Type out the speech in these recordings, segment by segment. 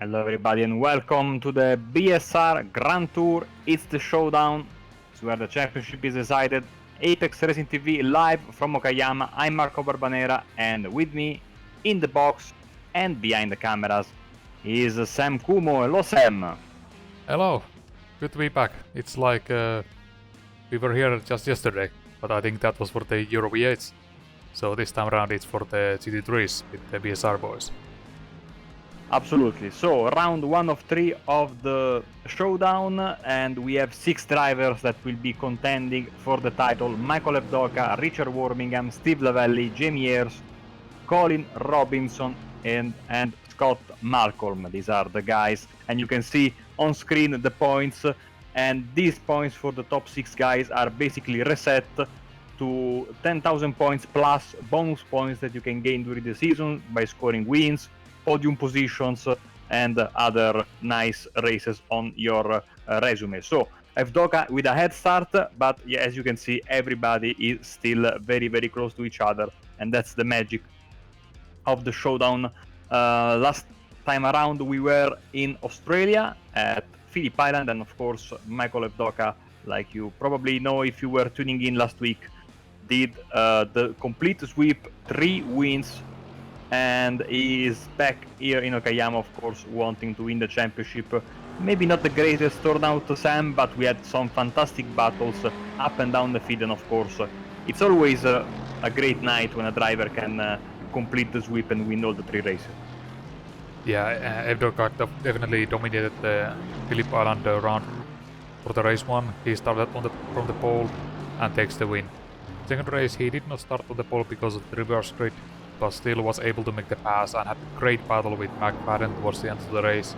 Hello everybody and welcome to the BSR Grand Tour. It's the Showdown. It's where the championship is decided. Apex Racing TV live from Okayama. I'm Marco Barbanera, and with me in the box and behind the cameras is Sam Kumo. Hello Sam. Hello, good to be back. It's like we were here just yesterday, but I think that was for the Euro V8s. So this time around it's for the GT3s with the BSR boys. Absolutely. So round 1 of 3 of the Showdown, and we have 6 drivers that will be contending for the title. Michael Evdoka, Richard Wormingham, Steve Lavelli, Jamie Ayres, Colin Robinson and Scott Malcolm. These are the guys, and you can see on screen the points, and these points for the top 6 guys are basically reset to 10,000 points plus bonus points that you can gain during the season by scoring wins, podium positions and other nice races on your resume. So Evdoka with a head start, but yeah, as you can see, everybody is still very close to each other, and that's the magic of the Showdown. Last time around we were in Australia at Phillip Island, and of course Michael Evdoka, like you probably know if you were tuning in last week, did the complete sweep, 3 wins, and he is back here in Okayama, of course, wanting to win the championship. Maybe not the greatest turnout, Sam, but we had some fantastic battles up and down the field, and of course it's always a great night when a driver can complete the sweep and win all the 3 races. Yeah, Evdoka definitely dominated the Phillip Island round for the race 1. He started from the pole and takes the win. Second race he did not start on the pole because of the reverse grid, but still was able to make the pass and had a great battle with McFadden towards the end of the race.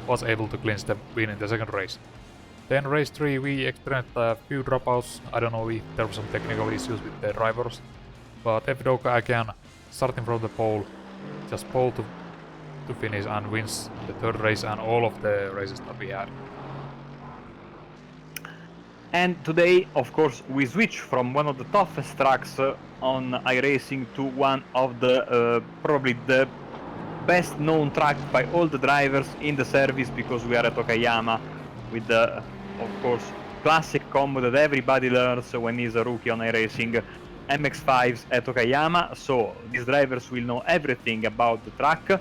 Was able to clinch the win in the second race. Then race 3 we experienced a few dropouts. I don't know if there were some technical issues with the drivers, but Evdoka again, starting from the pole, just pole to finish and wins the third race and all of the races that we had. And today, of course, we switch from one of the toughest tracks on iRacing to one of the probably the best known track by all the drivers in the service, because we are at Okayama with the, of course, classic combo that everybody learns when he's a rookie on iRacing, MX5s at Okayama. So these drivers will know everything about the track,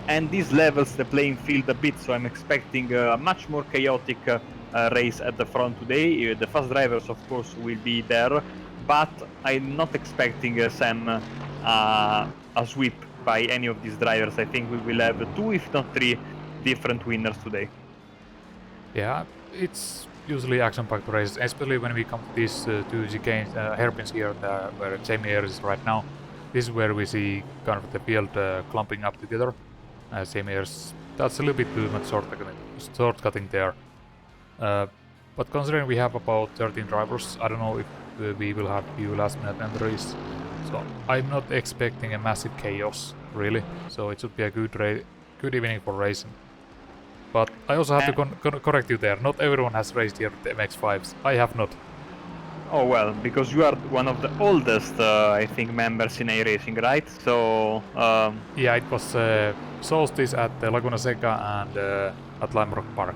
and this levels the playing field a bit, so I'm expecting a much more chaotic race at the front today. The fast drivers, of course, will be there, but I'm not expecting Sam a sweep by any of these drivers. I think we will have 2, if not 3, different winners today. Yeah, it's usually action-packed races, especially when we come to these 2 hairpins here where Jamie Ayres is right now. This is where we see kind of the field clumping up together. Jamie Ayres, that's a little bit too much shortcutting there. But considering we have about 13 drivers, I don't know if we will have few last-minute entries. So I'm not expecting a massive chaos, really. So it should be a good evening for racing. But I also have to correct you there. Not everyone has raced here with the MX5s. I have not. Oh well, because you are one of the oldest, I think, members in iRacing, right? So yeah, it was Solstice at Laguna Seca and at Limerock Park.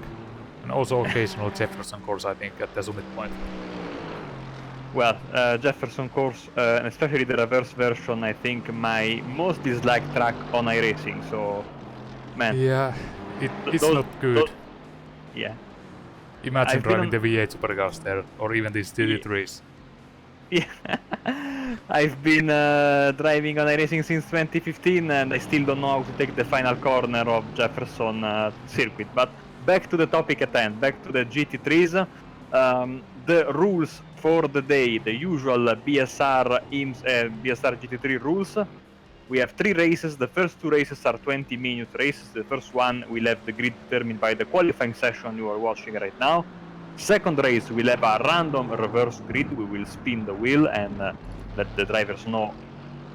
And also occasional Jefferson course, I think, at the Summit Point. Well, Jefferson course, especially the reverse version, I think my most disliked track on iRacing, so man. Yeah, it's not good. Yeah. Imagine driving the V8 Supercars there, or even these GT3s. Yeah. I've been driving on iRacing since 2015, and I still don't know how to take the final corner of Jefferson circuit. But back to the topic at hand, back to the GT3s. The rules for the day, the usual BSR GT3 rules. We have 3 races. The first 2 races are 20-minute races. The first one will have the grid determined by the qualifying session you are watching right now. Second race will have a random reverse grid. We will spin the wheel and let the drivers know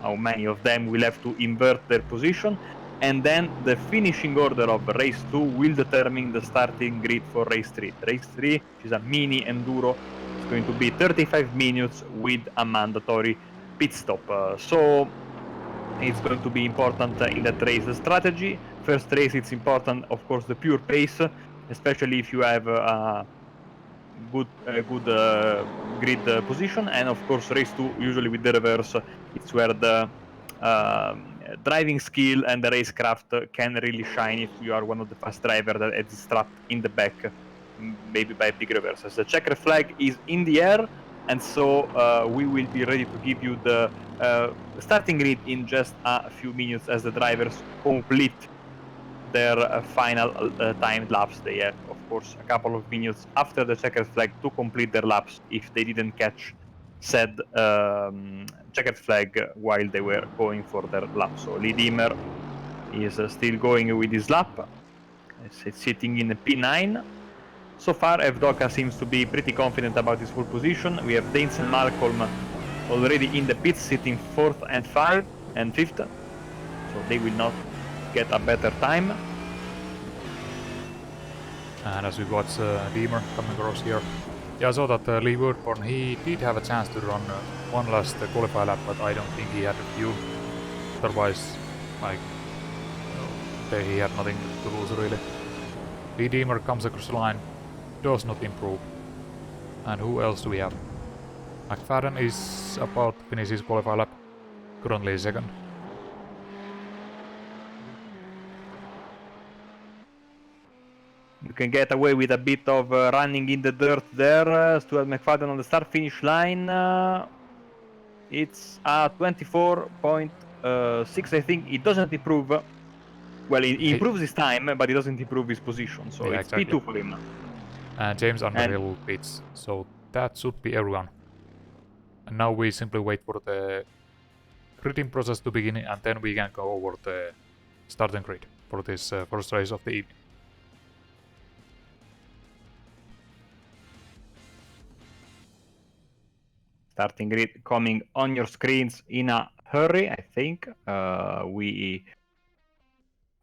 how many of them will have to invert their position. And then the finishing order of race 2 will determine the starting grid for race 3. Race 3, which is a mini enduro, is going to be 35 minutes with a mandatory pit stop. So it's going to be important in that race. The strategy first race it's important, of course, the pure pace, especially if you have a good grid position, and of course race 2 usually with the reverse, it's where the driving skill and the racecraft can really shine if you are one of the fast drivers that is strapped in the back, maybe by big reverses. The checker flag is in the air, and so we will be ready to give you the starting grid in just a few minutes as the drivers complete their final timed laps. They have, of course, a couple of minutes after the checkered flag to complete their laps if they didn't catch said checkered flag while they were going for their lap. So Lee Dimmer is still going with his lap. It's sitting in P9. So far, Evdoka seems to be pretty confident about his full position. We have Danes and Malcolm already in the pits, sitting 4th and 5th. So they will not get a better time. And as we watch Deemer coming across here, yeah, I saw that Lee Woodburn, he did have a chance to run one last qualify lap, but I don't think he had a fuel. Otherwise, like, he had nothing to lose really. Lee Deemer comes across the line, does not improve. And who else do we have? McFadden is about to finish his qualify lap, currently second. You can get away with a bit of running in the dirt there. Stuart McFadden on the start-finish line. It's 24.6, I think. It doesn't improve. Well, he improves his time, but he doesn't improve his position. So yeah, it's exactly. P2 for him. And James Underhill pits. So that should be everyone. And now we simply wait for the gridding process to begin, and then we can go over the starting grid for this first race of the evening. Starting grid coming on your screens in a hurry, I think. We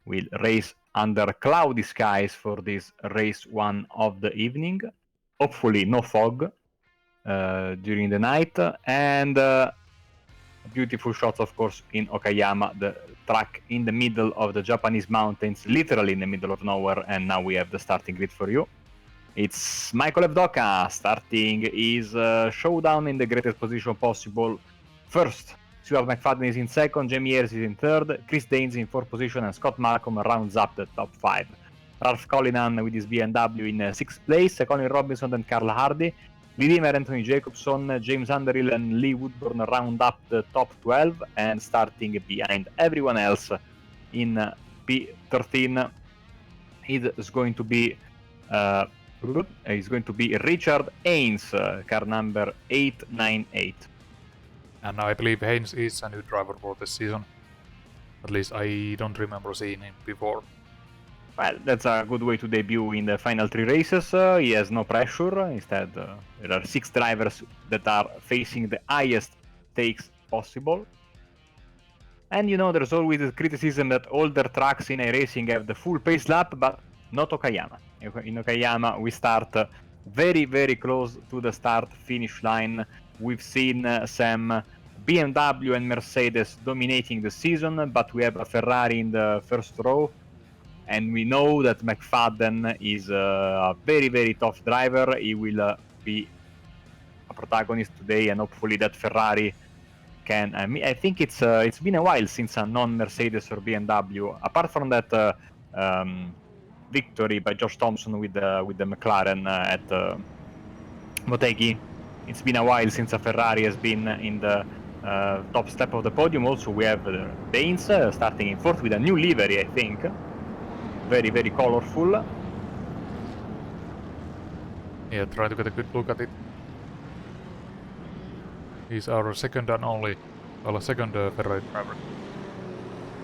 will race under cloudy skies for this race 1 of the evening. Hopefully no fog during the night. And beautiful shots, of course, in Okayama, the track in the middle of the Japanese mountains, literally in the middle of nowhere. And now we have the starting grid for you. It's Michael Evdoka starting his showdown in the greatest position possible. First, Stuart McFadden is in second, Jamie Ayres is in third, Chris Danes in fourth position, and Scott Malcolm rounds up the top 5. Ralph Cullinan with his BMW in sixth place, Colin Robinson and Carl Hardy. Lee Dimmer, Anthony Jacobson, James Underhill and Lee Woodburn round up the top 12, and starting behind everyone else in P13 is going to be Richard Haynes, car number 898. And I believe Haynes is a new driver for this season. At least I don't remember seeing him before. Well, that's a good way to debut in the final 3 races. He has no pressure. Instead, there are 6 drivers that are facing the highest stakes possible. And you know, there's always the criticism that older tracks in iRacing have the full pace lap, but not Okayama. In Okayama, we start very, very close to the start-finish line. We've seen some BMW and Mercedes dominating the season, but we have a Ferrari in the first row. And we know that McFadden is a very, very tough driver. He will be a protagonist today, and hopefully that Ferrari can... I think it's been a while since a non-Mercedes or BMW, apart from that victory by Josh Thompson with the McLaren at Motegi. It's been a while since a Ferrari has been in the top step of the podium. Also, we have Baines starting in fourth with a new livery, I think. Very, very colorful. Yeah, try to get a good look at it. He's our second and only, well, second Ferrari driver.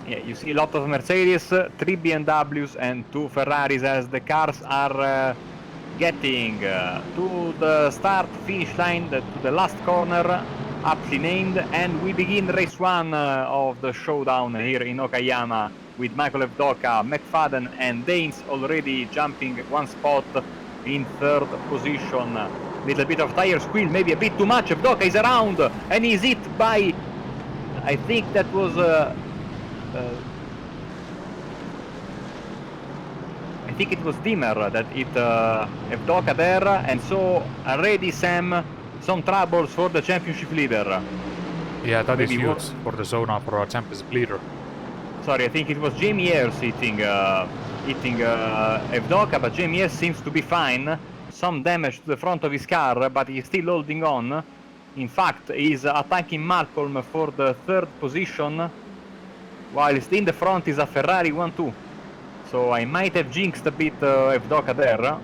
Yeah, you see a lot of Mercedes, 3 BMWs and 2 Ferraris as the cars are getting to the start-finish line, to the last corner, aptly named, and we begin race 1 of the showdown here in Okayama with Michael Evdoka, McFadden and Danes already jumping 1 spot in 3rd position. Little bit of tire squeal, maybe a bit too much. Evdoka is around and he's hit by, I think that was think it was Dimmer that hit Evdoka there, and so already Sam, some troubles for the championship leader. Yeah, that is Maybe huge for the Showdown for our championship leader. Sorry, I think it was Jamie Ayres hitting Evdoka, but Jamie Ayres seems to be fine. Some damage to the front of his car, but he's still holding on. In fact, he's attacking Malcolm for the third position, whilst in the front is a Ferrari 1-2. So I might have jinxed a bit Evdoka there,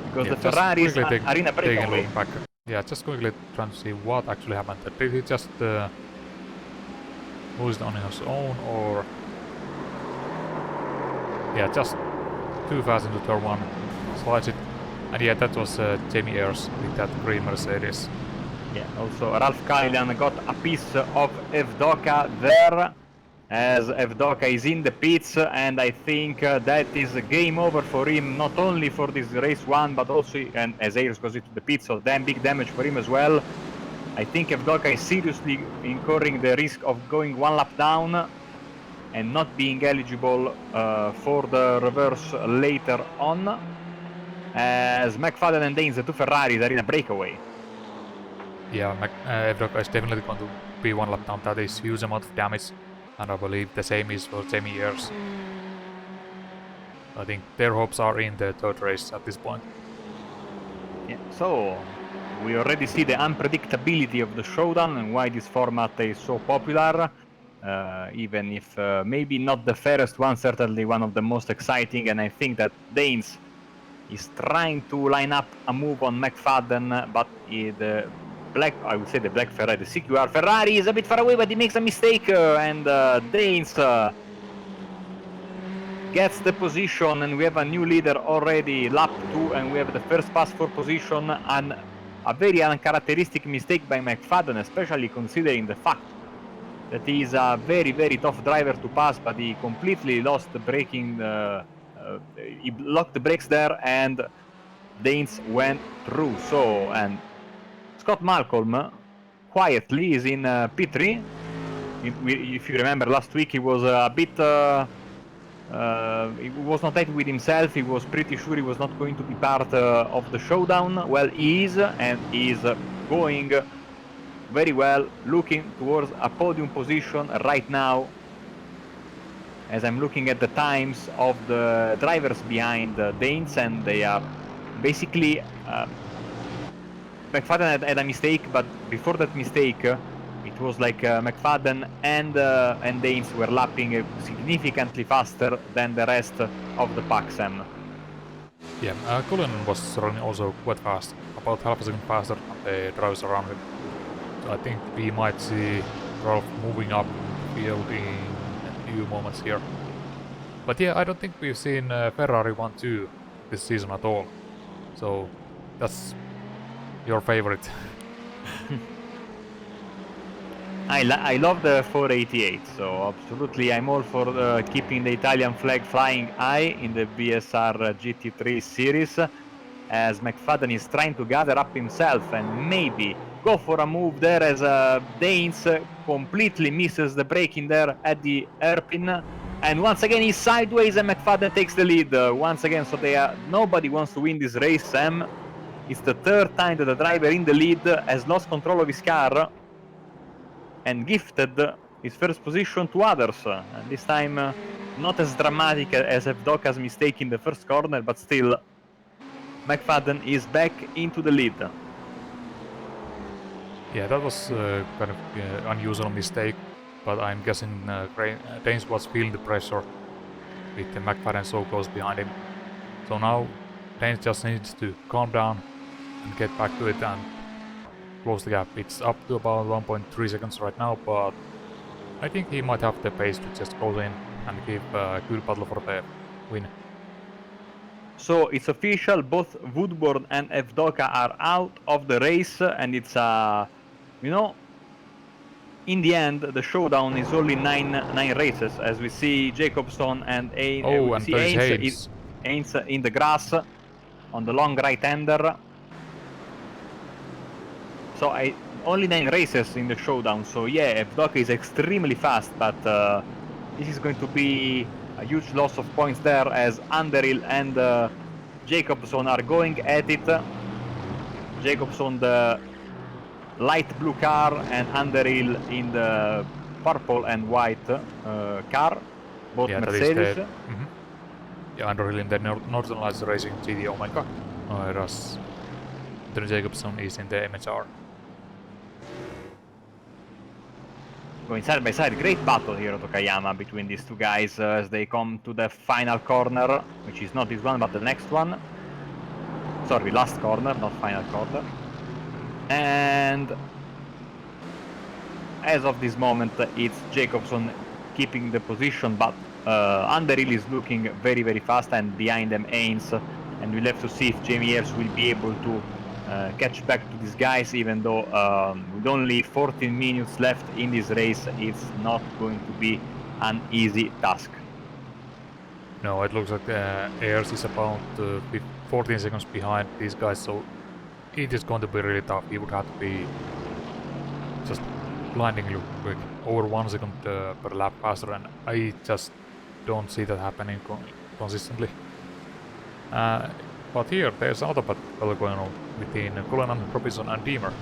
because the Ferraris are in a breakaway. Yeah, just quickly trying to see what actually happened. Did he just lose it on his own, or... Yeah, just too fast into turn 1, slides it. And yeah, that was Jamie Ayres with that green Mercedes. Yeah, also Ralph Kalian got a piece of Evdoka there, as Evdoka is in the pits, and I think that is a game over for him, not only for this race 1, but also, and as Ayres goes into the pits, so damn big damage for him as well. I think Evdoka is seriously incurring the risk of going 1 lap down and not being eligible for the reverse later on, as McFadden and Danes, the two Ferraris, are in a breakaway. Yeah, Evdoka is definitely going to be 1 lap down. That is huge amount of damage, and I believe the same is for Jamie Ayres. I think their hopes are in the third race at this point. Yeah, so we already see the unpredictability of the Showdown and why this format is so popular. Even if maybe not the fairest one, certainly one of the most exciting, and I think that Danes is trying to line up a move on McFadden, but the black Ferrari, the CQR Ferrari is a bit far away, but he makes a mistake, and Danes gets the position, and we have a new leader already, lap 2, and we have the first pass for position, and a very uncharacteristic mistake by McFadden, especially considering the fact that he is a very, very tough driver to pass, but he completely lost the braking, he locked the brakes there, and Danes went through. So, and Scott Malcolm quietly is in P3. If you remember last week, he was a bit he was not happy with himself. He was pretty sure he was not going to be part of the Showdown. Well, he is, and he is going very well, looking towards a podium position right now. As I'm looking at the times of the drivers behind Danes, and they are basically McFadden had a mistake, but before that mistake, it was like McFadden and Danes were lapping significantly faster than the rest of the pack, Sam. Yeah, Cullen was running also quite fast, about half a second faster than the drivers around him. So I think we might see Rolf moving up the field in a few moments here. But yeah, I don't think we've seen Ferrari 1-2 this season at all. So that's your favorite. I love the 488, so absolutely I'm all for keeping the Italian flag flying high in the BSR GT3 series, as McFadden is trying to gather up himself and maybe go for a move there, as Danes completely misses the braking there at the hairpin, and once again he's sideways and McFadden takes the lead once again. So nobody wants to win this race, Sam. It's the third time that the driver in the lead has lost control of his car and gifted his first position to others. And this time, not as dramatic as Evdoka's mistake in the first corner, but still, McFadden is back into the lead. Yeah, that was kind of unusual mistake, but I'm guessing Danes was feeling the pressure with the McFadden so close behind him. So now Danes just needs to calm down and get back to it and close the gap. It's up to about 1.3 seconds right now, but I think he might have the pace to just go in and give a good battle for the win. So it's official, both Woodward and Evdoka are out of the race, and it's you know, in the end, the Showdown is only nine races, as we see Jacobson and Haynes in the grass on the long right-hander. So only 9 races in the Showdown. So yeah, Evdoka is extremely fast, but this is going to be a huge loss of points there as Underhill and Jacobson are going at it. Jacobson the light blue car and Underhill in the purple and white car, both Yeah, Mercedes. that is the... Yeah, Underhill in the Northern Lights Racing GT Omega, whereas Anthony Jacobson is in the MSR. Going side by side, great battle here at Okayama between these two guys as they come to the final corner, which is not this one but the next one. Sorry, last corner, not final corner. And as of this moment, it's Jacobson keeping the position, but Underhill is looking very, very fast, and behind them Haynes. And we'll have to see if Jamie Ayres will be able to catch back to these guys, even though with only 14 minutes left in this race, it's not going to be an easy task. No, it looks like Ayres is about 14 seconds behind these guys, so it is going to be really tough. He would have to be just blindingly quick, over 1 second per lap faster, and I just don't see that happening consistently. But here, there's another battle going on between Cullinan, Robinson and Deemer.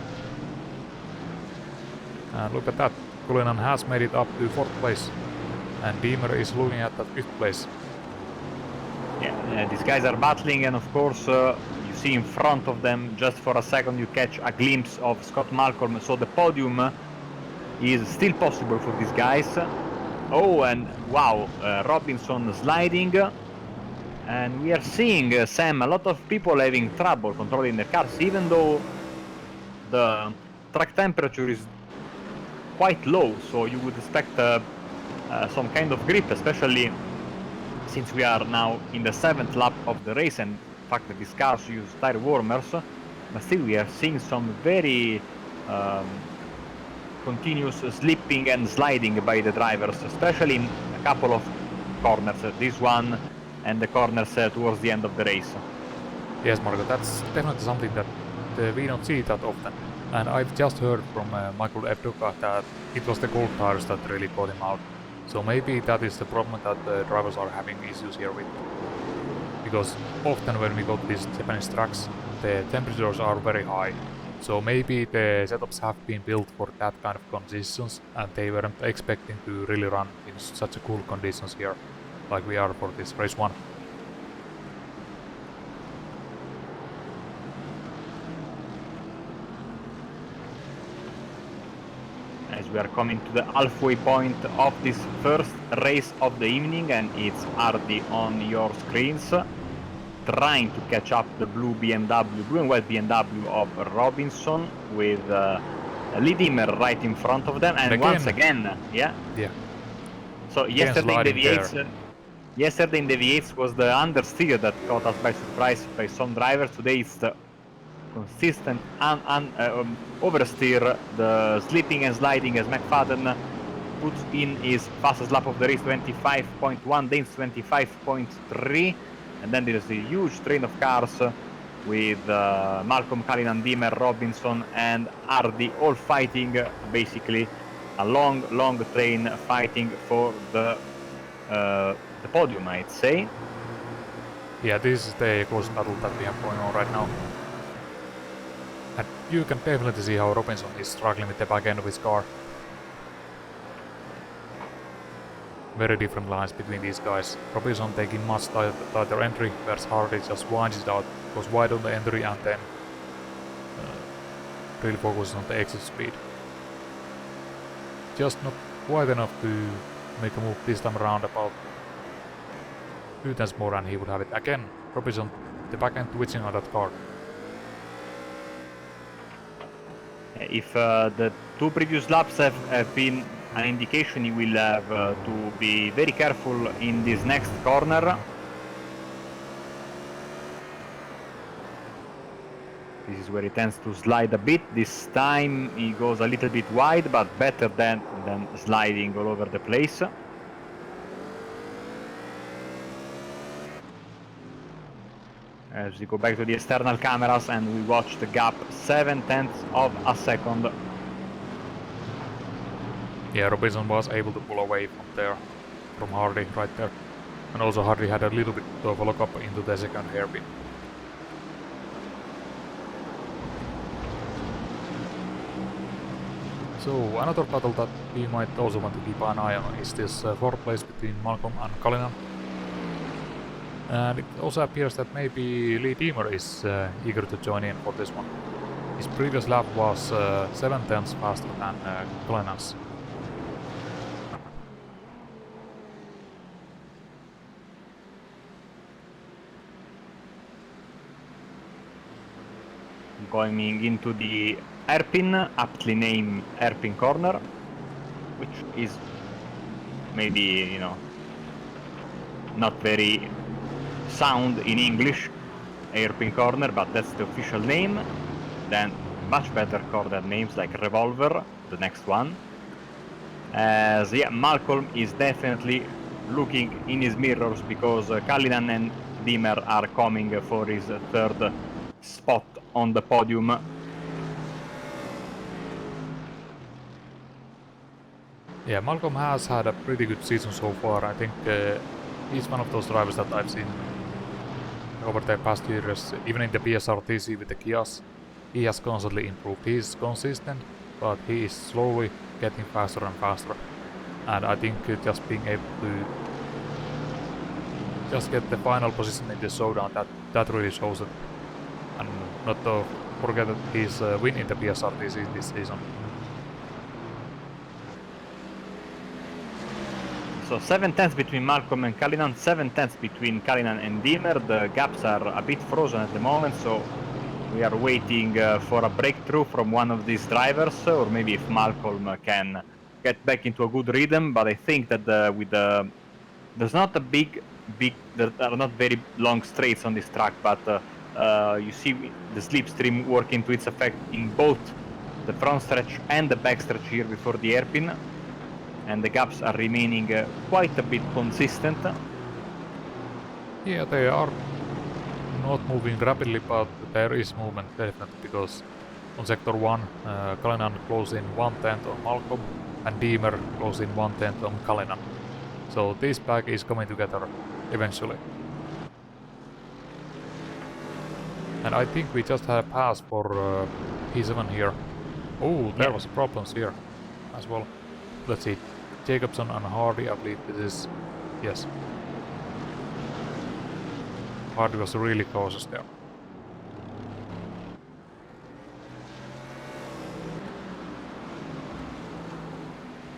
And look at that, Cullinan has made it up to 4th place, and Deemer is looking at that 5th place. Yeah, these guys are battling, and of course you see in front of them, just for a second you catch a glimpse of Scott Malcolm, so the podium is still possible for these guys. Oh, and wow, Robinson sliding, and we are seeing, Sam, a lot of people having trouble controlling the cars, even though the track temperature is quite low, so you would expect some kind of grip, especially since we are now in the 7th lap of the race, and in fact these cars use tire warmers, but still we are seeing some very continuous slipping and sliding by the drivers, especially in a couple of corners, this one and the corners towards the end of the race. Yes, Marco, that's definitely something that we don't see that often. And I've just heard from Michael Evdoka that it was the cold tires that really caught him out. So maybe that is the problem that the drivers are having issues here with. Because often when we go to these Japanese tracks, the temperatures are very high. So maybe the setups have been built for that kind of conditions, and they weren't expecting to really run in such a cool conditions here, like we are for this race 1. As we are coming to the halfway point of this first race of the evening, and it's Hardy on your screens, trying to catch up the blue and white BMW of Robinson, with Lee Deemer right in front of them, and once again, yeah. So yesterday in the V8s was the understeer that caught us by surprise by some drivers. Today it's the consistent oversteer, the slipping and sliding, as McFadden puts in his fastest lap of the race, 25.1, Danes 25.3, and then there is a huge train of cars with Malcolm, Cullinan, Deemer, Robinson and Hardy all fighting, basically a long train fighting for the podium, I'd say. Yeah, this is the close battle that we have going on right now. And you can definitely see how Robinson is struggling with the back end of his car. Very different lines between these guys. Robinson taking much tighter entry, whereas Hardy just winds it out, goes wide on the entry and then really focuses on the exit speed. Just not quite enough to make a move this time around, about 2 tenths more and he would have it again. Robinson, the back end twitching on that car. If the 2 previous laps have been an indication, you will have to be very careful in this next corner. This is where he tends to slide a bit. This time he goes a little bit wide, but better than sliding all over the place. As we go back to the external cameras and we watch the gap, 0.7 of a second. Yeah, Robinson was able to pull away from there, from Hardy right there. And also Harry had a little bit of a lock-up into the second hairpin. So another battle that we might also want to keep an eye on is this fourth place between Malcolm and Kalina. And it also appears that maybe Lee Deemer is eager to join in for this one. His previous lap was 7/10 faster than Kalina's. Going into the hairpin, aptly named hairpin corner, which is maybe, you know, not very sound in English, hairpin corner, but that's the official name. Then much better corner names like Revolver, the next one. As yeah, Malcolm is definitely looking in his mirrors because Kallinan and Deemer are coming for his third spot on the podium. Yeah, Malcolm has had a pretty good season so far. I think he's one of those drivers that I've seen over the past years, even in the BSRTC with the Kias. He has constantly improved. He's consistent, but he is slowly getting faster and faster. And I think just being able to just get the final position in the Showdown, that really shows it. And not to forget that he's win in the BSRTC this season. So 7/10 between Malcolm and Kallinan, 7/10 between Kallinan and Deemer. The gaps are a bit frozen at the moment, so we are waiting for a breakthrough from one of these drivers, or maybe if Malcolm can get back into a good rhythm. But I think that there's not a there are not very long straights on this track, but you see the slipstream working to its effect in both the front stretch and the back stretch here before the hairpin, and the gaps are remaining quite a bit consistent. Yeah, they are not moving rapidly, but there is movement definitely, because on sector 1, Kallinan closed in 1/10 on Malcolm, and Deemer closed in 1/10 on Kallinan. So this pack is coming together eventually. And I think we just had a pass for P7 here. Oh, there was problems here as well. Let's see. Jacobson and Hardy, I believe this is... Yes. Hardy was really cautious there.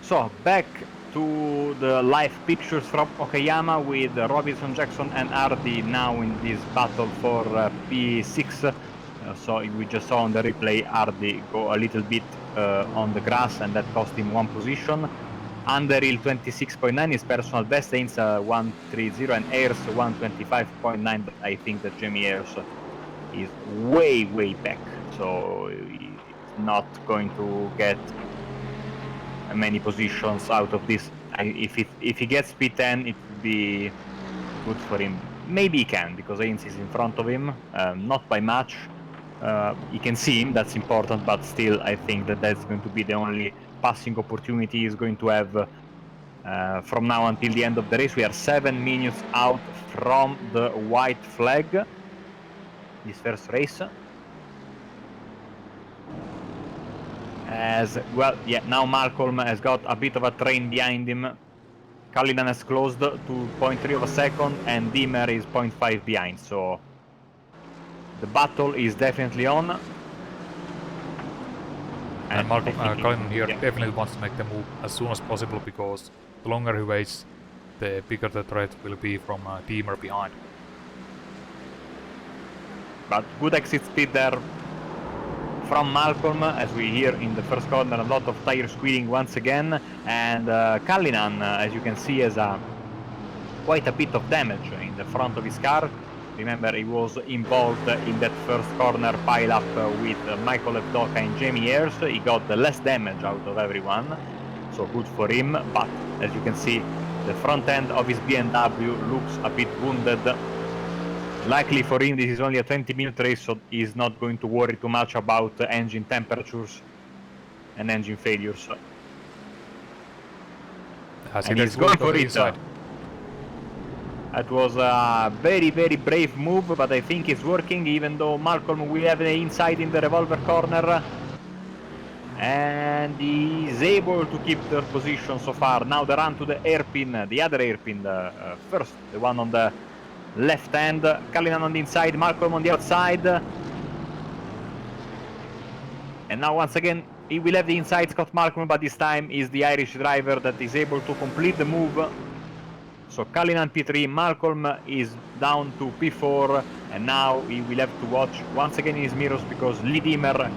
So back to the live pictures from Okayama with Robinson, Jackson and Hardy now in this battle for P6. So we just saw on the replay Hardy go a little bit on the grass, and that cost him one position. Underhill 26.9 is personal best, Ains 130 and Ayers 125.9, but I think that Jamie Ayers is way back, so he's not going to get many positions out of this. If he gets P10, it would be good for him. Maybe he can, because Ains is in front of him, not by much. He can see him, that's important, but still I think that that's going to be the only passing opportunity he's going to have from now until the end of the race. We are 7 minutes out from the white flag, this first race. As well, yeah, now Malcolm has got a bit of a train behind him. Kallinan has closed to 0.3 of a second, and Deemer is 0.5 behind, so the battle is definitely on. And Malcolm Kallinan here definitely wants to make the move as soon as possible, because the longer he waits, the bigger the threat will be from Deemer behind. But good exit speed there from Malcolm, as we hear in the first corner, a lot of tire squealing once again, and Kallinan, as you can see, has quite a bit of damage in the front of his car. Remember, he was involved in that first corner pile-up with Michael Evdoka and Jamie Ayers. He got the less damage out of everyone, so good for him, but as you can see, the front end of his BMW looks a bit wounded. Luckily for him, this is only a 20-minute race, so he's not going to worry too much about engine temperatures and engine failures. And he's going for it. That was a very, very brave move, but I think it's working, even though Malcolm will have the inside in the revolver corner. And he's able to keep their position so far. Now the run to the hairpin, the other hairpin, first, the one on the left hand. Cullinan on the inside, Malcolm on the outside. And now once again, he will have the inside Scott Malcolm, but this time is the Irish driver that is able to complete the move. So Cullinan P3, Malcolm is down to P4, and now he will have to watch once again in his mirrors because Lee Dimmer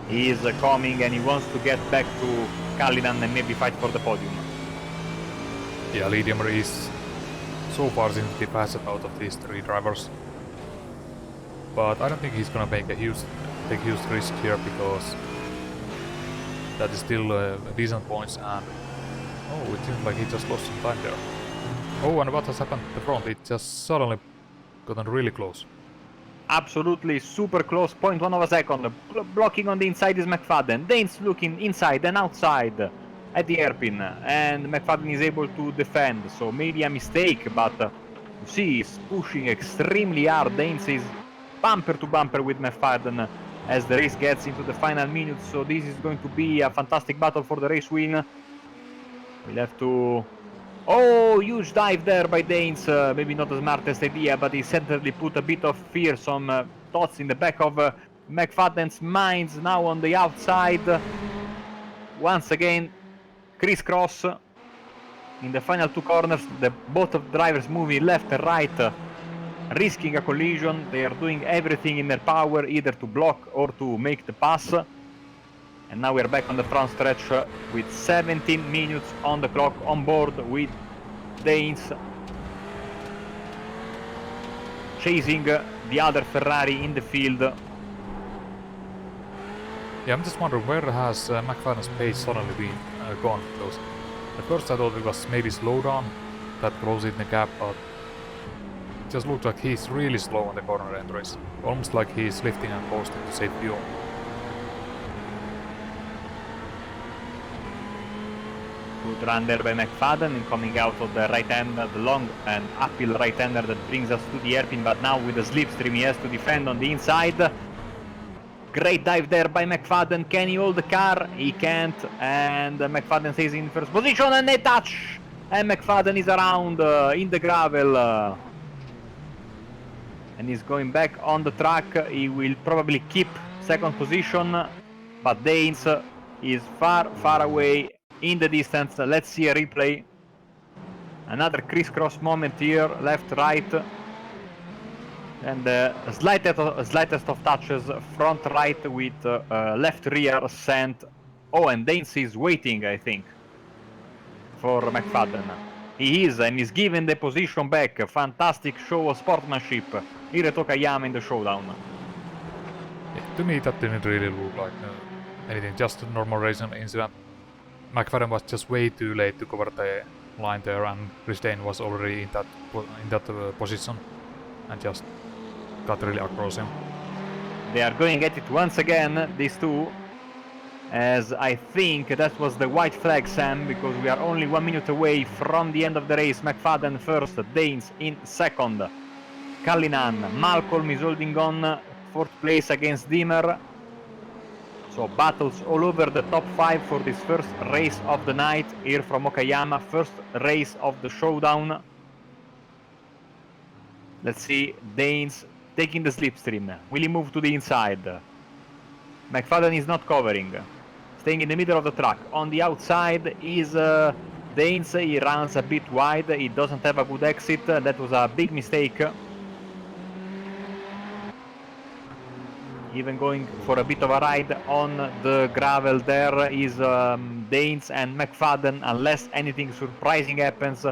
is coming and he wants to get back to Cullinan and maybe fight for the podium. Yeah, Lee Dimmer is so far seems to be fastest out of these three drivers. But I don't think he's gonna take a huge risk here because that is still decent points and oh, it seems like he just lost some time there. Oh, and what has happened at the front? It just suddenly gotten really close. Absolutely super close, 0.1 of a second. Blocking on the inside is McFadden. Danes looking inside and outside at the hairpin, and McFadden is able to defend. So maybe a mistake, but you see he's pushing extremely hard. Danes is bumper to bumper with McFadden as the race gets into the final minutes. So this is going to be a fantastic battle for the race win. We'll have to... Oh, huge dive there by Danes. Maybe not the smartest idea, but he certainly put a bit of fear, some thoughts in the back of McFadden's minds. Now on the outside, once again, crisscross in the final two corners. Both of drivers moving left and right, risking a collision. They are doing everything in their power, either to block or to make the pass. And now we're back on the front stretch with 17 minutes on the clock on board with Danes chasing the other Ferrari in the field. Yeah, I'm just wondering where has McFadden's pace suddenly been gone, because at first I thought it was maybe Slowdown that closed the gap, but it just looks like he's really slow on the corner entries, almost like he's lifting and posting to save fuel. Good run there by McFadden in coming out of the right hander, the long and uphill right hander that brings us to the hairpin, but now with the slipstream he has to defend on the inside. Great dive there by McFadden. Can he hold the car? He can't, and McFadden stays in first position and they touch! And McFadden is around in the gravel and he's going back on the track. He will probably keep second position, but Danes is far, far away in the distance. Let's see a replay. Another crisscross moment here, left, right. And slightest of touches, front right with left rear sent. Oh, and Danes is waiting, I think, for McFadden. He is, and he's given the position back. A fantastic show of sportsmanship here at Okayama in the showdown. Yeah, to me that didn't really look like anything, just a normal racing incident. McFadden was just way too late to cover the line there, and Chris Dane was already in that position and just got really across him. They are going at it once again, these two, as I think that was the white flag, Sam, because we are only 1 minute away from the end of the race. McFadden first, Danes in second. Cullinan, Malcolm is holding on fourth place against Dimmer. So battles all over the top 5 for this first race of the night here from Okayama, first race of the showdown. Let's see, Danes taking the slipstream. Will he move to the inside? McFadden is not covering, staying in the middle of the track. On the outside is Danes. He runs a bit wide, he doesn't have a good exit. That was a big mistake. Even going for a bit of a ride on the gravel there is Danes and McFadden. Unless anything surprising happens,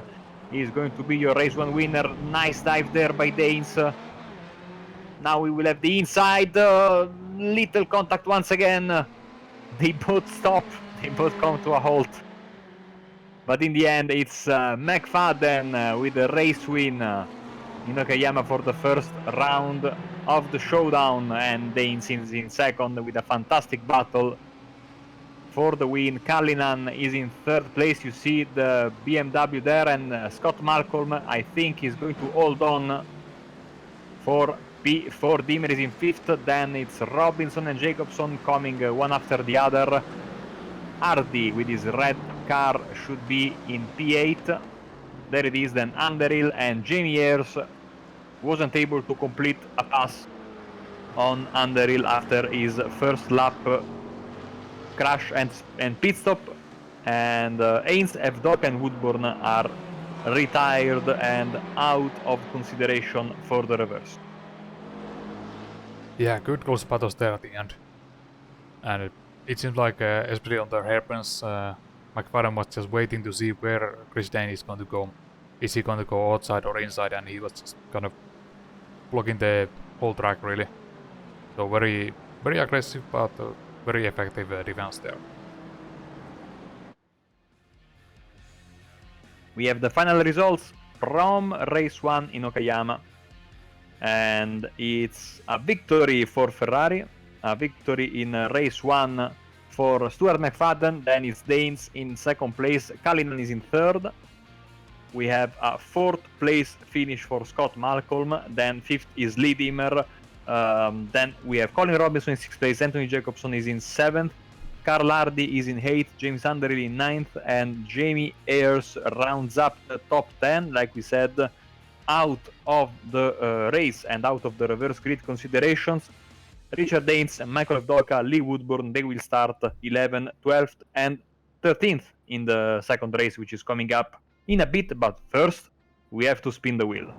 he's going to be your race 1 winner. Nice dive there by Danes. Now we will have the inside, little contact once again. They both stop, they both come to a halt. But in the end it's McFadden with the race win in Okayama for the first round of the showdown, and Danes is in second with a fantastic battle for the win. Kallinan is in third place. You see the BMW there, and Scott Malcolm, I think, is going to hold on for P4. Dimmer is in fifth. Then it's Robinson and Jacobson coming one after the other. Hardy with his red car should be in P8. There it is. Then Underhill and Jamie Ayres wasn't able to complete a pass on Underhill after his first lap crash and pit stop, and Haynes, Evdock and Woodburn are retired and out of consideration for the reverse. Yeah, good close battles there at the end. And it seems like, especially on the hairpins, McLaren was just waiting to see where Chris Dane is going to go. Is he going to go outside or inside? And he was just kind of blocking the whole track, really. So very, very aggressive, but very effective defense there. We have the final results from race 1 in Okayama, and it's a victory for Ferrari, a victory in race 1 for Stuart McFadden. Then it's Danes in second place, Kallinan is in third. We have a fourth place finish for Scott Malcolm, then fifth is Lee Dimmer. Then we have Colin Robinson in sixth place, Anthony Jacobson is in seventh, Carl Hardy is in eighth, James Underhill in ninth, and Jamie Ayres rounds up the top 10. Like we said, out of the race and out of the reverse grid considerations, Richard Danes and Michael Evdoka, Lee Woodburn, they will start 11th, 12th, and 13th in the second race, which is coming up in a bit. But first, we have to spin the wheel.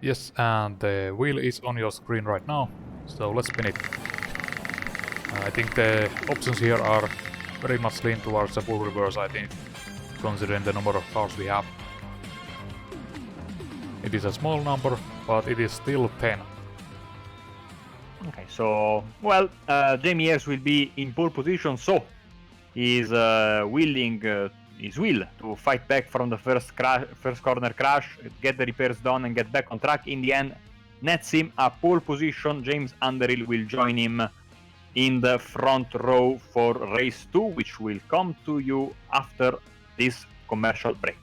Yes, and the wheel is on your screen right now, so let's spin it. I think the options here are very much lean towards a full reverse, I think, considering the number of cars we have. It is a small number, but it is still 10. Okay, so, well, Jamie Ayres will be in pole position, so he's willing to fight back from the first corner crash, get the repairs done and get back on track. In the end, nets him a pole position. James Underhill will join him in the front row for race 2, which will come to you after this commercial break.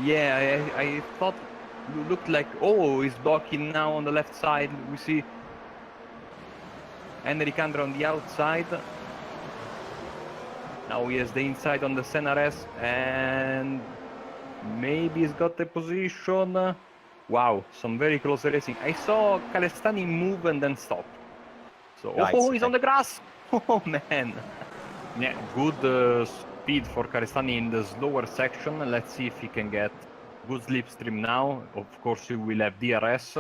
Yeah, I thought it looked like, oh, he's blocking now on the left side. We see Henrik Andre on the outside. Now he has the inside on the Senares, and maybe he's got the position. Wow, some very close racing. I saw Calestani move and then stop. So, oh, he's on the grass. Oh, man. Yeah, good speed for Calestani in the slower section. Let's see if he can get good slipstream now. Of course, he will have DRS.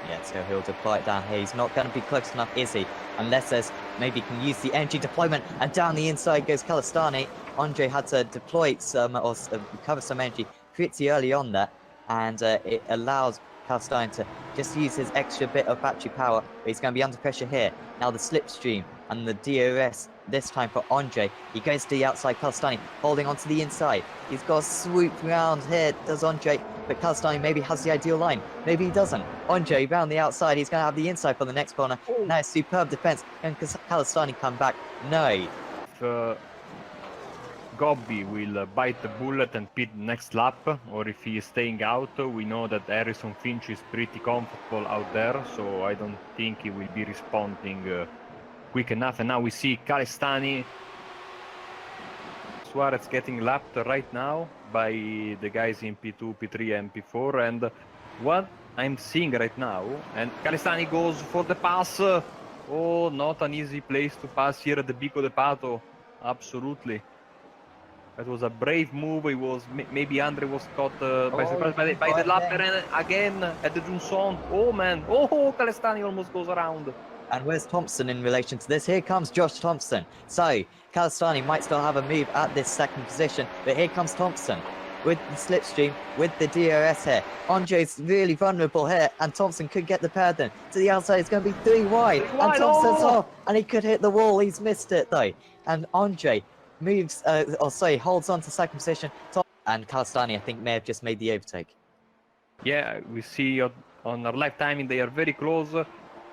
Yeah, so he'll deploy it down here. He's not going to be close enough, is he? Unless there's maybe he can use the energy deployment. And down the inside goes Calestani. Andre had to deploy some or recover some energy pretty early on there, and it allows Calestani to just use his extra bit of battery power, but he's going to be under pressure here. Now the slipstream and the DRS this time for Andre. He goes to the outside, Kalstani holding onto the inside. He's got a swoop round here, does Andre, but Kalstani maybe has the ideal line. Maybe he doesn't. Andre round the outside, he's going to have the inside for the next corner. Now superb defense. Can Kalstani come back? No. If Gobbi will bite the bullet and pit next lap, or if he is staying out, we know that Harrison Finch is pretty comfortable out there, so I don't think he will be responding quick enough. And now we see Calestani. Suarez getting lapped right now by the guys in P2, P3 and P4, and what I'm seeing right now, and Calestani goes for the pass. Oh, not an easy place to pass here at the Bico de Pato. Absolutely. That was a brave move. It was maybe Andre was caught by surprise by the lapper, and again at the Junson. Oh man! Oh, Calestani almost goes around. And where's Thompson in relation to this? Here comes Josh Thompson. So Calistani might still have a move at this second position, but here comes Thompson with the slipstream, with the DRS here. Andre's really vulnerable here, and Thompson could get the pair then. To the outside, it's going to be 3 wide. And Thompson's off, and he could hit the wall. He's missed it though. And Andre moves, holds on to second position. And Calistani, I think, may have just made the overtake. Yeah, we see on our live timing they are very close.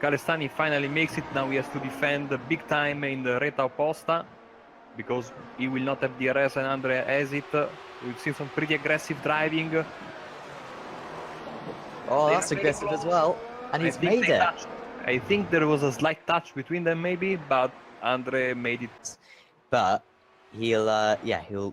Calestani finally makes it. Now he has to defend big time in the Reta Opposta because he will not have DRS and Andre has it. We've seen some pretty aggressive driving. Oh, that's aggressive as well. And he's made it. I think there was a slight touch between them maybe, but Andre made it. But he'll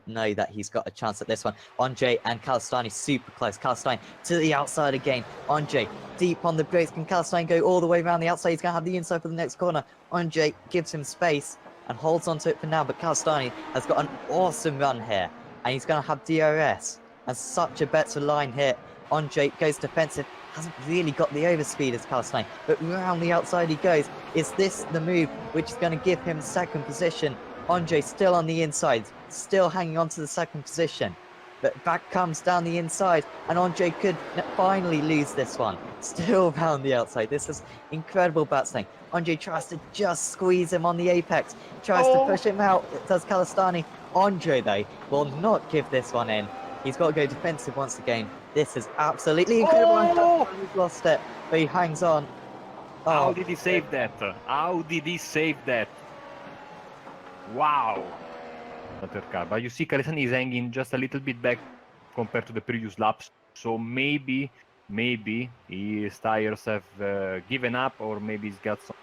know that he's got a chance at this one. Andre and Calistani super close. Calistani to the outside again. Andre deep on the brakes. Can Calistani go all the way around the outside? He's going to have the inside for the next corner. Andre gives him space and holds onto it for now, but Calistani has got an awesome run here, and he's going to have DRS and such a better line here. Andre goes defensive, hasn't really got the overspeed as Calistani, but round the outside he goes. Is this the move which is going to give him second position? Andre still on the inside, still hanging on to the second position. But back comes down the inside, and Andre could finally lose this one. Still round the outside. This is incredible battling. Andre tries to just squeeze him on the apex, tries to push him out. It does Calistani. Andre, though, will not give this one in. He's got to go defensive once again. This is absolutely incredible. He's lost it, but he hangs on. Oh. How did he save that? How did he save that? Wow. But you see Calestani is hanging just a little bit back compared to the previous laps. So maybe his tires have given up, or maybe he's got some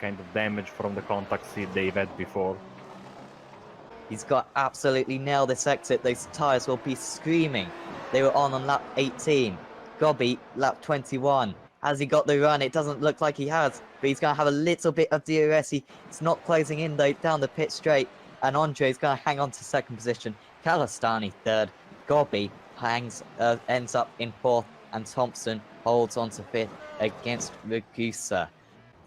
kind of damage from the contacts they've had before. He's got absolutely nailed this exit. Those tires will be screaming. They were on lap 18. Gobbi, lap 21. Has he got the run? It doesn't look like he has, but he's going to have a little bit of DRS. It's not closing in though down the pit straight, and Andre's going to hang on to second position. Calistani third. Gobbi ends up in fourth, and Thompson holds on to fifth against Ragusa.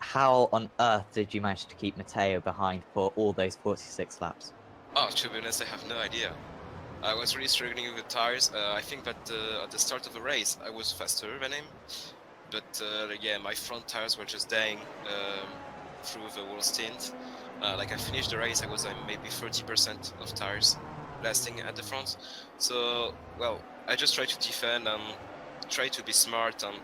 How on earth did you manage to keep Matteo behind for all those 46 laps? Oh, to be honest, I have no idea. I was really struggling with the tires. I think that at the start of the race, I was faster than him. But yeah, my front tires were just dying through the whole stint. Like I finished the race, I was maybe 30% of tires lasting at the front. So, well, I just try to defend and try to be smart and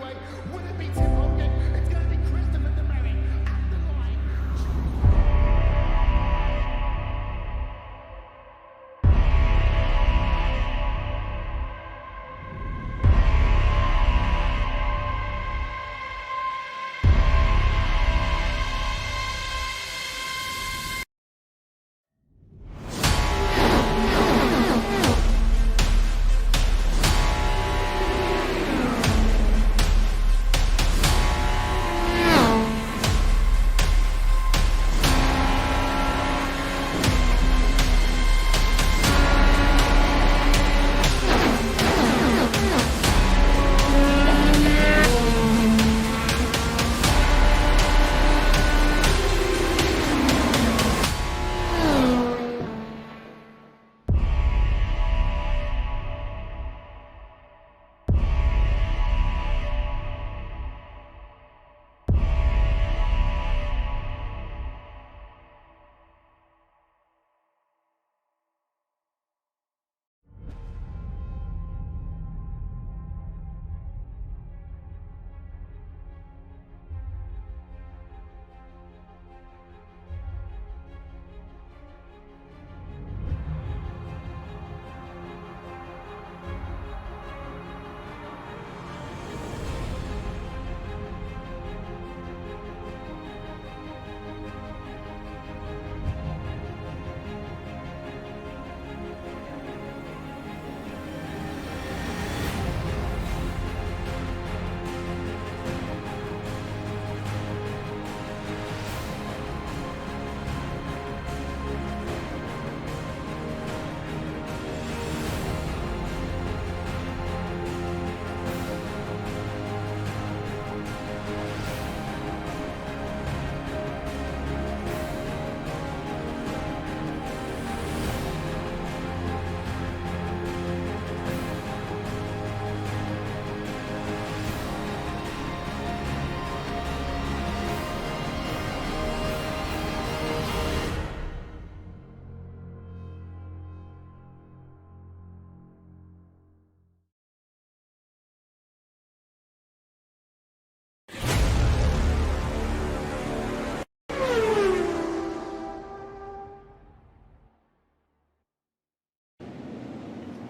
straightaway. Would it be Tim Hogan? It's going to be Christopher DeMary at the line.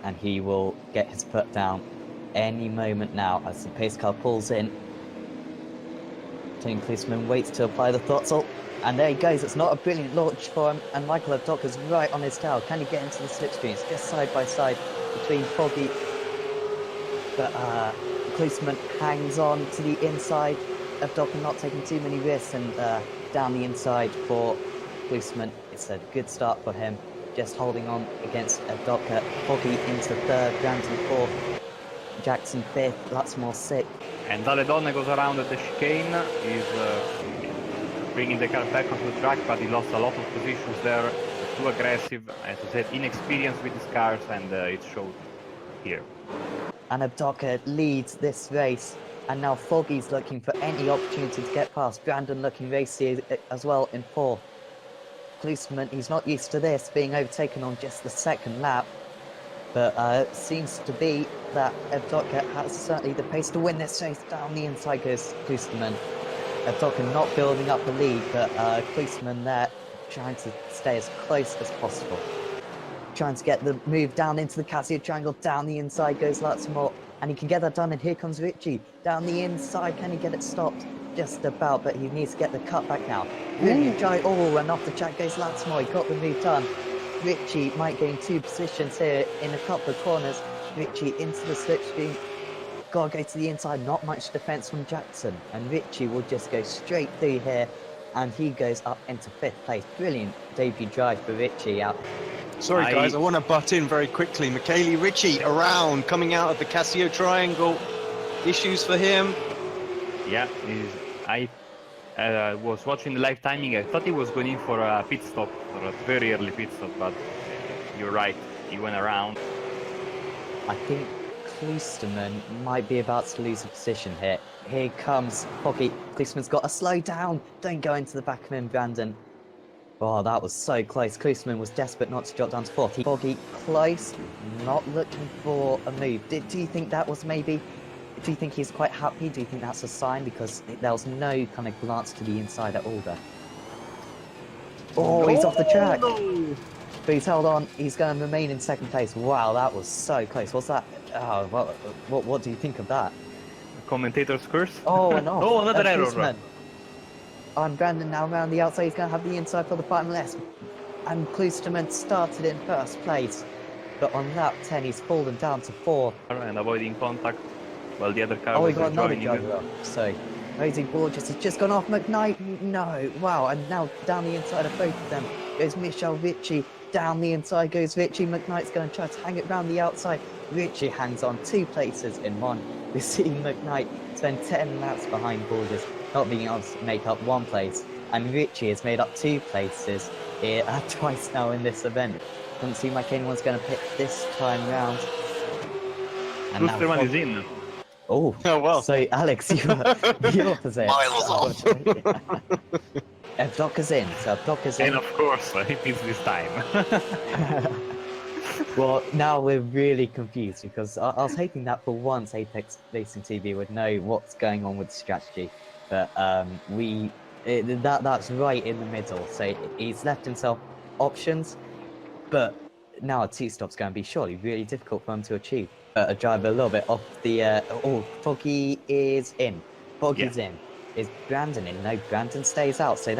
And he will get his foot down any moment now as the pace car pulls in. Tony Klinsmann waits to apply the throttle, and there he goes. It's not a brilliant launch for him, and Michael Abdoka's right on his tail. Can he get into the slipstreams? Just side by side between Foggy, but Klinsmann hangs on to the inside. Abdoka not taking too many risks, and down the inside for Klinsmann. It's a good start for him. Just holding on against Abdoka. Foggy into third, Granton fourth, Jackson fifth, Lutzmore sixth. And Dalle Donne goes around at the chicane. He's bringing the car back onto the track, but he lost a lot of positions there. Too aggressive, as I said, inexperienced with his cars, and it showed here. And Abdoka leads this race, and now Foggy's looking for any opportunity to get past. Brandon looking racy as well in fourth. Klinsmann, he's not used to this, being overtaken on just the second lap, but it seems to be that Abdoka has certainly the pace to win this race. Down the inside goes Klinsmann. Abdoka not building up a lead, but Klinsmann there trying to stay as close as possible. Trying to get the move down into the Casio triangle. Down the inside goes Lutzmore, and he can get that done, and here comes Ritchie. Down the inside, can he get it stopped? Just about, but he needs to get the cut back now. Brilliant try, and off the track goes Lutzmore. He got the move done. Ritchie might gain two positions here in a couple of corners. Ritchie into the slipstream. Gotta go to the inside, not much defence from Jackson. And Ritchie will just go straight through here, and he goes up into fifth place. Brilliant debut drive for Ritchie out. Sorry guys, I want to butt in very quickly. Michele Ritchie around, coming out of the Casio triangle. Issues for him. Yeah, I was watching the live timing. I thought he was going in for a pit stop, or a very early pit stop, but you're right, he went around. I think Klinsmann might be about to lose a position here. Here comes Foggy. Klinsmann's got to slow down. Don't go into the back of him, Brandon. Oh, that was so close. Klinsmann was desperate not to drop down to fourth. Foggy close, not looking for a move. Do you think that was maybe Do you think he's quite happy? Do you think that's a sign? Because there was no kind of glance to the inside at all there. Oh, he's off the track. No. But he's held on. He's going to remain in second place. Wow, that was so close. What's that? Oh, what do you think of that? Commentator's curse. Oh, no. Oh, another error. Klusman. And Brandon now around the outside. He's going to have the inside for the final S. And Klusterman started in first place. But on lap 10, he's fallen down to 4. And avoiding contact. Well, the other car Oh, we was got another joining. driver up. So, Rosie Borges has just gone off. McKnight, no. Wow, and now down the inside of both of them goes Michel Ricci. Down the inside goes Ricci. McKnight's going to try to hang it round the outside. Ricci hangs on 2 places in 1. We're seeing McKnight spend 10 laps behind Borges, not being able to make up 1 place. And Ricci has made up 2 places twice now in this event. Doesn't seem like anyone's going to pick this time round. And now Klusterman is in. Oh, well. So Alex, you were the opposite. Miles off. Evdoka's in, so Evdoka's in. And of course, it is this time. Well, now we're really confused because I was hoping that for once Apex Racing TV would know what's going on with the strategy, but that's right in the middle. So he's left himself options, but now a 2-stop's going to be surely really difficult for him to achieve. A driver a little bit off the. Oh, Foggy is in. Foggy's in. Is Brandon in? No, Brandon stays out. So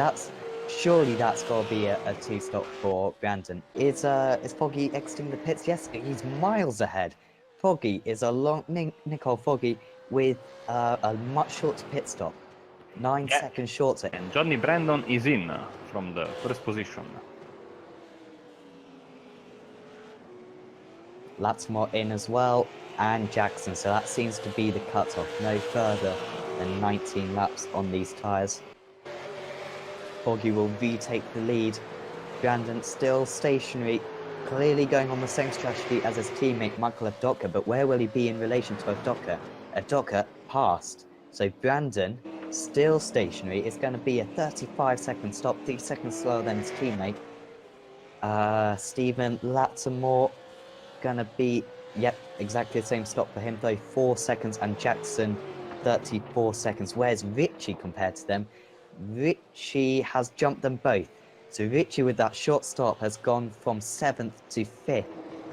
surely that's got to be a 2-stop for Brandon. Is Foggy exiting the pits? Yes, he's miles ahead. Foggy is a long Nicole Foggy with a much shorter pit stop, 9 seconds shorter. And Johnny Brandon is in from the first position. Latsmore in as well, and Jackson. So that seems to be the cutoff. No further than 19 laps on these tyres. Foggy will retake the lead. Brandon still stationary, clearly going on the same strategy as his teammate Michael Evdoka, but where will he be in relation to Evdoka? Evdoka passed. So Brandon still stationary. It's going to be a 35-second stop, 3 seconds slower than his teammate. Stephen Latimore gonna be, yep, exactly the same stop for him though, 4 seconds, and Jackson 34 seconds. Where's Ricci compared to them? Ricci has jumped them both. So Ricci with that short stop has gone from 7th to 5th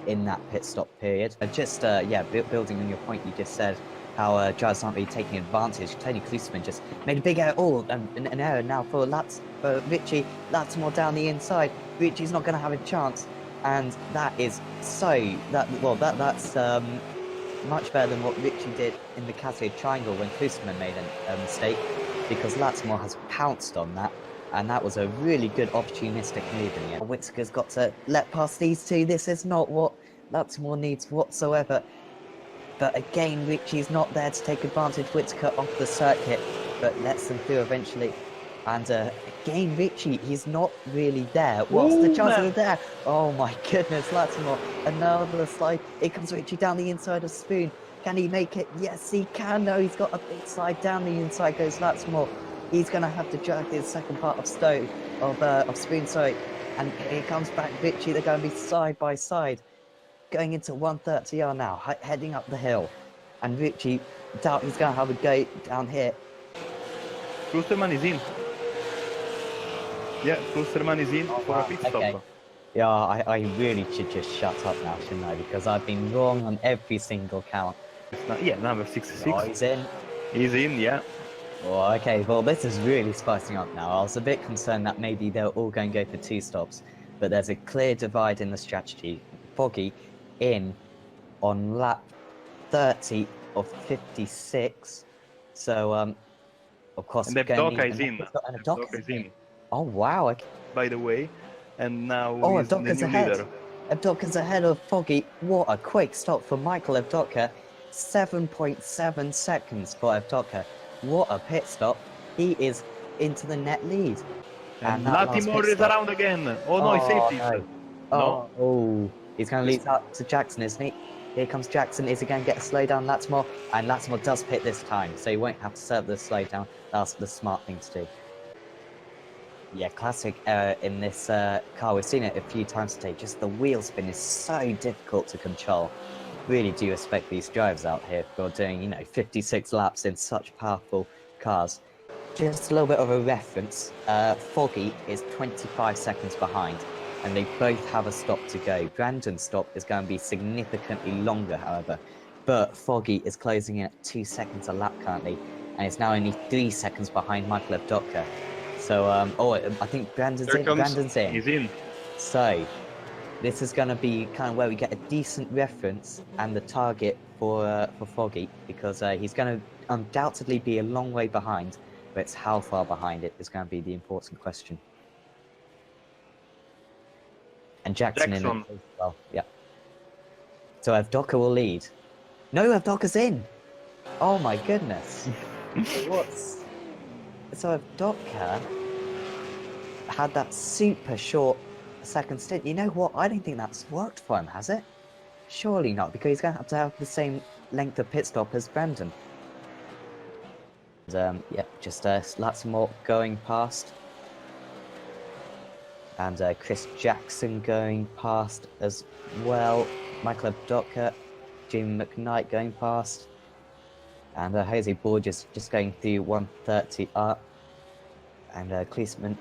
in that pit stop period. Building on your point you just said, how drivers aren't really taking advantage. Tony Klusterman just made a big error. Oh, an error now for Ricci. Latimore down the inside. Ricci's not going to have a chance. And that is that's much better than what Ricci did in the Casio Triangle when Klusterman made a mistake, because Latimore has pounced on that, and that was a really good opportunistic move in the end. Whittaker's got to let past these two. This is not what Latimore needs whatsoever. But again, Ricci's not there to take advantage. Whittaker off the circuit, but lets them through eventually. And again, Ricci, he's not really there. What's the chances of there? Oh my goodness, Latimore, another slide. Here comes Ricci down the inside of Spoon. Can he make it? Yes, he can. No, he's got a big slide down the inside. Goes Latimore. He's going to have to drag the second part of Spoon, sorry. And here comes back Ricci. They're going to be side by side, going into 130R now, heading up the hill. And Ricci, doubt he's going to have a go down here. Klusterman is in. Yeah, Klusterman is in for a pit stop. Okay. Yeah, I really should just shut up now, shouldn't I? Because I've been wrong on every single count. Number 66. Oh, he's in. He's in, yeah. Oh, okay, well, this is really spicing up now. I was a bit concerned that maybe they're all going to go for 2 stops, but there's a clear divide in the strategy. Foggy in on lap 30 of 56. So, of course, And Evdoka is in. And Evdoka is in. Oh, wow. Okay. By the way, and now he's the Evdoka's new ahead. leader. Evdoka's ahead of Foggy. What a quick stop for Michael Evdoka. 7.7 seconds for Evdoka. What a pit stop. He is into the net lead. And that last Latimore pit is stop- around again. Oh no, he's safety. No. Oh, he's going to lead out to Jackson, isn't he? Here comes Jackson. Is he going to get a slowdown, Latimore? And Latimore does pit this time, so he won't have to serve the slowdown. That's the smart thing to do. Yeah, classic error in this car. We've seen it a few times today. Just the wheel spin is so difficult to control. Really do respect these drivers out here for doing, you know, 56 laps in such powerful cars. Just a little bit of a reference. Foggy is 25 seconds behind, and they both have a stop to go. Brandon's stop is going to be significantly longer, however, but Foggy is closing in at 2 seconds a lap currently, and is now only 3 seconds behind Michael Evdotka. So, I think Brandon's Here it in. comes. Brandon's in. He's in. So, this is going to be kind of where we get a decent reference and the target for Foggy, because he's going to undoubtedly be a long way behind, but it's how far behind it is going to be the important question. And Jackson in it as well, yeah. So Evdotka will lead. No, Evdotka's in! Oh my goodness. So Evdotka had that super short second stint. You know what? I don't think that's worked for him, has it? Surely not, because he's going to have the same length of pit stop as Brandon. And, yeah, just lots more going past. And Chris Jackson going past as well. Michael Evdotka, Jim McKnight going past. And Jose Borges just going through 130 up. And Klisterman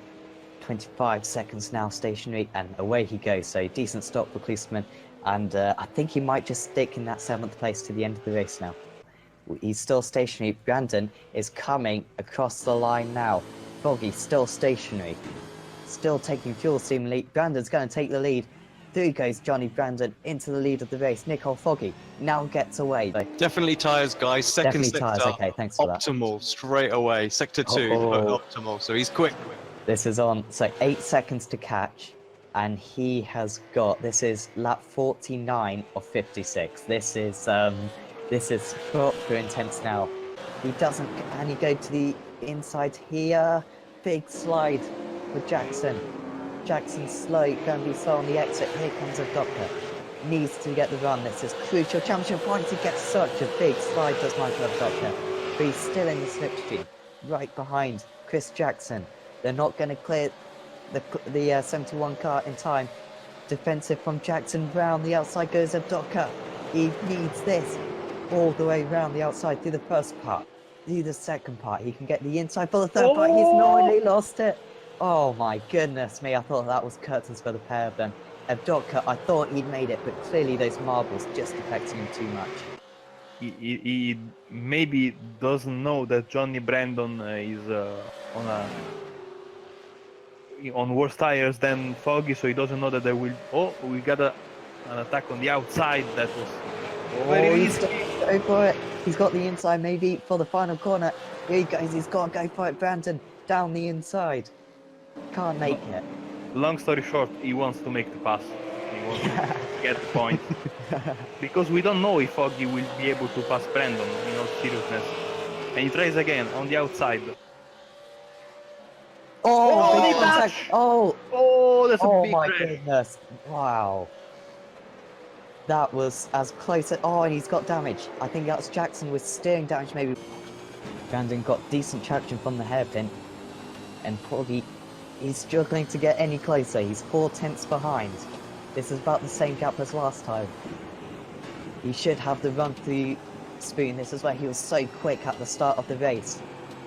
25 seconds now stationary, and away he goes. So decent stop for Klisterman, and I think he might just stick in that 7th place to the end of the race now. He's still stationary. Brandon is coming across the line now. Foggy still stationary, still taking fuel seemingly. Brandon's going to take the lead. Through goes Johnny Brandon into the lead of the race. Nicole Foggy now gets away. Definitely tyres, guys. Second Definitely tyres. sector, Okay, thanks for that. optimal straight away. Sector 2, Oh. optimal. So he's quick. This is on, so 8 seconds to catch, and he has got, this is lap 49 of 56. This is proper intense now. He doesn't, can he go to the inside here? Big slide for Jackson. Jackson's slow, going to be slow on the exit. Here comes Evdotka. Needs to get the run. This is crucial championship points. He gets such a big slide, does Michael Evdotka. But he's still in the slipstream, right behind Chris Jackson. They're not going to clear the 71 car in time. Defensive from Jackson Brown. The outside goes Evdotka. He needs this all the way around the outside through the first part. Through the second part. He can get the inside for the third part. He's nearly lost it. Oh my goodness me. I thought that was curtains for the pair of them. Evdotka, I thought he'd made it, but clearly those marbles just affecting him too much. He maybe doesn't know that Johnny Brandon is on worse tires than Foggy, so he doesn't know that there will. Oh, we got an attack on the outside. That was very he's risky. go for it. He's got the inside maybe for the final corner. Here he goes. He's got to go for it. Brandon down the inside. Can't make it. Long story short, he wants to make the pass. He wants to get the point. Because we don't know if Foggy will be able to pass Brandon, in all seriousness. And he tries again on the outside. Oh, they big contact. touch! Oh, That's a oh big my crash. goodness. Wow. That was as close as... Oh, and he's got damage. I think that's Jackson with steering damage maybe. Brandon got decent traction from the hairpin. And Foggy, he's struggling to get any closer. He's 4 tenths behind. This is about the same gap as last time. He should have the run through spoon. This is where he was so quick at the start of the race.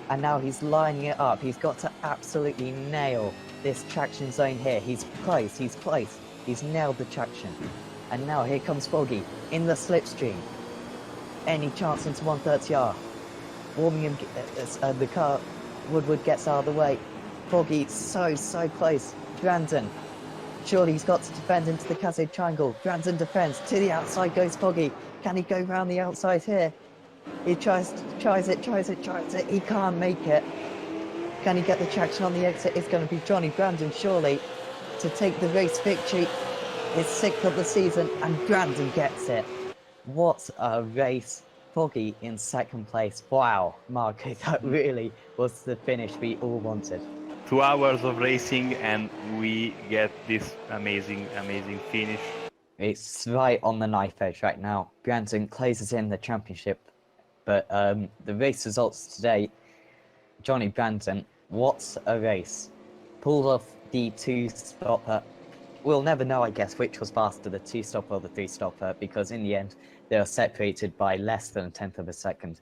And now he's lining it up. He's got to absolutely nail this traction zone here. He's close, he's close. He's nailed the traction. And now here comes Foggy in the slipstream. Any chance into 130R. Warming him, the car, Woodward gets out of the way. Foggy so close. Brandon, surely he's got to defend into the Cascade Triangle. Brandon defends, to the outside goes Foggy. Can he go round the outside here? He tries it. He can't make it. Can he get the traction on the exit? It's going to be Johnny Brandon, surely, to take the race victory. His 6th of the season, and Brandon gets it. What a race. Foggy in 2nd place. Wow, Marco, that really was the finish we all wanted. 2 hours of racing, and we get this amazing finish. It's right on the knife edge right now. Brandon closes in the championship. But the race results today, Johnny Brandon, what a race. pulled off the two-stopper. We'll never know, I guess, which was faster, the two-stopper or the three-stopper, because in the end, they were separated by less than a tenth of a second.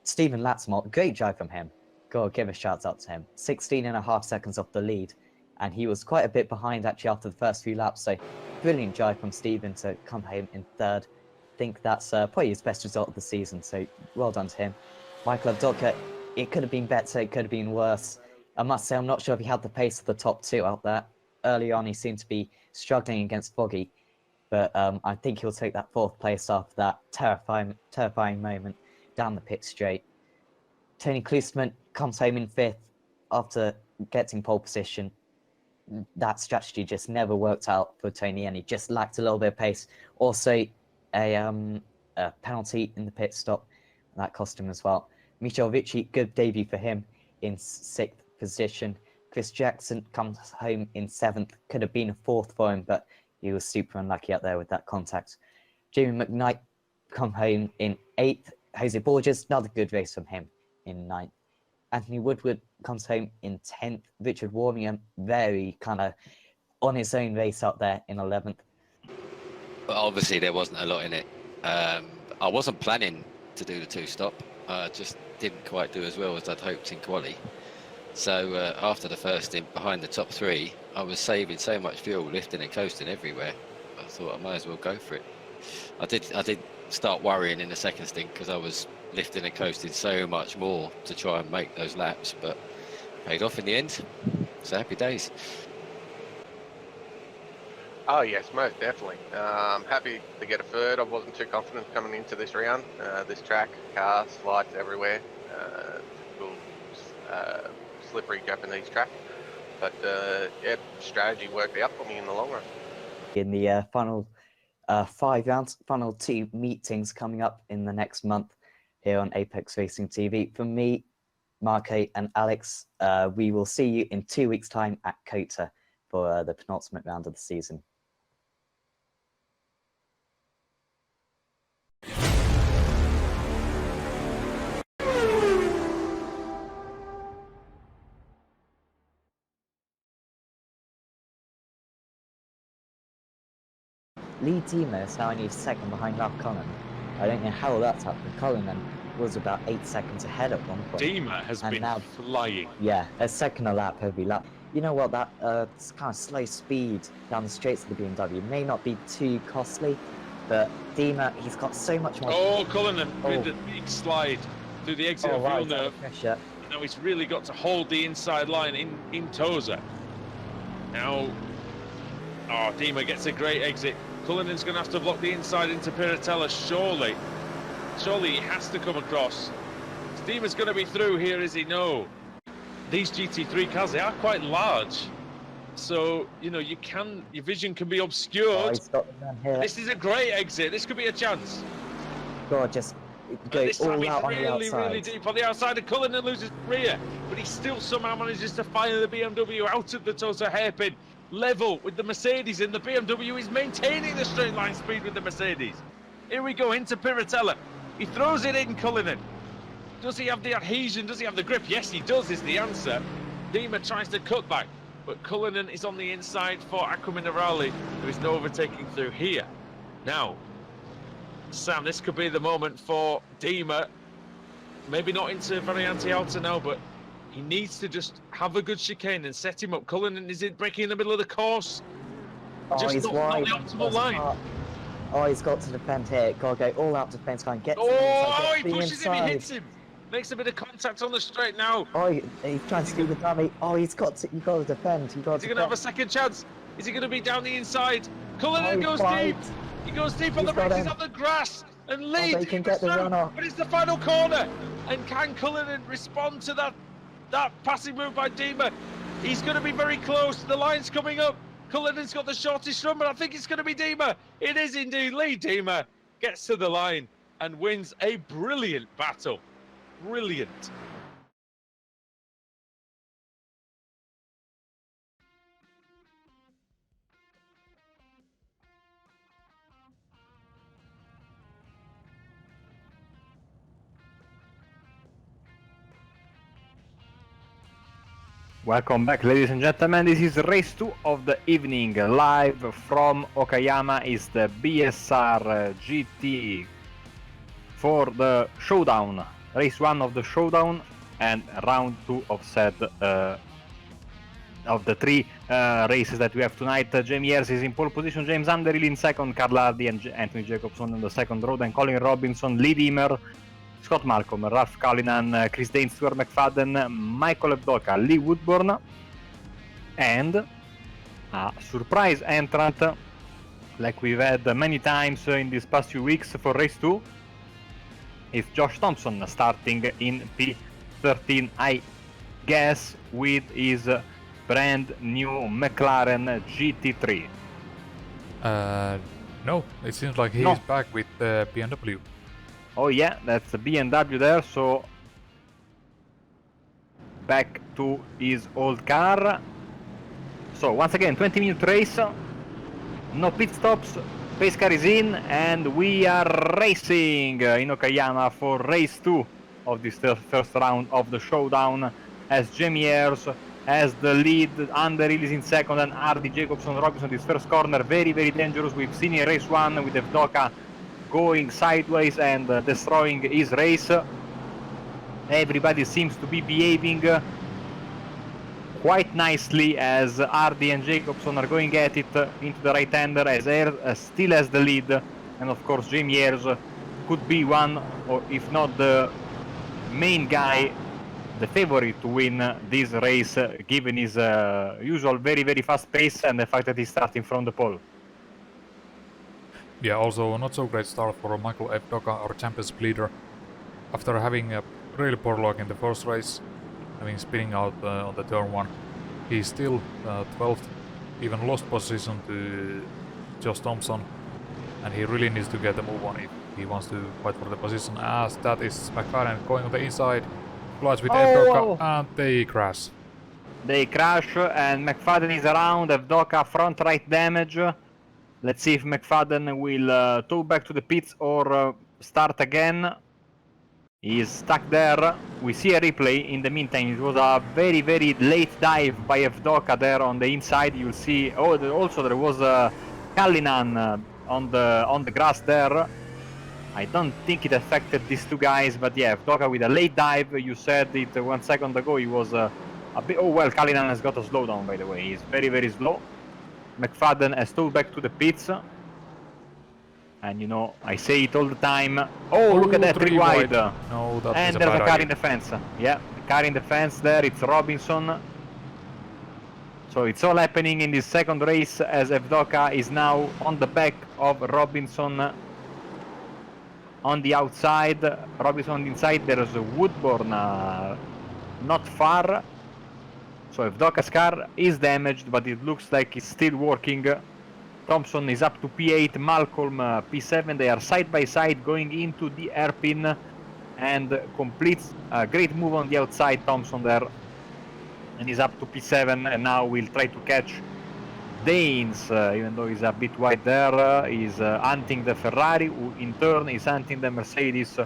Stephen Latsmott, great drive from him. Gotta give a shout out to him. 16.5 seconds off the lead, and he was quite a bit behind actually after the first few laps, so brilliant drive from Stephen to come home in third. I think that's probably his best result of the season, so well done to him. Michael Avdoka, it could have been better, it could have been worse. I must say, I'm not sure if he had the pace of the top two out there. Early on, he seemed to be struggling against Foggy, but I think he'll take that fourth place after that terrifying moment down the pit straight. Tony Klosterman comes home in fifth after getting pole position. That strategy just never worked out for Tony, and he just lacked a little bit of pace. Also, a penalty in the pit stop that cost him as well. Michel Ricci, good debut for him in sixth position. Chris Jackson comes home in seventh. Could have been a fourth for him, but he was super unlucky out there with that contact. Jamie McKnight come home in eighth. Jose Borges, another good race from him in ninth. Anthony Woodward comes home in 10th. Richard Warmingham, very kind of on his own race up there in 11th. But obviously there wasn't a lot in it. I wasn't planning to do the two-stop. Just didn't quite do as well as I'd hoped in quali. So after the first stint behind the top three, I was saving so much fuel, lifting and coasting everywhere. I thought I might as well go for it. I did start worrying in the second stint because I was lifting and coasting so much more to try and make those laps, but paid off in the end. So happy days. Oh yes, most definitely. Happy to get a third. I wasn't too confident coming into this round. This track, cars, lights everywhere. Typical slippery Japanese track. But yeah, strategy worked out for me in the long run. In the final 5 rounds, final 2 meetings coming up in the next month here on Apex Racing TV. For me, Marco and Alex, we will see you in 2 weeks' time at Kota for the penultimate round of the season. Lee Dima is now only second behind Ralph Cullen. I don't know how that's happened. Cullen was about 8 seconds ahead at one point. Dima has been flying. Yeah, a second a lap every lap. You know what, that kind of slow speed down the straights of the BMW may not be too costly, but Dima, he's got so much more... Oh, Cullinan with the big slide through the exit of right, Villeneuve. Now he's really got to hold the inside line in Tosa. Now, oh, Dima gets a great exit. Cullinan's going to have to block the inside into Piratella, surely. Surely he has to come across. Dima's going to be through here, is he? No. These GT3 cars, they are quite large. So, you know, your vision can be obscured. This is a great exit. This could be a chance. God, just go all out on the outside. Really deep on the outside, and Cullinan loses rear, but he still somehow manages to fire the BMW out of the Tosa hairpin, level with the Mercedes, and the BMW is maintaining the straight line speed with the Mercedes. Here we go into Piratella. He throws it in, Cullinan. Does he have the adhesion? Does he have the grip? Yes, he does, is the answer. Dima tries to cut back, but Cullinan is on the inside for Acqua Minerale. There is no overtaking through here. Now, Sam, this could be the moment for Dima. Maybe not into Variante Alta now, but he needs to just have a good chicane and set him up. Cullinan is breaking in the middle of the course. Just he's not wide. the optimal line. Oh, he's got to defend here. Got to go all out defense line. Get he pushes him, he hits him. Makes a bit of contact on the straight now. Oh, he's trying to steal the dummy. Oh, you got to defend. Is he going to have a second chance? Is he going to be down the inside? Cullinan goes deep. He goes deep on the brakes. He's on the grass and leads. They can get the run off. But it's the final corner. And can Cullinan respond to that passing move by Dima? He's going to be very close. The line's coming up. Cullinan's got the shortest run, but I think it's going to be Dima. It is indeed. Lee Dima gets to the line and wins a brilliant battle. Brilliant. Welcome back, ladies and gentlemen. This is race 2 of the evening. Live from Okayama is the BSR GT for the Showdown. Race 1 of the Showdown and round 2 of said of the 3 races that we have tonight. Jamie Ayres is in pole position, James Underhill in second, Carl Hardy and Anthony Jacobson on the second row, then Colin Robinson, Lee Dimmer, Scott Malcolm, Ralph Cullinan, Chris Dane, Stuart McFadden, Michael Ebdoka, Lee Woodburn, and a surprise entrant like we've had many times in these past few weeks for race 2 is Josh Thompson, starting in P13, I guess with his brand new McLaren GT3. No, it seems like he's back with the BMW. Oh yeah, that's the BMW there, so back to his old car. So once again, 20-minute race, no pit stops, pace car is in, and we are racing in Okayama for race 2 of this first round of the Showdown, as Jamie Ayres has the lead, Underhill is in second, and Hardy, Jacobson, Robinson this first corner, very dangerous. We've seen in race 1 with Evdoka going sideways and destroying his race. Everybody seems to be behaving quite nicely as Hardy and Jacobson are going at it into the right-hander, as Ayres still has the lead, and of course Jamie Ayres could be one, or if not the main guy, the favorite to win this race, given his usual very fast pace and the fact that he's starting from the pole. Yeah, also not so great start for Michael Ebdoka, our championship leader. After having a really poor luck in the first race, having spinning out on the turn 1, he's still 12th, even lost position to Josh Thompson, and he really needs to get a move on if he wants to fight for the position, as that is McLaren going on the inside, collides with Ebdoka, and they crash. They crash, and McFadden is around, Evdoka front right damage. Let's see if McFadden will tow back to the pits or start again. He is stuck there. We see a replay. In the meantime, it was a very late dive by Evdoka there on the inside. You'll see. Oh, also there was Cullinan on the grass there. I don't think it affected these two guys, but yeah, Evdoka with a late dive. You said it 1 second ago. He was a bit. Oh well, Cullinan has got a slowdown, by the way. He's very slow. McFadden has towed back to the pits. And you know, I say it all the time. Oh, look at that, 3 wide. No, that and is a there's bad a car idea. in the fence. Yeah, the car in the fence there, it's Robinson. So it's all happening in this second race as Evdoka is now on the back of Robinson on the outside. Robinson on the inside, there's a Woodburn not far. So Evdoka's car is damaged, but it looks like it's still working. Thompson is up to P8, Malcolm P7. They are side by side going into the hairpin and completes a great move on the outside, Thompson there. And he's up to P7, and now we'll try to catch Danes, even though he's a bit wide there. He's hunting the Ferrari, who in turn is hunting the Mercedes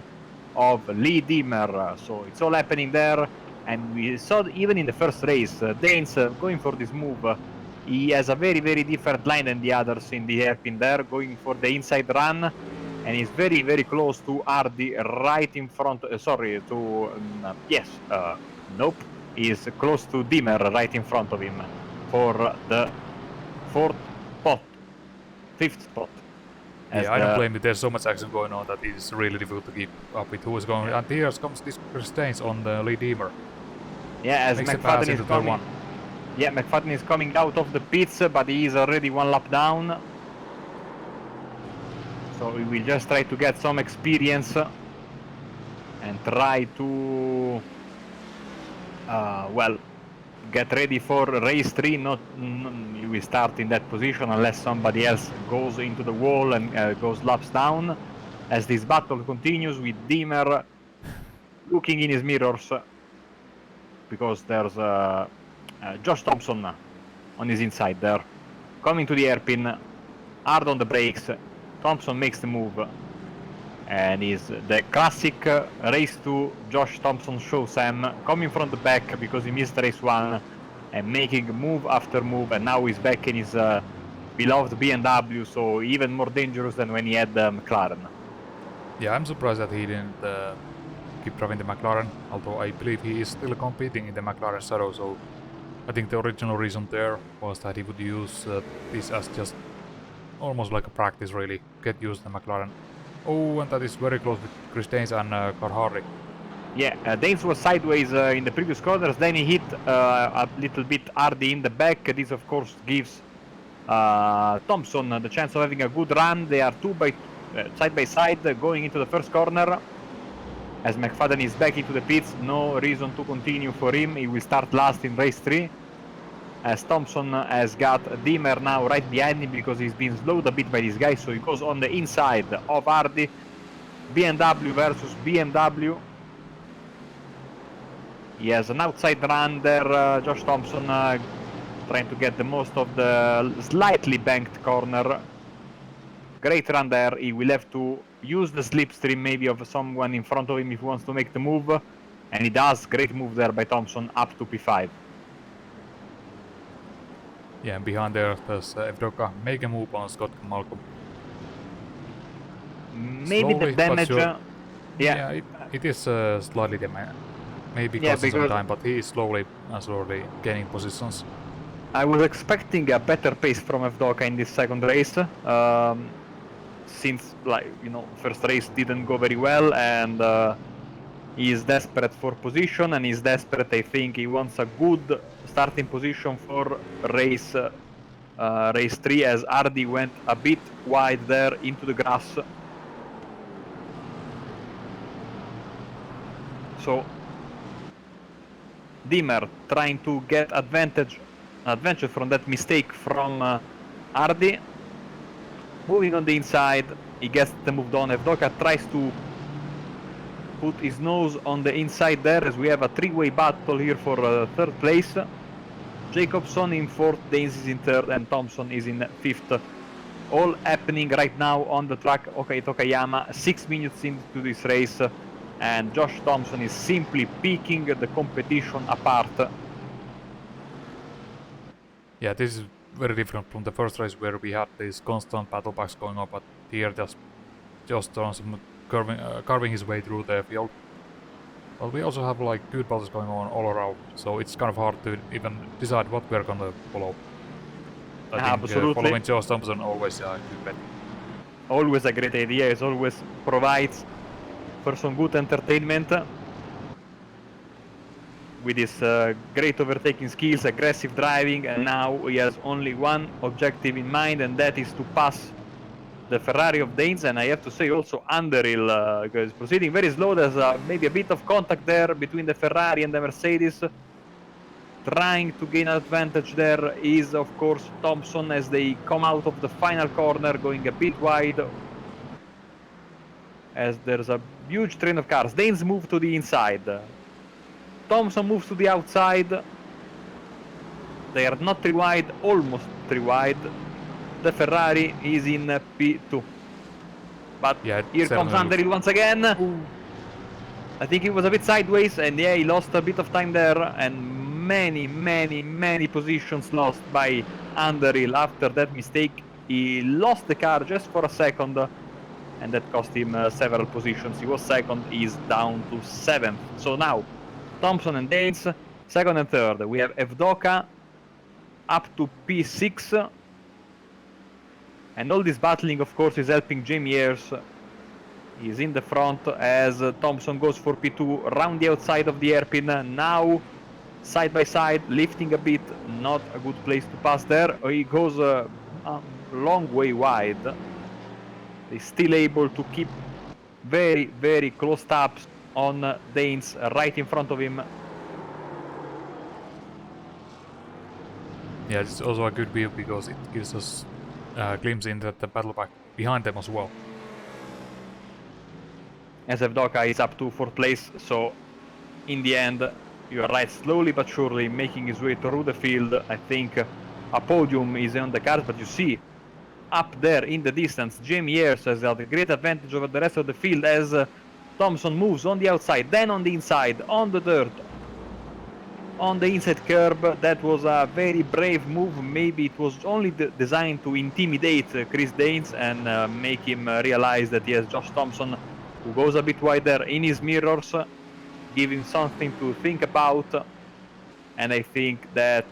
of Lee Dimmer. So it's all happening there. And we saw even in the first race, Danes going for this move. He has a very different line than the others in the hairpin there, going for the inside run, and he's very close to Hardy, right in front. Nope. He's close to Dimmer, right in front of him for the 5th spot. Yeah, I don't blame it. There's so much action going on that it's really difficult to keep up with who is going. And here comes this Stains on the Lee Dimmer. Yeah, as McFadden is coming. Yeah, McFadden is coming out of the pits, but he is already 1 lap down. So we will just try to get some experience and try to, well, get ready for race 3. You will start in that position unless somebody else goes into the wall and goes laps down. As this battle continues with Dimmer looking in his mirrors, because there's Josh Thompson on his inside there, coming to the hairpin, hard on the brakes. Thompson makes the move, and is the classic race to Josh Thompson show Sam, coming from the back because he missed race 1, and making move after move, and now he's back in his beloved BMW, so even more dangerous than when he had the McLaren. Yeah, I'm surprised that he didn't keep driving the McLaren, although I believe he is still competing in the McLaren shadow, so I think the original reason there was that he would use this as just almost like a practice, really, get used to the McLaren. Oh, and that is very close with Chris Danes and Carl Hardy. Yeah, Danes was sideways in the previous corners, then he hit a little bit Hardy in the back. This of course gives Thompson the chance of having a good run. They are side by side going into the first corner. As McFadden is back into the pits, no reason to continue for him. He will start last in race 3. As Thompson has got Dimmer now right behind him because he's been slowed a bit by this guy, so he goes on the inside of Hardy. BMW versus BMW. He has an outside run there, Josh Thompson trying to get the most of the slightly banked corner. Great run there. He will have to use the slipstream maybe of someone in front of him if he wants to make the move, and he does. Great move there by Thompson up to P5. Yeah, and behind there there's Evdoka make a move on Scott Malcolm. Maybe Slowly, the damage. but sure. Yeah, it is slightly damage. Maybe Yeah, costing some because- time, but he is slowly gaining positions. I was expecting a better pace from Evdoka in this second race, since, like, you know, first race didn't go very well, and he is desperate for position, and he's desperate. I think he wants a good starting position for race 3, as Hardy went a bit wide there into the grass. So Dimmer trying to get advantage from that mistake from Hardy. Moving on the inside, he gets the move done. Evdoka tries to put his nose on the inside there, as we have a three-way battle here for third place. Jacobson in fourth, Danes is in third, and Thompson is in fifth. All happening right now on the track at Okayama, 6 minutes into this race, and Josh Thompson is simply picking the competition apart. Yeah, this is very different from the first race where we had these constant battle packs going on, but here just Thompson carving his way through the field. But we also have like good battles going on all around, so it's kind of hard to even decide what we're gonna follow. I think Absolutely. following Josh Thompson always a good bet. Always a great idea, it always provides for some good entertainment. With his great overtaking skills, aggressive driving, and now he has only one objective in mind, and that is to pass the Ferrari of Danes. And I have to say also Underhill, because proceeding very slow. There's maybe a bit of contact there between the Ferrari and the Mercedes. Trying to gain advantage there is, of course, Thompson, as they come out of the final corner, going a bit wide, as there's a huge train of cars. Danes move to the inside. Thompson moves to the outside. They are not 3 wide, almost 3 wide. The Ferrari is in P2. But Yeah, here comes certainly Underhill once again. I think he was a bit sideways, and yeah, he lost a bit of time there, and many positions lost by Underhill after that mistake. He lost the car just for a second, and that cost him several positions. He was second, he's down to 7th. So now, Thompson and Danes, second and third. We have Evdoka up to P6. And all this battling, of course, is helping Jamie Ayres. He's in the front as Thompson goes for P2, round the outside of the hairpin. Now, side by side, lifting a bit. Not a good place to pass there. He goes a long way wide. He's still able to keep very close taps on Danes right in front of him. Yeah, it's also a good view because it gives us a glimpse into the battle pack behind them as well. As Evdoka is up to 4th place, so in the end, you are right, slowly but surely making his way through the field. I think a podium is on the cards, but you see up there in the distance, Jamie Ayres has got a great advantage over the rest of the field as Thompson moves on the outside, then on the inside, on the dirt. on the inside curb. That was a very brave move. Maybe it was only designed to intimidate Chris Danes and make him realize that he has Josh Thompson, who goes a bit wider in his mirrors, give him something to think about. And I think that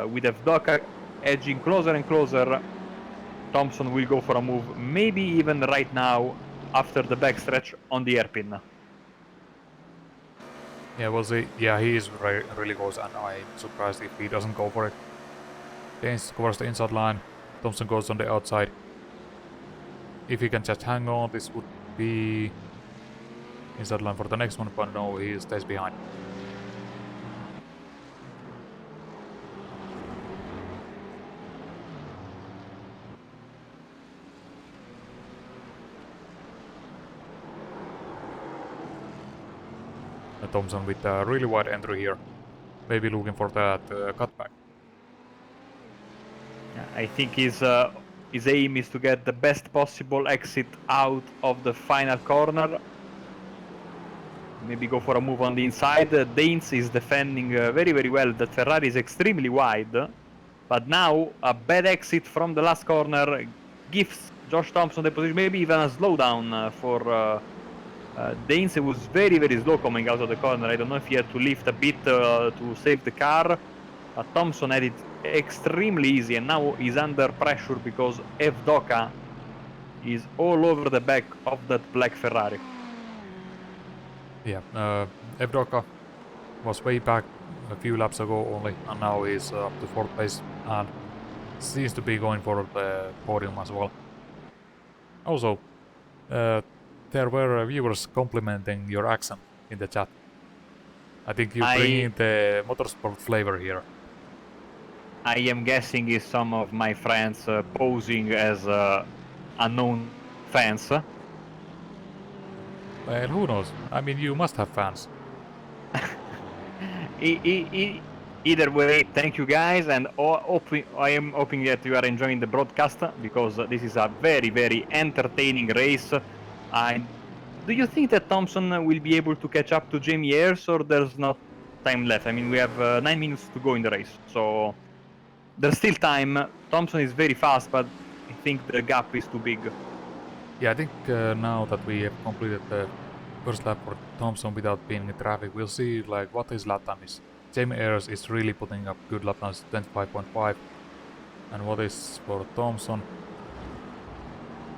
with Evdoka edging closer and closer, Thompson will go for a move, maybe even right now after the backstretch on the hairpin. Yeah, we'll see. Yeah, he is really close, and I'm surprised if he doesn't go for it. Danes covers the inside line, Thompson goes on the outside. If he can just hang on, this would be inside line for the next one, but no, he stays behind. Thompson with a really wide entry here, maybe looking for that cutback. I think his aim is to get the best possible exit out of the final corner. Maybe go for a move on the inside. Danes is defending very, very well. That Ferrari is extremely wide. But now a bad exit from the last corner gives Josh Thompson the position, maybe even a slowdown for Danes. It was very, very slow coming out of the corner. I don't know if he had to lift a bit to save the car. But Thompson had it extremely easy, and now he's under pressure because Evdoka is all over the back of that black Ferrari. Yeah, Evdoka was way back a few laps ago only, and now he's up to 4th place and seems to be going for the podium as well. Also, there were viewers complimenting your accent in the chat. I think you bring in the motorsport flavor here. I am guessing is some of my friends posing as unknown fans. Well, who knows? I mean, you must have fans. Either way, thank you guys, and I am hoping that you are enjoying the broadcast, because this is a very, very entertaining race. Do you think that Thompson will be able to catch up to Jamie Ayres, or there's not time left? I mean, we have 9 minutes to go in the race, so there's still time. Thompson is very fast, but I think the gap is too big. Yeah, I think now that we have completed the first lap for Thompson without being in traffic, we'll see like what his lap time is. Jamie Ayres is really putting up good lap times, 25.5. And what is for Thompson?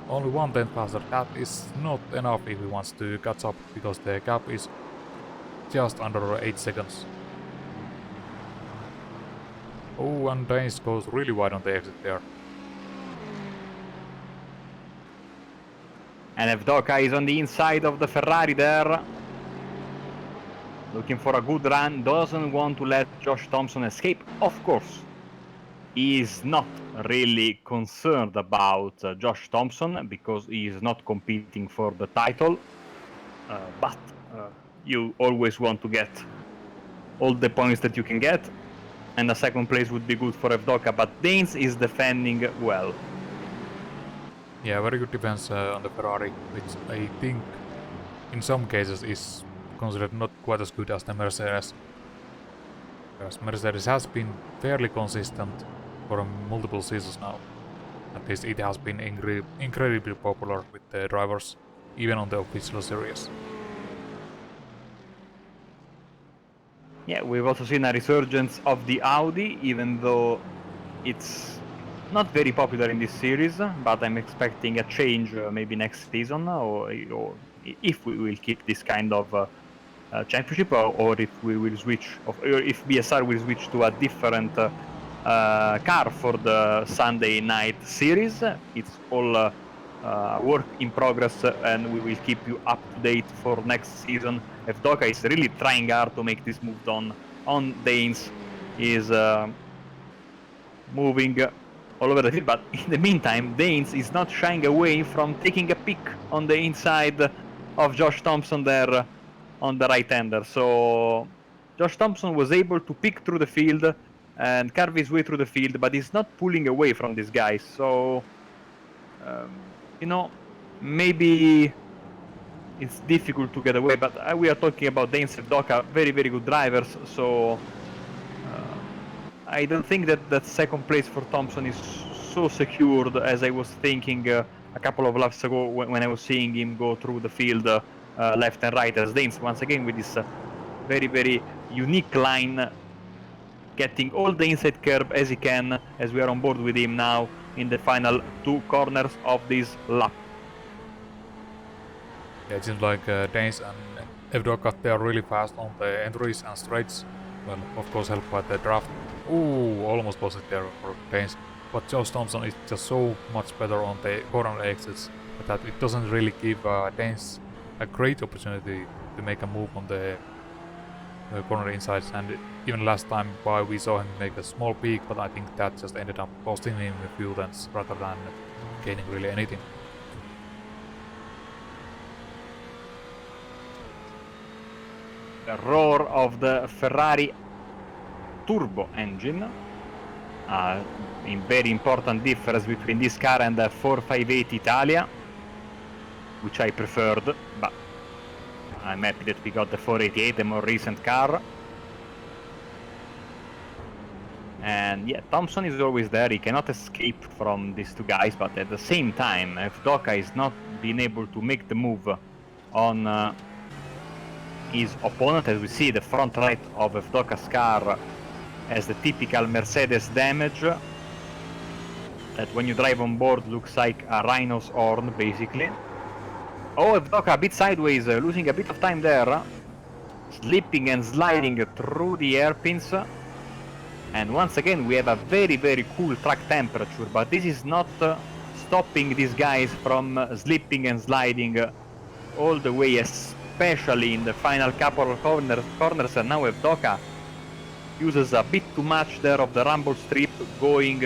Only 1/10 faster. That is not enough if he wants to catch up, because the gap is just under 8 seconds. Oh, and Danes goes really wide on the exit there. And Evdoka is on the inside of the Ferrari there, looking for a good run, doesn't want to let Josh Thompson escape. Of course, he is not really concerned about Josh Thompson, because he is not competing for the title, but you always want to get all the points that you can get, and a second place would be good for Evdoka, but Danes is defending well. Yeah, very good defense on the Ferrari, which I think in some cases is considered not quite as good as the Mercedes. Because Mercedes has been fairly consistent for multiple seasons now. At least it has been incredibly popular with the drivers, even on the official series. Yeah, we've also seen a resurgence of the Audi, even though it's not very popular in this series, but I'm expecting a change maybe next season, or if we will keep this kind of championship, or if we will switch, or if BSR will switch to a different car for the Sunday night series. It's all work in progress, and we will keep you up to date for next season. Evdoka is really trying hard to make this move on Danes. Is moving all over the field, but in the meantime, Danes is not shying away from taking a pick on the inside of Josh Thompson there on the right-hander. So Josh Thompson was able to pick through the field and carve his way through the field, but he's not pulling away from these guys. So, you know, maybe it's difficult to get away, but we are talking about Danes and Evdoka, very, very good drivers. So I don't think that second place for Thompson is so secured as I was thinking a couple of laps ago when I was seeing him go through the field left and right as Danes once again with this very, very unique line, getting all the inside curb as he can, as we are on board with him now in the final 2 corners of this lap. Yeah, it seems like Danes and Evdoka, they are really fast on the entries and straights. Well, of course helped by the draft. Ooh, almost lost it there for Danes. But Josh Thompson is just so much better on the corner exits that it doesn't really give Danes a great opportunity to make a move on the corner insides. And even last time by we saw him make a small peak, but I think that just ended up costing him a few tenths rather than gaining really anything. The roar of the Ferrari turbo engine. In very important difference between this car and the 458 Italia, which I preferred, but I'm happy that we got the 488, the more recent car. And yeah, Thompson is always there, he cannot escape from these 2 guys, but at the same time, Evdoka is not being able to make the move on his opponent. As we see, the front right of Evdoka's car has the typical Mercedes damage that when you drive on board looks like a rhino's horn, basically. Oh, Evdoka a bit sideways, losing a bit of time there, slipping and sliding through the hairpins. And once again we have a very, very cool track temperature, but this is not stopping these guys from slipping and sliding all the way, especially in the final couple of corners. And now Evdoka uses a bit too much there of the rumble strip, going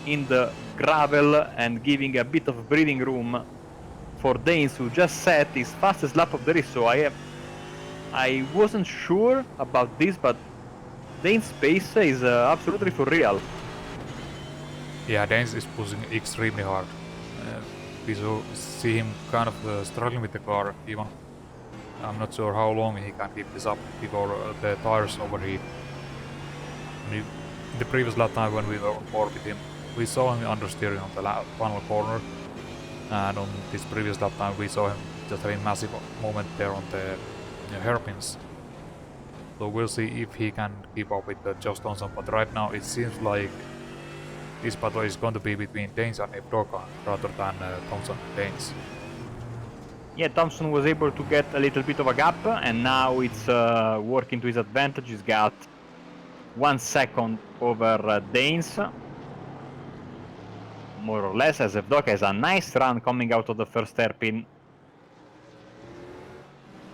in the gravel and giving a bit of breathing room for Danes, who just set his fastest lap of the race. So I wasn't sure about this, but Dane's pace is absolutely for real. Yeah, Danes is pushing extremely hard. We see him kind of struggling with the car even. I'm not sure how long he can keep this up before the tires overheat. In the previous lap time when we were on board with him, we saw him understeering on the final corner, and on this previous lap time we saw him just having massive moment there on the hairpins. So we'll see if he can keep up with Josh Thompson, but right now it seems like this battle is going to be between Danes and Evdoka rather than Thompson and Danes. Yeah, Thompson was able to get a little bit of a gap, and now it's working to his advantage. He's got 1 second over Danes, more or less, as Evdoka has a nice run coming out of the first hairpin.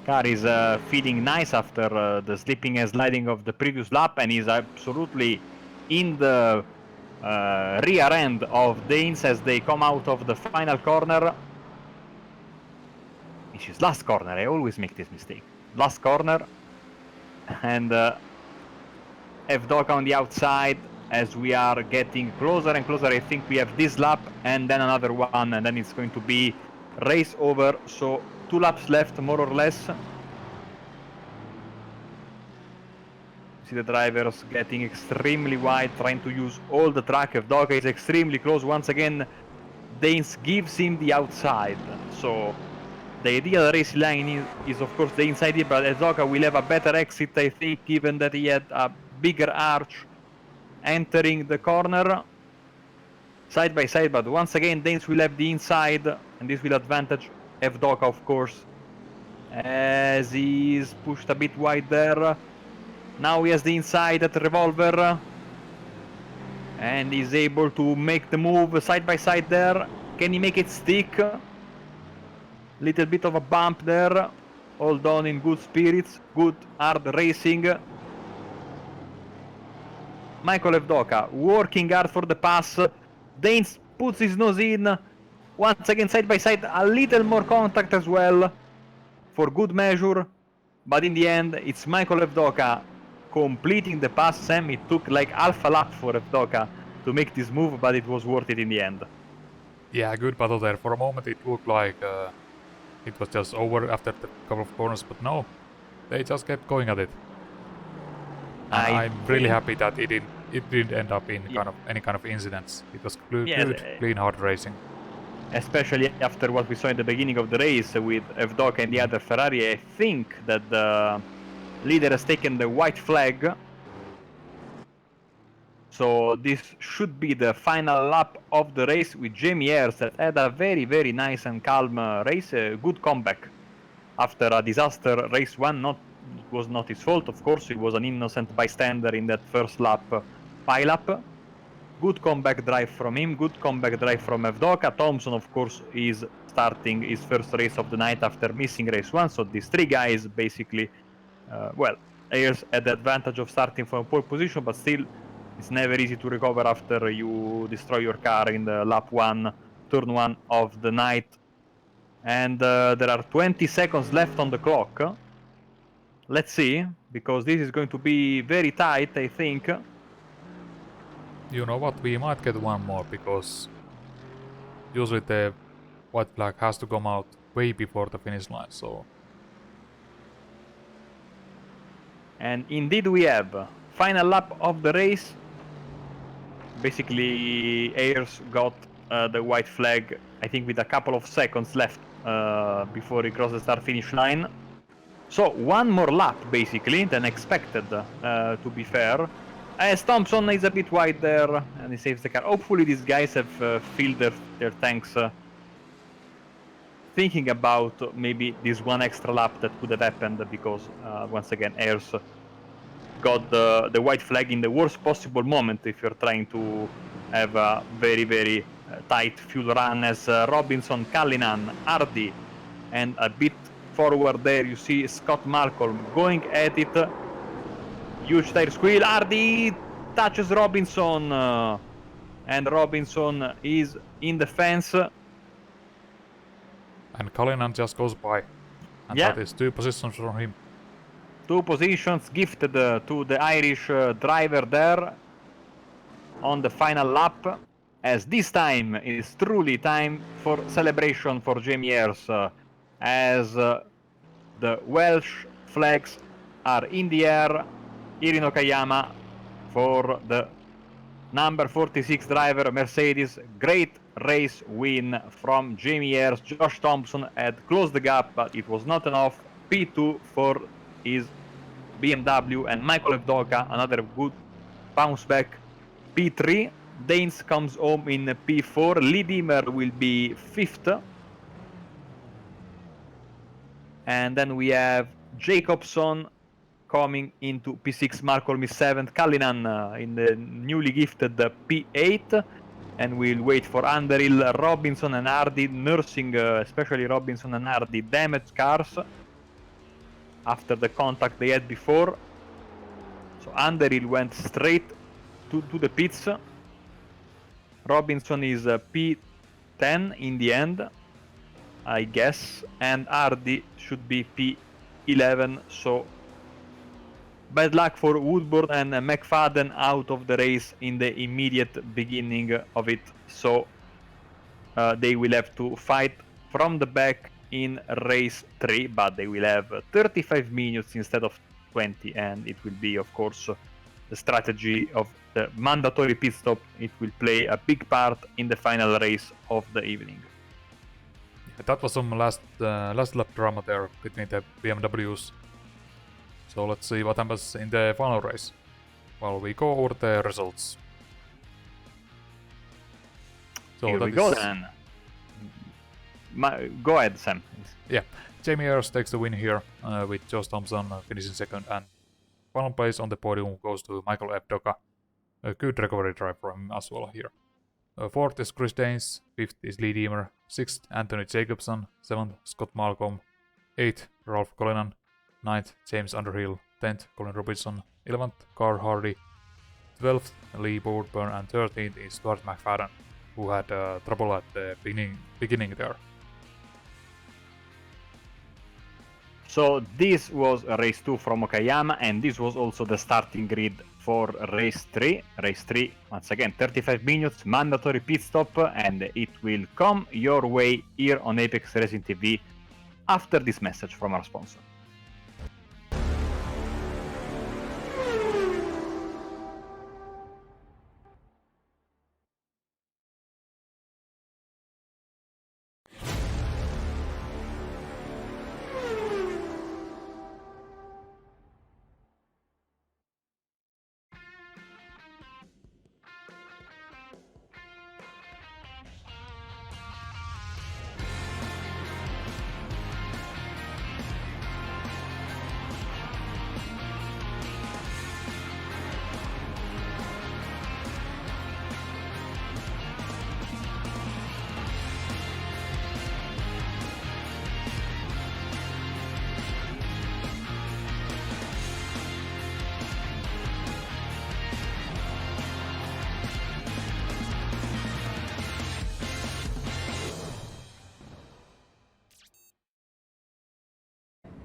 Car is feeling nice after the slipping and sliding of the previous lap, and is absolutely in the rear end of Danes as they come out of the final corner. Which is last corner, I always make this mistake. Last corner, and Evdoka on the outside as we are getting closer and closer. I think we have this lap and then another one, and then it's going to be race over. So 2 laps left, more or less. See the drivers getting extremely wide, trying to use all the track. Evdoka is extremely close. Once again, Danes gives him the outside. So the idea of the race line is of course the inside here, but Evdoka will have a better exit, I think, given that he had a bigger arch entering the corner. Side by side, but once again Danes will have the inside, and this will advantage Evdoka, of course, as he is pushed a bit wide there. Now he has the inside at the revolver, and he's able to make the move side by side there. Can he make it stick? Little bit of a bump there, all done in good spirits, good hard racing. Michael Evdoka working hard for the pass. Danes puts his nose in. Once again, side by side, a little more contact as well for good measure. But in the end, it's Michael Evdoka completing the pass. Sam, it took like half a lap for Evdoka to make this move, but it was worth it in the end. Yeah, good battle there. For a moment it looked like it was just over after the couple of corners, but no, they just kept going at it. I'm really happy that it didn't it didn't end up in Yeah. any kind of incidents. It was Yeah, good, clean, hard racing. Especially after what we saw in the beginning of the race with Evdoka and the other Ferrari. I think that the leader has taken the white flag. So this should be the final lap of the race with Jamie Ayres that had a very, very nice and calm race. A good comeback after a disaster race one. It was not his fault, of course. He was an innocent bystander in that first lap pile-up. Good comeback drive from him. Good comeback drive from Evdoka. Thompson, of course, is starting his first race of the night after missing race one. So these three guys basically, well, Ayres had the advantage of starting from pole position, but still, it's never easy to recover after you destroy your car in the lap one, turn one of the night. And there are 20 seconds left on the clock. Let's see, because this is going to be very tight, I think. You know what? We might get one more because usually the white flag has to come out way before the finish line. So. And indeed we have final lap of the race. Basically, Ayres got the white flag, I think, with a couple of seconds left before he crossed the start-finish line. So one more lap, basically, than expected, to be fair. As Thompson is a bit wide there, and he saves the car. Hopefully these guys have filled their tanks, thinking about maybe this one extra lap that could have happened, because, once again, Ayres got the white flag in the worst possible moment if you're trying to have a very, very tight fuel run, as Robinson, Callinan, Hardy, and a bit forward there you see Scott Malcolm going at it. Huge tire squeal. Hardy touches Robinson, and Robinson is in the fence. And Callinan just goes by. And Yeah. that is 2 positions from him. 2 positions gifted to the Irish driver there on the final lap, as this time is truly time for celebration for Jamie Ayres, as the Welsh flags are in the air here in Okayama for the number 46 driver Mercedes. Great race win from Jamie Ayres. Josh Thompson had closed the gap, but it was not enough. P2 for his BMW, and Michael Evdoka, another good bounce back. P3. Danes comes home in P4. Lee Dimmer will be 5th. And then we have Jacobson coming into P6, Malcolm is 7th, Callinan in the newly gifted P8, and we'll wait for Underhill, Robinson and Hardy nursing, especially Robinson and Hardy, damaged cars after the contact they had before. So Underhill went straight to the pits. Robinson is P10 in the end, I guess, and Hardy should be P11, so bad luck for Woodburn and McFadden out of the race in the immediate beginning of it, so they will have to fight from the back in race 3, but they will have 35 minutes instead of 20, and it will be, of course, the strategy of the mandatory pit stop. It will play a big part in the final race of the evening. That was some last lap drama there between the BMWs. So let's see what happens in the final race. Well, we go over the results. So here we go then. Go ahead, Sam. Yeah, Jamie Ayres takes the win here with Josh Thompson finishing 2nd, and final place on the podium goes to Michael Evdoka. A good recovery drive from him as well here. 4th is Chris Daines, 5th is Lee Dimmer, 6th Anthony Jacobson, 7th Scott Malcolm, 8th Ralph Callinan, 9th James Underhill, 10th Colin Robinson, 11th Carl Hardy, 12th Lee Woodburn, and 13th is Stuart McFadden, who had trouble at the beginning there. So this was race 2 from Okayama, and this was also the starting grid for race 3. Race 3, once again, 35 minutes, mandatory pit stop, and it will come your way here on Apex Racing TV after this message from our sponsor.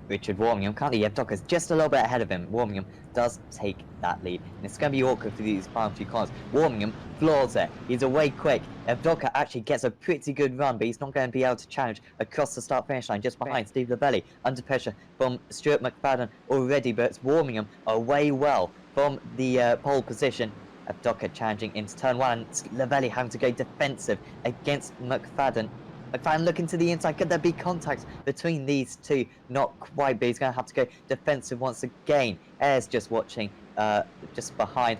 Richard Warmingham. Currently, Evdoka's just a little bit ahead of him. Warmingham does take that lead. And it's going to be awkward for these final few corners. Warmingham floors it. He's away quick. Evdoka actually gets a pretty good run, but he's not going to be able to challenge across the start-finish line just behind Steve Labelli. Under pressure from Stuart McFadden already, but it's Warmingham away well from the pole position. Evdoka challenging into turn 1, and Labelli having to go defensive against McFadden. McFadden looking to the inside. Could there be contact between these two? Not quite, but he's going to have to go defensive once again. Ayres just watching just behind.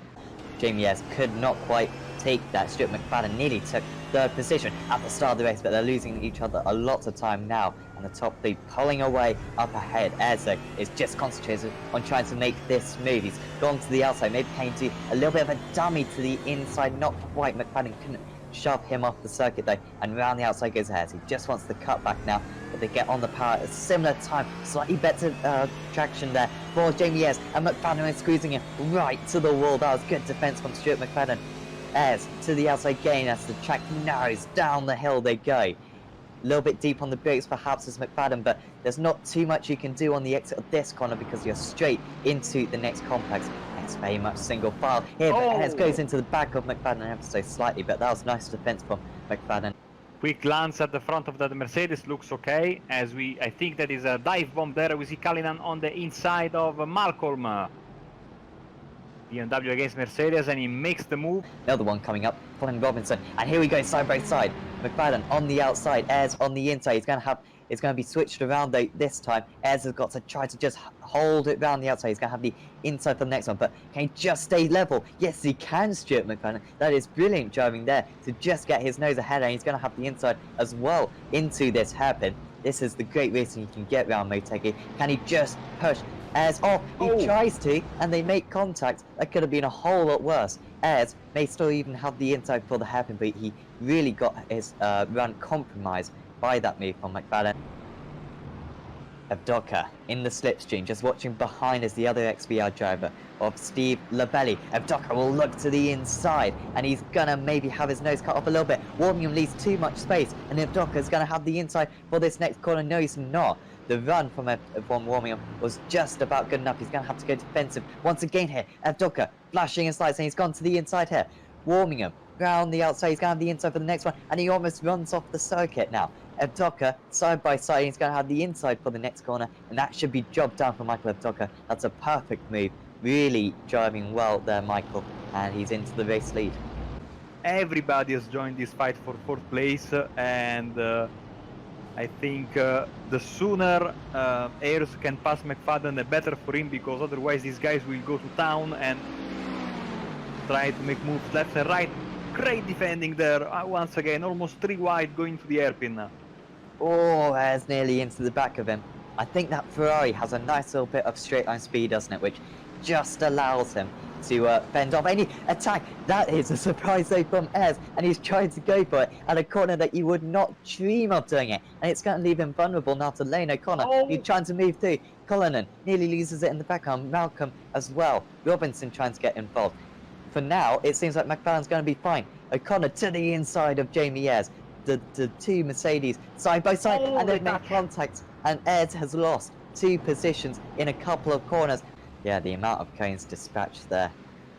Jamie Ayres could not quite take that. Stuart McFadden nearly took third position at the start of the race, but they're losing each other a lot of time now. And the top lead pulling away up ahead. Ayres is just concentrated on trying to make this move. He's gone to the outside. Maybe can do a little bit of a dummy to the inside. Not quite. McFadden couldn't shove him off the circuit though, and round the outside goes Ayres. He just wants the cutback now, but they get on the power at a similar time. Slightly better traction there for Jamie Ayres, and McFadden is squeezing him right to the wall. That was good defense from Stuart McFadden. Ayres to the outside gain as the track narrows. Down the hill they go. A little bit deep on the brakes perhaps as McFadden, but there's not too much you can do on the exit of this corner because you're straight into the next complex. It's very much single file here, but Ayres goes into the back of McFadden ever so slightly, but that was nice defense from McFadden. Quick glance at the front of that Mercedes, looks okay, as I think that is a dive bomb there. We see Cullinan on the inside of Malcolm. BMW against Mercedes, and he makes the move. Another one coming up, Colin Robinson, and here we go side by side. McFadden on the outside, Ayres on the inside. It's going to be switched around though this time. Ayres has got to try to just hold it round the outside. He's going to have the inside for the next one, but can he just stay level? Yes, he can, Stuart McFadden. That is brilliant driving there to just get his nose ahead, and he's going to have the inside as well into this hairpin. This is the great racing you can get around Motegi. Can he just push Ayres off? He tries to, and they make contact. That could have been a whole lot worse. Ayres may still even have the inside for the hairpin, but he really got his run compromised by that move from McFadden. Evdoka in the slipstream, just watching behind as the other XVR driver of Steve Labelli. Evdoka will look to the inside, and he's gonna maybe have his nose cut off a little bit. Warmingham leaves too much space, and Evdoka is gonna have the inside for this next corner. No, he's not. The run from Warmingham was just about good enough. He's gonna have to go defensive once again here. Evdoka flashing his lights, and he's gone to the inside here. Warmingham round the outside. He's gonna have the inside for the next one, and he almost runs off the circuit now. Evdoka side by side, he's going to have the inside for the next corner, and that should be job done for Michael Evdoka. That's a perfect move. Really driving well there, Michael, and he's into the race lead. Everybody has joined this fight for 4th place, and I think the sooner Ayres can pass McFadden, the better for him, because otherwise these guys will go to town and try to make moves left and right. Great defending there, once again, almost 3 wide going to the hairpin now. Oh, Ayres nearly into the back of him. I think that Ferrari has a nice little bit of straight line speed, doesn't it, which just allows him to fend off any attack. That is a surprise though from Ayres, and he's trying to go for it at a corner that you would not dream of doing it, and it's going to leave him vulnerable now to Lane O'Connor. He's trying to move through. Cullinan nearly loses it in the background. Malcolm as well. Robinson trying to get involved. For now, it seems like McFadden's going to be fine. O'Connor to the inside of Jamie Ayres. The two Mercedes side by side, and they've made contact, and Ayres has lost 2 positions in a couple of corners. Yeah, the amount of cones dispatched there.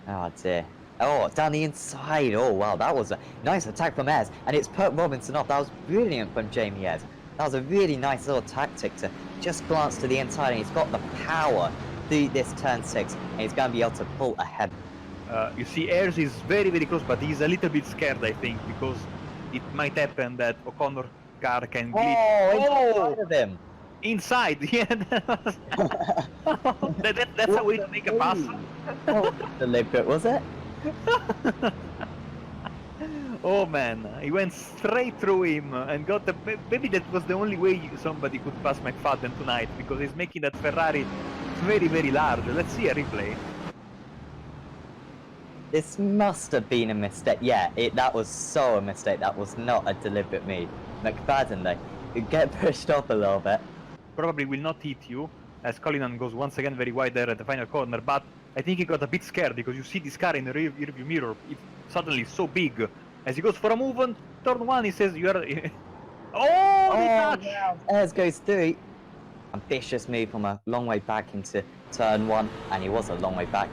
Oh dear. Oh, down the inside. Oh wow, that was a nice attack from Ayres, and it's put Robinson off. That was brilliant from Jamie Ayres. That was a really nice little tactic to just glance to the inside, and he's got the power through this turn 6, and he's going to be able to pull ahead. You see, Ayres is very, very close, but he's a little bit scared, I think, because it might happen that O'Connor's car can glitch. Inside of him. Inside, yeah. That's a way to make a pass. Deliberate, was it? Oh man, he went straight through him and got the. Maybe that was the only way somebody could pass McFadden tonight, because he's making that Ferrari very, very large. Let's see a replay. This must have been a mistake. Yeah, that was so a mistake. That was not a deliberate move. McFadden, though, could get pushed off a little bit. Probably will not hit you, as Cullinan goes once again very wide there at the final corner, but I think he got a bit scared, because you see this car in the rearview mirror. It's suddenly so big. As he goes for a move on turn 1, he says, "You are." Oh, the touch! Ayres goes through. ambitious move from a long way back into turn 1, and he was a long way back.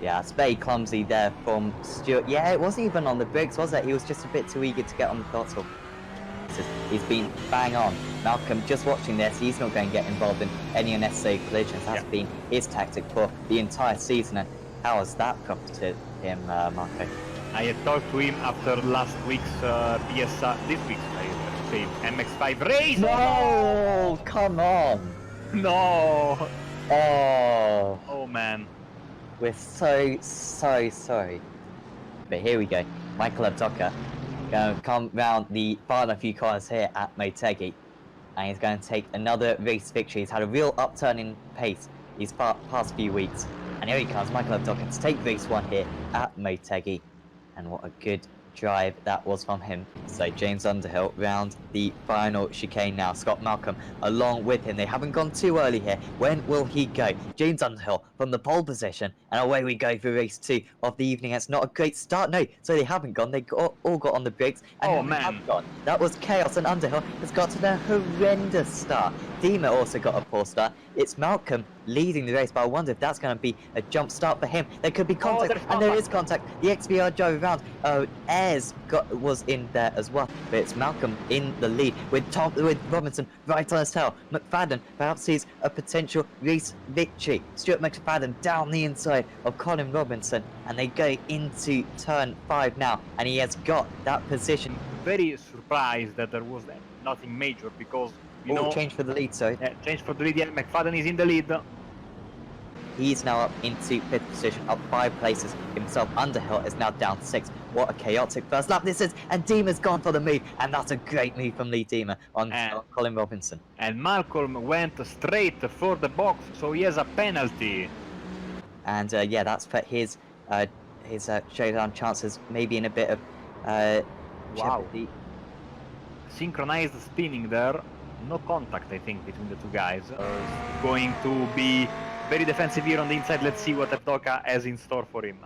Yeah, it's very clumsy there from Stuart. Yeah, it wasn't even on the brakes, was it? He was just a bit too eager to get on the throttle. He's been bang on. Malcolm, just watching this, he's not going to get involved in any unnecessary collisions. That's been his tactic for the entire season. And how has that profited him, Marco? I had talked to him after last week's BSR, this week's, I should say, MX5 race. No, come on. No. Oh Man. we're so sorry. But here we go. Michael Abdoka going to come round the final few cars here at Motegi, and he's going to take another race victory. He's had a real upturn in pace these past few weeks, and here he comes, Michael Abdoka, to take race 1 here at Motegi. And what a good drive that was from him. So James Underhill round the final chicane now. Scott Malcolm along with him. They haven't gone too early here. When will he go? James Underhill from the pole position, and away we go for race 2 of the evening. It's not a great start. No, so they haven't gone. They all got on the brakes. And have gone. That was chaos, and Underhill has got to a horrendous start. Dima also got a poor start. It's Malcolm leading the race, but I wonder if that's going to be a jump start for him. There could be contact, and there is contact. The XBR drove around. Ayres was in there as well, but it's Malcolm in the lead with Robinson right on his tail. McFadden perhaps sees a potential race victory. Stuart McFadden down the inside of Colin Robinson, and they go into turn 5 now, and he has got that position. Very surprised that there was nothing major, because you know, change for the lead, sorry. Change for the lead. Yeah, McFadden is in the lead. He's now up into 5th position, up 5 places himself. Underhill is now down 6. What a chaotic first lap this is, and Dima's gone for the move, and that's a great move from Lee Dima on Colin Robinson. And Malcolm went straight for the box, so he has a penalty. And yeah, that's put his showdown chances maybe in a bit of jeopardy. Synchronized spinning there. No contact, I think, between the two guys. Going to be very defensive here on the inside. Let's see what Abdoka has in store for him.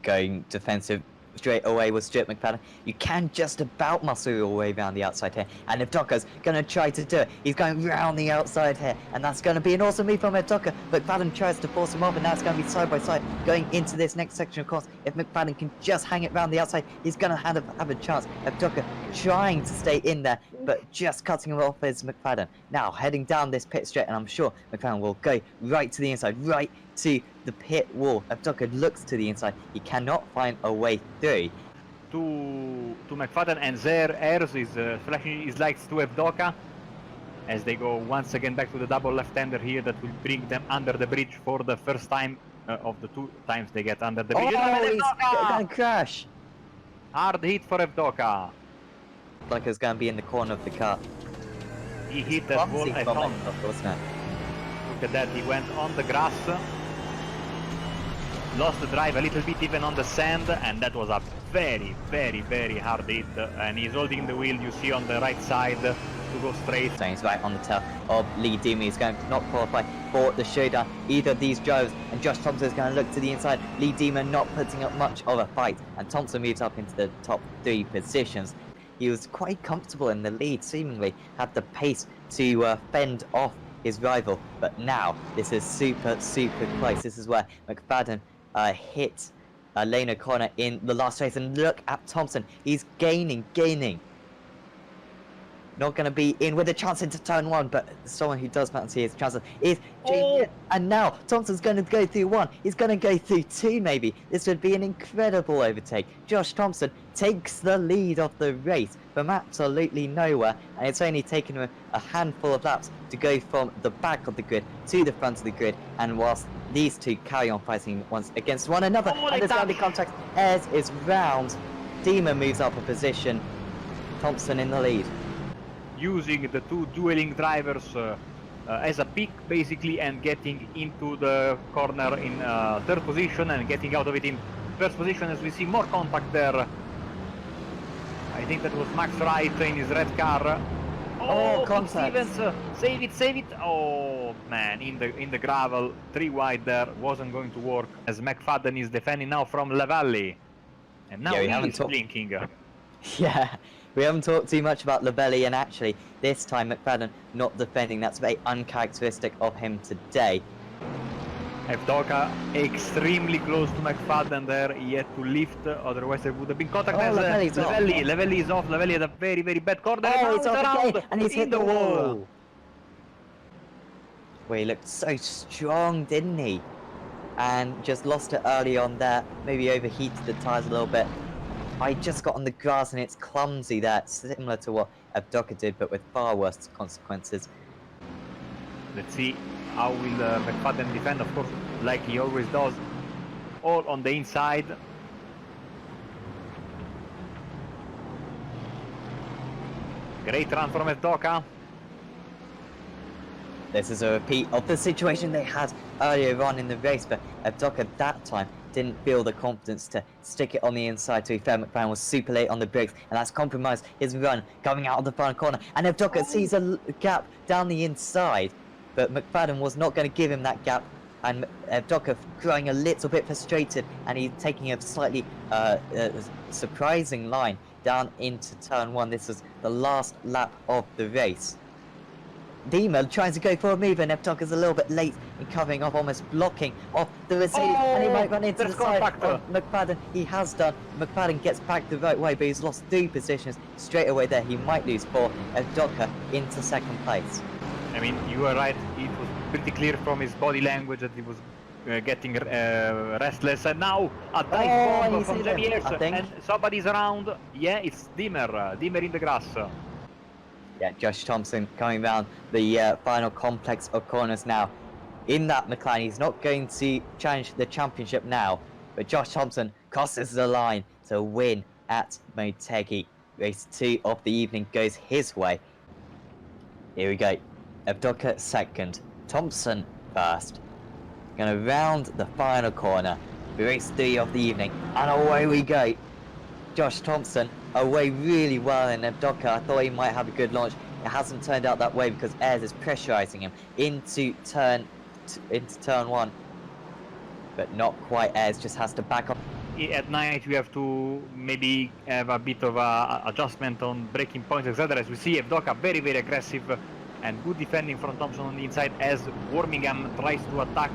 Going defensive straight away with Stuart McFadden. You can just about muscle your way around the outside here, and Abdoka's going to try to do it. He's going round the outside here, and that's going to be an awesome move from Abdoka. McFadden tries to force him off, and now it's going to be side by side going into this next section of course. If McFadden can just hang it round the outside, he's going to have a chance. Abdoka trying to stay in there, but just cutting him off is McFadden. Now heading down this pit straight, and I'm sure McFadden will go right to the inside, right to the pit wall. Abdoka looks to the inside. He cannot find a way through. To McFadden, and there Ayres is flashing his lights to Abdoka as they go once again back to the double left-hander here that will bring them under the bridge for the first time of the 2 times they get under the bridge. Oh, he's going to crash. Hard hit for Abdoka. Like it's going to be in the corner of the car. He hit that ball at home. Wasn't it? Look at that, he went on the grass. Lost the drive a little bit even on the sand, and that was a very hard hit. And he's holding the wheel, you see on the right side, to go straight. So he's right on the tail of Lee Dima. He's going to not qualify for the showdown. Either of these drivers, and Josh Thompson is going to look to the inside. Lee Dima not putting up much of a fight, and Thompson moves up into the top 3 positions. He was quite comfortable in the lead, seemingly had the pace to fend off his rival. But now this is super close. This is where McFadden hit Lane O'Connor in the last race, and look at Thompson. He's gaining. Not going to be in with a chance into turn 1, but someone who does fancy his chances is James. And now Thompson's going to go through 1. He's going to go through 2 maybe. This would be an incredible overtake. Josh Thompson takes the lead of the race from absolutely nowhere, and it's only taken him a handful of laps to go from the back of the grid to the front of the grid. And whilst these two carry on fighting once against one another, and there's going to be contact. Ayres is round. Dima moves up a position. Thompson in the lead. Using the 2 dueling drivers as a pick basically, and getting into the corner in 3rd position and getting out of it in 1st position, as we see more contact there. I think that was Max Wright in his red car. Contact. Stevens, save it. Oh man, in the gravel, 3 wide there, wasn't going to work, as McFadden is defending now from La Valley, and now he's blinking. Yeah, We haven't talked too much about Labelli, and actually, this time McFadden not defending. That's very uncharacteristic of him today. Evdoka extremely close to McFadden there, he had to lift, otherwise there would have been contact. Oh, As Labelli's off. Levelli is off, Levelli had a very, very bad corner. Oh, Now he's off around again, and he's in hit the the wall. wall. Well, he looked so strong, didn't he? And just lost it early on there. Maybe overheated the tyres a little bit. I just got on the grass and it's clumsy there, similar to what Evdoka did, but with far worse consequences. Let's see how will McFadden defend, of course, like he always does, all on the inside. Great run from Evdoka. This is a repeat of the situation they had earlier on in the race, but Evdoka that time didn't feel the confidence to stick it on the inside. To be fair, McFadden was super late on the brakes, and that's compromised his run coming out of the final corner. And Evdoka sees a gap down the inside, but McFadden was not going to give him that gap. And Evdoka growing a little bit frustrated, and he's taking a slightly surprising line down into turn 1. This was the last lap of the race. Dima tries to go for a move, and Evdoka's a little bit late in covering off, almost blocking off the Mercedes, and he might run into the side of McFadden. He has done. McFadden gets back the right way, but he's lost 2 positions straight away there. He might lose 4. Evdoka into 2nd place. I mean, you are right, it was pretty clear from his body language that he was getting restless, and now a dive bomb from Javier, and somebody's around. Yeah, it's Dimmer in the grass. Yeah, Josh Thompson coming round the final complex of corners now. In that McLaren, he's not going to challenge the championship now, but Josh Thompson crosses the line to win at Motegi. Race 2 of the evening goes his way. Here we go. Evdoka 2nd, Thompson 1st. Gonna round the final corner for race 3 of the evening, and away we go. Josh Thompson away really well in Evdoka. I thought he might have a good launch. It hasn't turned out that way because Ayres is pressurizing him into turn 1, but not quite. Ayres just has to back up. At night we have to maybe have a bit of a adjustment on braking points, etc. As we see, Evdoka very, very aggressive and good defending from Thompson on the inside as Wormingham tries to attack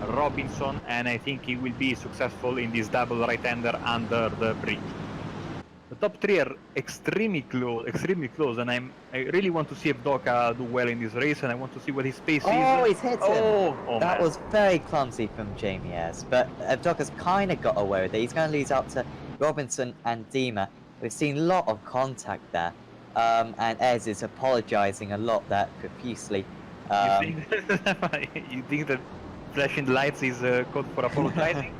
Robinson, and I think he will be successful in this double right-hander under the bridge. The top 3 are extremely close, and I really want to see Evdoka do well in this race, and I want to see what his pace is. Oh, he's hit him! That man. was very clumsy from Jamie Ayres, but Evdoka's kind of got away with it. He's going to lose out to Robinson and Dima. We've seen a lot of contact there, and Ayres is apologising a lot there profusely. You think that flashing the lights is code for apologizing?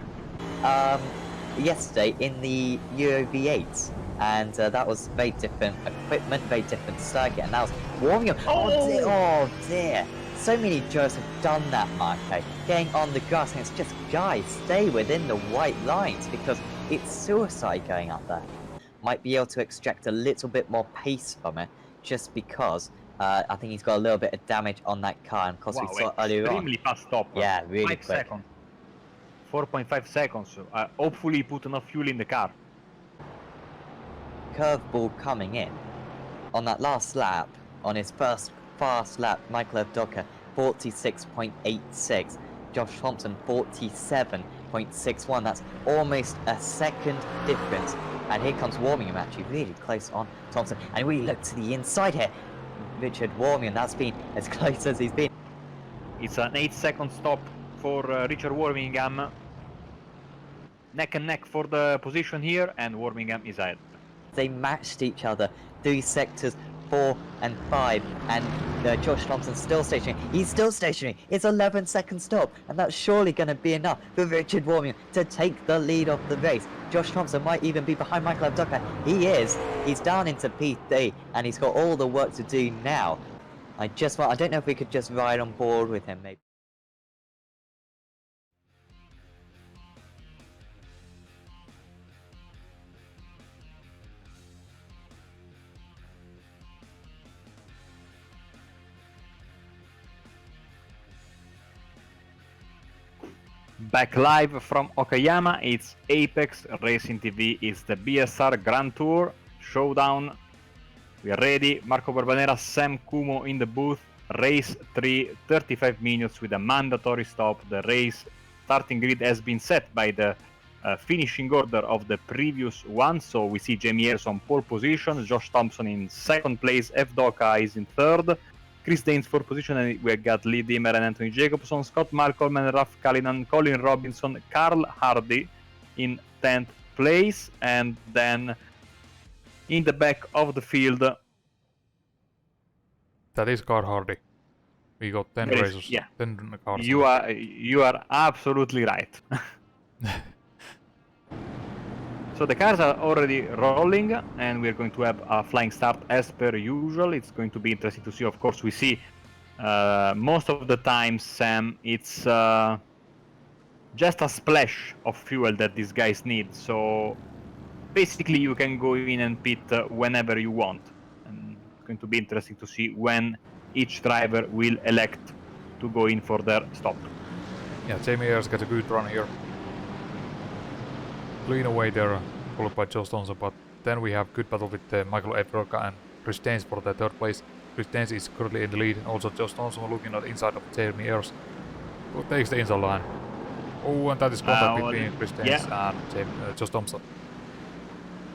Yesterday in the Euro V8, and that was very different equipment, very different circuit, and that was warming up. Oh dear. So many drivers have done that, Mark. Getting on the grass, and it's just, guys, stay within the white lines because it's suicide going up there. Might be able to extract a little bit more pace from it, just because I think he's got a little bit of damage on that car, and of course we saw earlier on. Extremely fast stop. Yeah, really 5 quick. seconds. 4.5 seconds. Hopefully he put enough fuel in the car. Curveball coming in. On that last lap, on his first fast lap, Michael Evdoka 46.86. Josh Thompson 47.61. That's almost a second difference. And here comes Wormingham actually really close on Thompson. And we look to the inside here. Richard Wormingham, that's been as close as he's been. It's an 8-second stop for Richard Wormingham. Neck and neck for the position here, and Wormingham is ahead. They matched each other through sectors 4 and 5, and Josh Thompson's still stationary. He's still stationary. It's 11-second stop, and that's surely going to be enough for Richard Wormingham to take the lead of the race. Josh Thompson might even be behind Michael Evdoka. He is. He's down into P3, and he's got all the work to do now. I don't know if we could just ride on board with him, maybe. Back live from Okayama, it's Apex Racing TV, it's the BSR Grand Tour. Showdown. We are ready. Marco Barbanera, Sam Kumo in the booth. Race 3, 35 minutes with a mandatory stop. The race starting grid has been set by the finishing order of the previous one. So we see Jamie Ayres on pole position, Josh Thompson in second place, F. Doka is in third, Chris Danes fourth position, and we got Lee Dimmer and Anthony Jacobson, Scott Malcolm and Ralph Cullinan, Colin Robinson, Carl Hardy in 10th place, and then in the back of the field, that is Carl Hardy. We got 10 there is- racers, yeah. 10 cars. you are absolutely right. So the cars are already rolling, and we're going to have a flying start as per usual. It's going to be interesting to see. Of course, we see most of the time, Sam, it's just a splash of fuel that these guys need. So basically, you can go in and pit whenever you want. And it's going to be interesting to see when each driver will elect to go in for their stop. Yeah, Jamie Ayres gets a good run here. Clean away there, followed by Josh Thompson, but then we have good battle with Michael Edroka and Chris Danes for the third place. Chris Danes is currently in the lead, also Josh Thompson looking at the inside of Jamie Ayres, who takes the inside line. Oh, and that is contact between Chris Danes and Josh Thompson.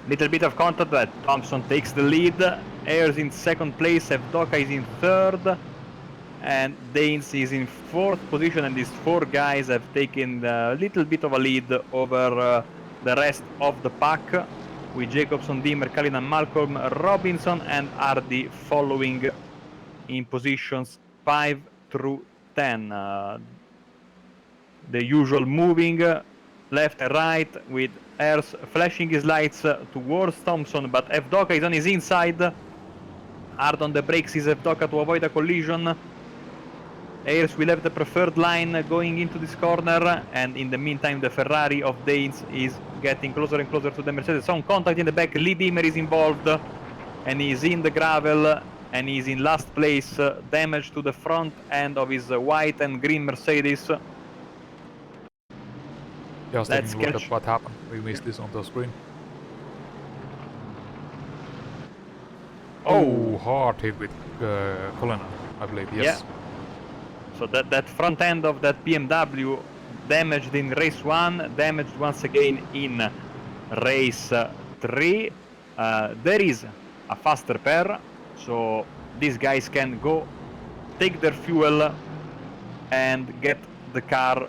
Little bit of contact, but Thompson takes the lead. Ayres in second place, Evdoka is in third, and Danes is in fourth position, and these four guys have taken a little bit of a lead over the rest of the pack, with Jacobson, Dimmer, Cullinan, Malcolm, Robinson and Hardy following in positions 5 through 10. The usual moving left and right, with Ayres flashing his lights towards Thompson, but Evdoka is on his inside. Hard on the brakes is Evdoka to avoid a collision. Ayres will have the preferred line going into this corner, and in the meantime the Ferrari of Danes is getting closer and closer to the Mercedes. Some contact in the back, Lee Dimmer is involved, and he's in the gravel, and he's in last place. Damage to the front end of his white and green Mercedes. Just Let's taking a look catch- at what happened. We missed this on the screen. Oh, hard hit with Cullinan, I believe, yes. Yeah. So that front end of that BMW damaged in race 1, damaged once again in race 3. There is a faster pair, so these guys can go take their fuel and get the car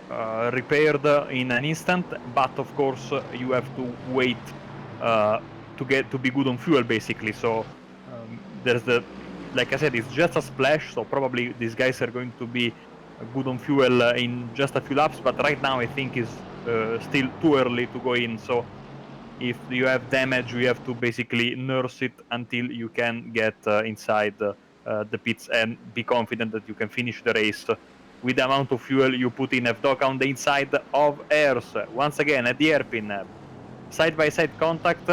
repaired in an instant, but of course you have to wait to be good on fuel, basically. So there's like I said, it's just a splash, so probably these guys are going to be good on fuel in just a few laps, but right now I think it's still too early to go in. So if you have damage, you have to basically nurse it until you can get inside the pits and be confident that you can finish the race with the amount of fuel you put in. Evdoka on the inside of Ayres. Once again at the hairpin, side-by-side contact,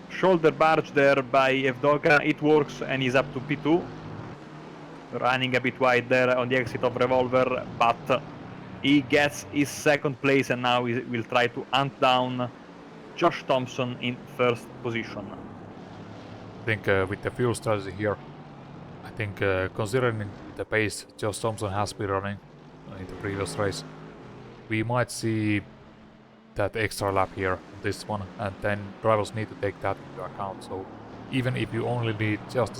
shoulder barge there by Evdoka. It works, and he's up to P2. Running a bit wide there on the exit of Revolver, but he gets his second place, and now he will try to hunt down Josh Thompson in first position. I think with the fuel strategy here, I think considering the pace Josh Thompson has been running in the previous race, we might see that extra lap here on this one, and then drivers need to take that into account. So even if you only need just a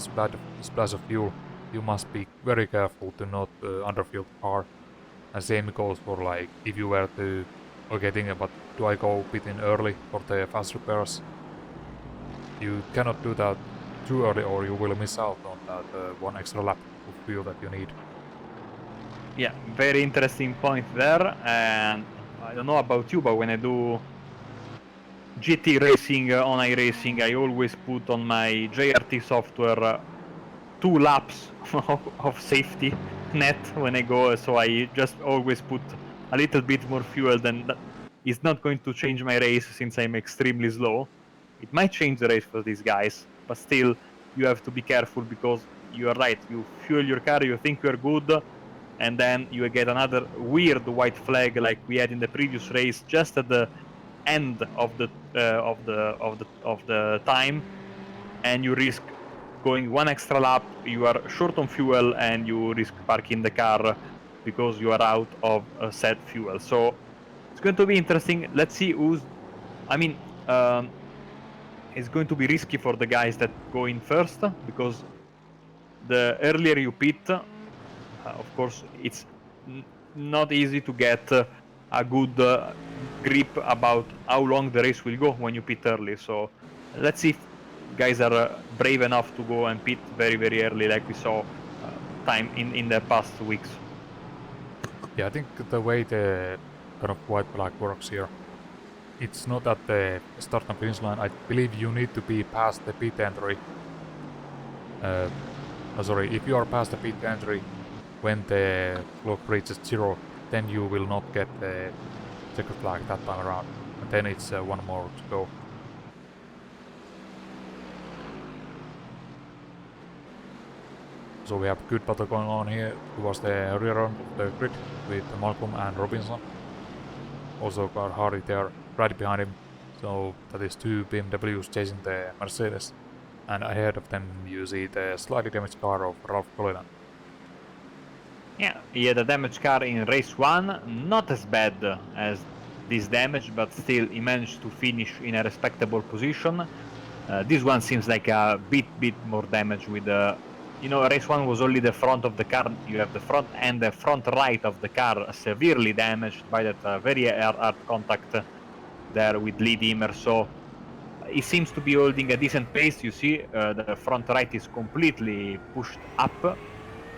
splash of fuel, you must be very careful to not underfuel the car. And same goes for, like, if you were to thinking about, do I go pit in early for the fast repairs? You cannot do that too early, or you will miss out on that one extra lap of fuel that you need. Yeah, very interesting point there. And I don't know about you, but when I do GT racing on iRacing, I always put on my JRT software 2 laps of safety net when I go, so I just always put a little bit more fuel. Than that. It's not going to change my race since I'm extremely slow. It might change the race for these guys, but still you have to be careful, because you are right, you fuel your car, you think you're good, and then you get another weird white flag like we had in the previous race just at the end of the time, and you risk going one extra lap. You are short on fuel, and you risk parking the car because you are out of said fuel. So it's going to be interesting. Let's see who's. I mean, it's going to be risky for the guys that go in first because the earlier you pit, of course, it's not easy to get a good grip about how long the race will go when you pit early. So let's see if guys are brave enough to go and pit very, very early, like we saw time in the past weeks. Yeah, I think the way the kind of white-black works here, it's not at the start and finish line. I believe you need to be past the pit entry. Sorry, if you are past the pit entry when the clock reaches 0, then you will not get the checkered flag that time around. And then it's one more to go. So we have good battle going on here towards the rear end of the grid with Malcolm and Robinson. Also got Hardy there right behind him. So that is 2 BMWs chasing the Mercedes. And ahead of them you see the slightly damaged car of Ralph Cullinan. Yeah, he had a damaged car in race 1, not as bad as this damage, but still he managed to finish in a respectable position. This one seems like a bit more damage with you know, race 1 was only the front of the car. You have the front and the front right of the car severely damaged by that very hard contact there with Lee Dimmer. So he seems to be holding a decent pace. You see, the front right is completely pushed up,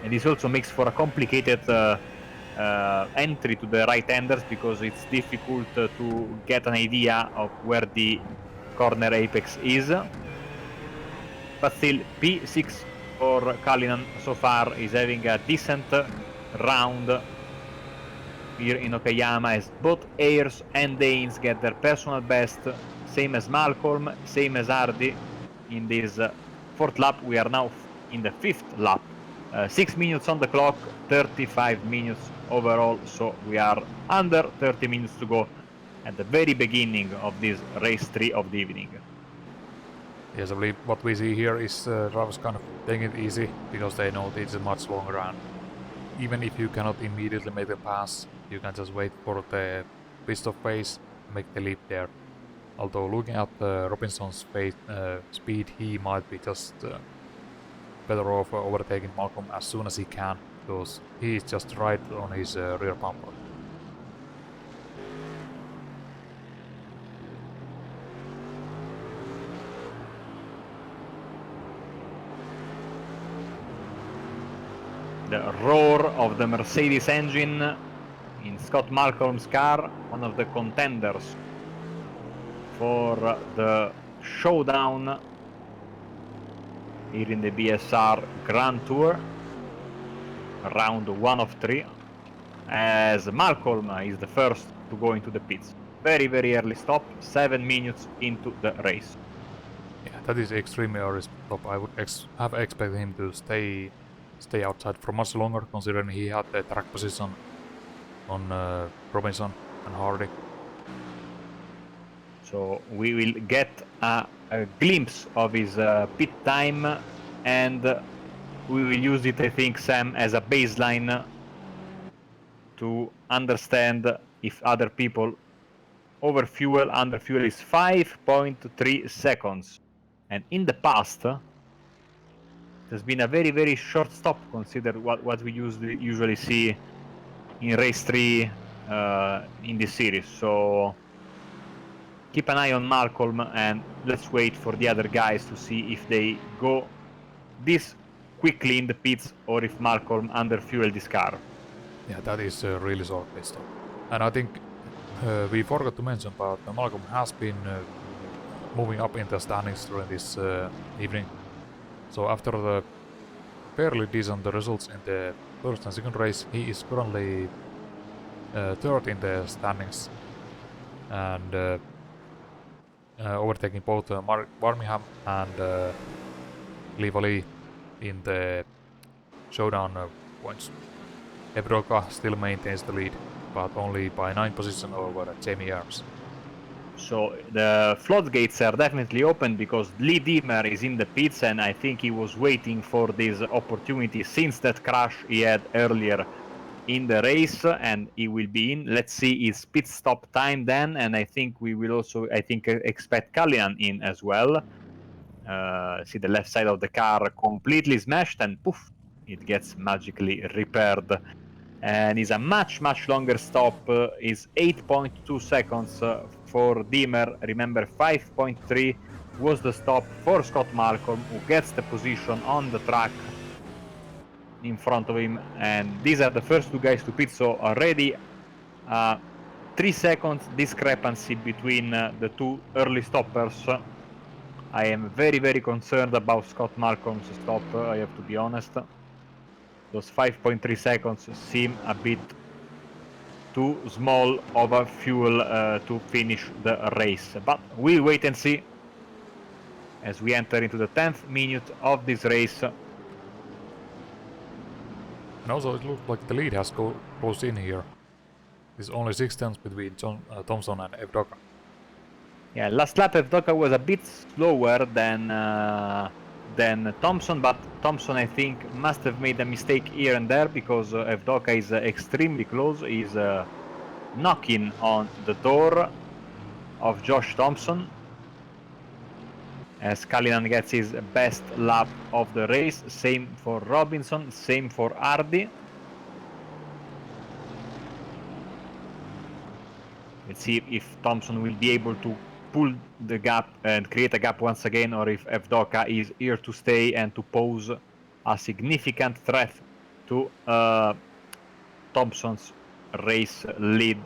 and this also makes for a complicated entry to the right-handers because it's difficult to get an idea of where the corner apex is. But still, P6 for Cullinan so far is having a decent round here in Okayama, as both Ayers and Danes get their personal best, same as Malcolm, same as Hardy in this 4th lap. We are now in the 5th lap. 6 minutes on the clock, 35 minutes overall, so we are under 30 minutes to go at the very beginning of this race 3 of the evening. Yes, I believe what we see here is drivers kind of taking it easy because they know it's a much longer round. Even if you cannot immediately make the pass, you can just wait for the pit-stop phase and make the leap there. Although looking at Robinson's speed, he might be just better off overtaking Malcolm as soon as he can, because he is just right on his rear bumper. The roar of the Mercedes engine in Scott Malcolm's car, one of the contenders for the Showdown here in the BSR Grand Tour, round 1 of 3, as Malcolm is the first to go into the pits. Very, very early stop, 7 minutes into the race. Yeah, that is extremely early stop. I would have expected him to stay outside for much longer, considering he had the track position on Robinson and Hardy. So we will get a glimpse of his pit time, and we will use it, I think, Sam, as a baseline to understand if other people overfuel, underfuel is 5.3 seconds. And in the past, it has been a very, very short stop considered what we usually see in race 3 in this series. So keep an eye on Malcolm, and let's wait for the other guys to see if they go this quickly in the pits or if Malcolm underfueled this car. Yeah, that is a really short pit stop. And I think we forgot to mention, but Malcolm has been moving up in the standings during this evening. So after the fairly decent results in the first and second race, he is currently 3rd in the standings, and overtaking both Mark Birmingham and Livali in the Showdown points. Evdoka still maintains the lead, but only by 9 positions over Jamie Arms. So the floodgates are definitely open because Lee Dimmer is in the pits, and I think he was waiting for this opportunity since that crash he had earlier in the race, and he will be in. Let's see his pit stop time then, and I think we will also, expect Callinan in as well. See the left side of the car completely smashed, and poof, it gets magically repaired. And is a much longer stop, is 8.2 seconds for Dimmer. Remember, 5.3 was the stop for Scott Malcolm, who gets the position on the track in front of him, and these are the first two guys to pit, so already 3 seconds discrepancy between the two early stoppers. I am very concerned about Scott Malcolm's stop, I have to be honest. Those 5.3 seconds seem a bit too small of a fuel to finish the race, but we'll wait and see as we enter into the 10th minute of this race. And also, it looks like the lead has closed in here. There's only 6 tenths between Thompson and Evdoka. Yeah, last lap Evdoka was a bit slower than Thompson, but Thompson, I think, must have made a mistake here and there because Evdoka is extremely close. He's knocking on the door of Josh Thompson as Callinan gets his best lap of the race. Same for Robinson, same for Hardy. Let's see if Thompson will be able to pull the gap and create a gap once again, or if Evdoka is here to stay and to pose a significant threat to Thompson's race lead.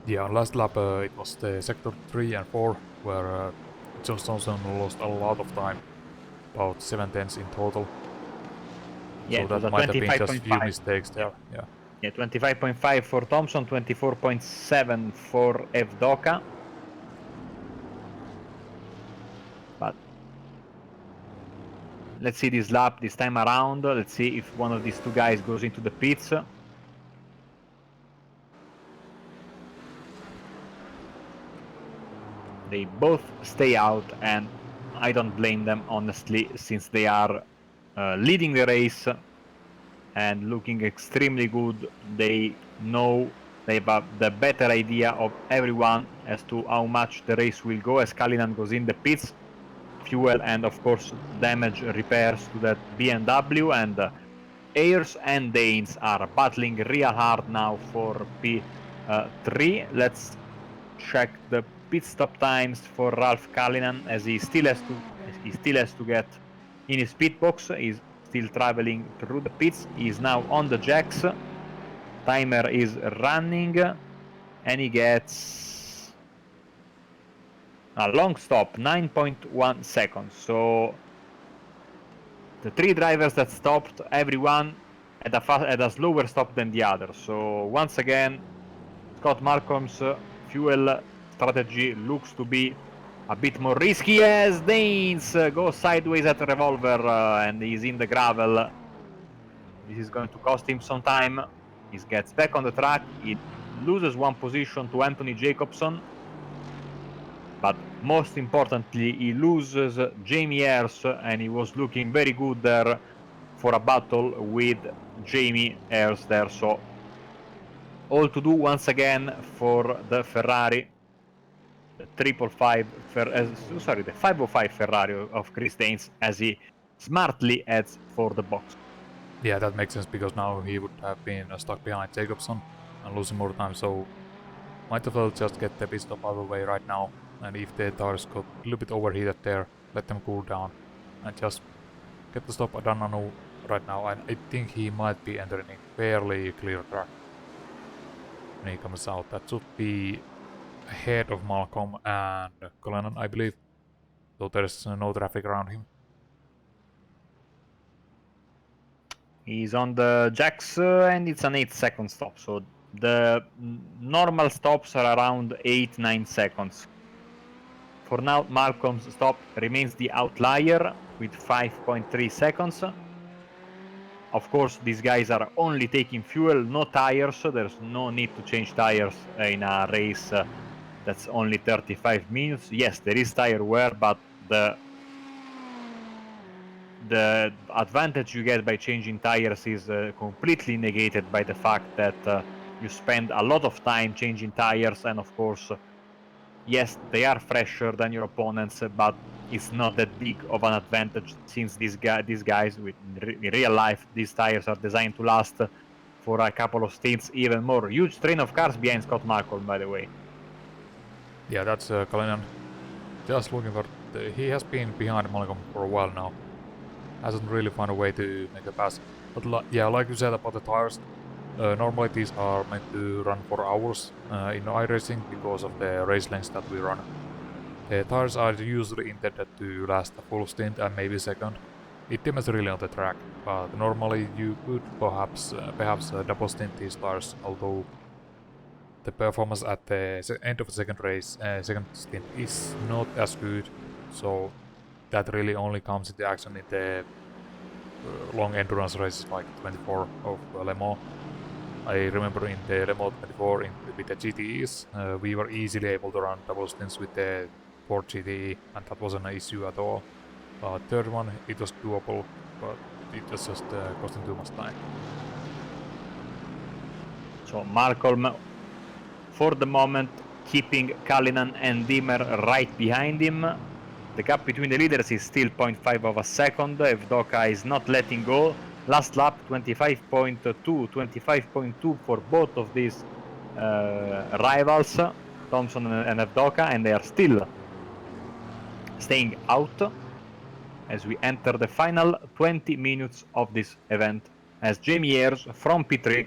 Yeah, on last lap it was the sector 3 and 4 where Josh Thompson lost a lot of time, about 7 tenths in total. Yeah, so that might have been just a few mistakes there. Yeah, 25.5 for Thompson, 24.7 for Evdoka. But let's see this lap this time around. Let's see if one of these two guys goes into the pits. They both stay out, and I don't blame them, honestly, since they are leading the race and looking extremely good. They know they have the better idea of everyone as to how much the race will go as Callinan goes in the pits. Fuel and, of course, damage repairs to that BMW, and Ayers and Danes are battling real hard now for P3. Let's check the pit stop times for Ralph Callinan, as he still has to get in his pit box. He's still traveling through the pits. He's now on the jacks. Timer is running, and he gets a long stop, 9.1 seconds. So the three drivers that stopped, everyone had a slower stop than the other. So once again, Scott Malcolm's fuel strategy looks to be a bit more risky as Danes goes sideways at the revolver and he's in the gravel. This is going to cost him some time. He gets back on the track. He loses one position to Anthony Jacobson. But most importantly, he loses Jamie Ayers, and he was looking very good there for a battle with Jamie Ayers there. So all to do once again for the Ferrari. The 505 Ferrari of Chris Danes, as he smartly heads for the box. Yeah, that makes sense, because now he would have been stuck behind Jacobson and losing more time, so might as well just get the pit stop out of the way right now. And if the tires got a little bit overheated there, let them cool down and just get the stop done on right now. And I think he might be entering a fairly clear track when he comes out. That should be ahead of Malcolm and Callinan, I believe. So there's no traffic around him. He's on the jacks and it's an 8-second stop. So the normal stops are around 8-9 seconds. For now, Malcolm's stop remains the outlier with 5.3 seconds. Of course, these guys are only taking fuel, no tires. There's no need to change tires in a race that's only 35 minutes. Yes, there is tire wear, but the advantage you get by changing tires is completely negated by the fact that you spend a lot of time changing tires, and of course, yes, they are fresher than your opponents, but it's not that big of an advantage since these guys, in real life, these tires are designed to last for a couple of stints, even more. Huge train of cars behind Scott Malcolm, by the way. Yeah, that's Kalinen. Just looking for... he has been behind Malcolm for a while now. Hasn't really found a way to make a pass. But yeah, like you said about the tires, normally these are meant to run for hours in iRacing because of the race lengths that we run. The tires are usually intended to last a full stint and maybe a second. It depends really on the track, but normally you could perhaps double stint these tires, although the performance at the end of the second race, second stint is not as good, so that really only comes into action in the long endurance races like 24 of Le Mans. I remember in the Le Mans 24 with the GTEs, we were easily able to run double stints with the Ford GTE, and that wasn't an issue at all. Third one, it was doable, but it was just costing too much time. So Malcolm, for the moment, keeping Kalinen and Dimmer right behind him. The gap between the leaders is still 0.5 of a second. Evdoka is not letting go. Last lap 25.2, 25.2 for both of these rivals, Thompson and Evdoka, and they are still staying out as we enter the final 20 minutes of this event, as Jamie Ayres from P3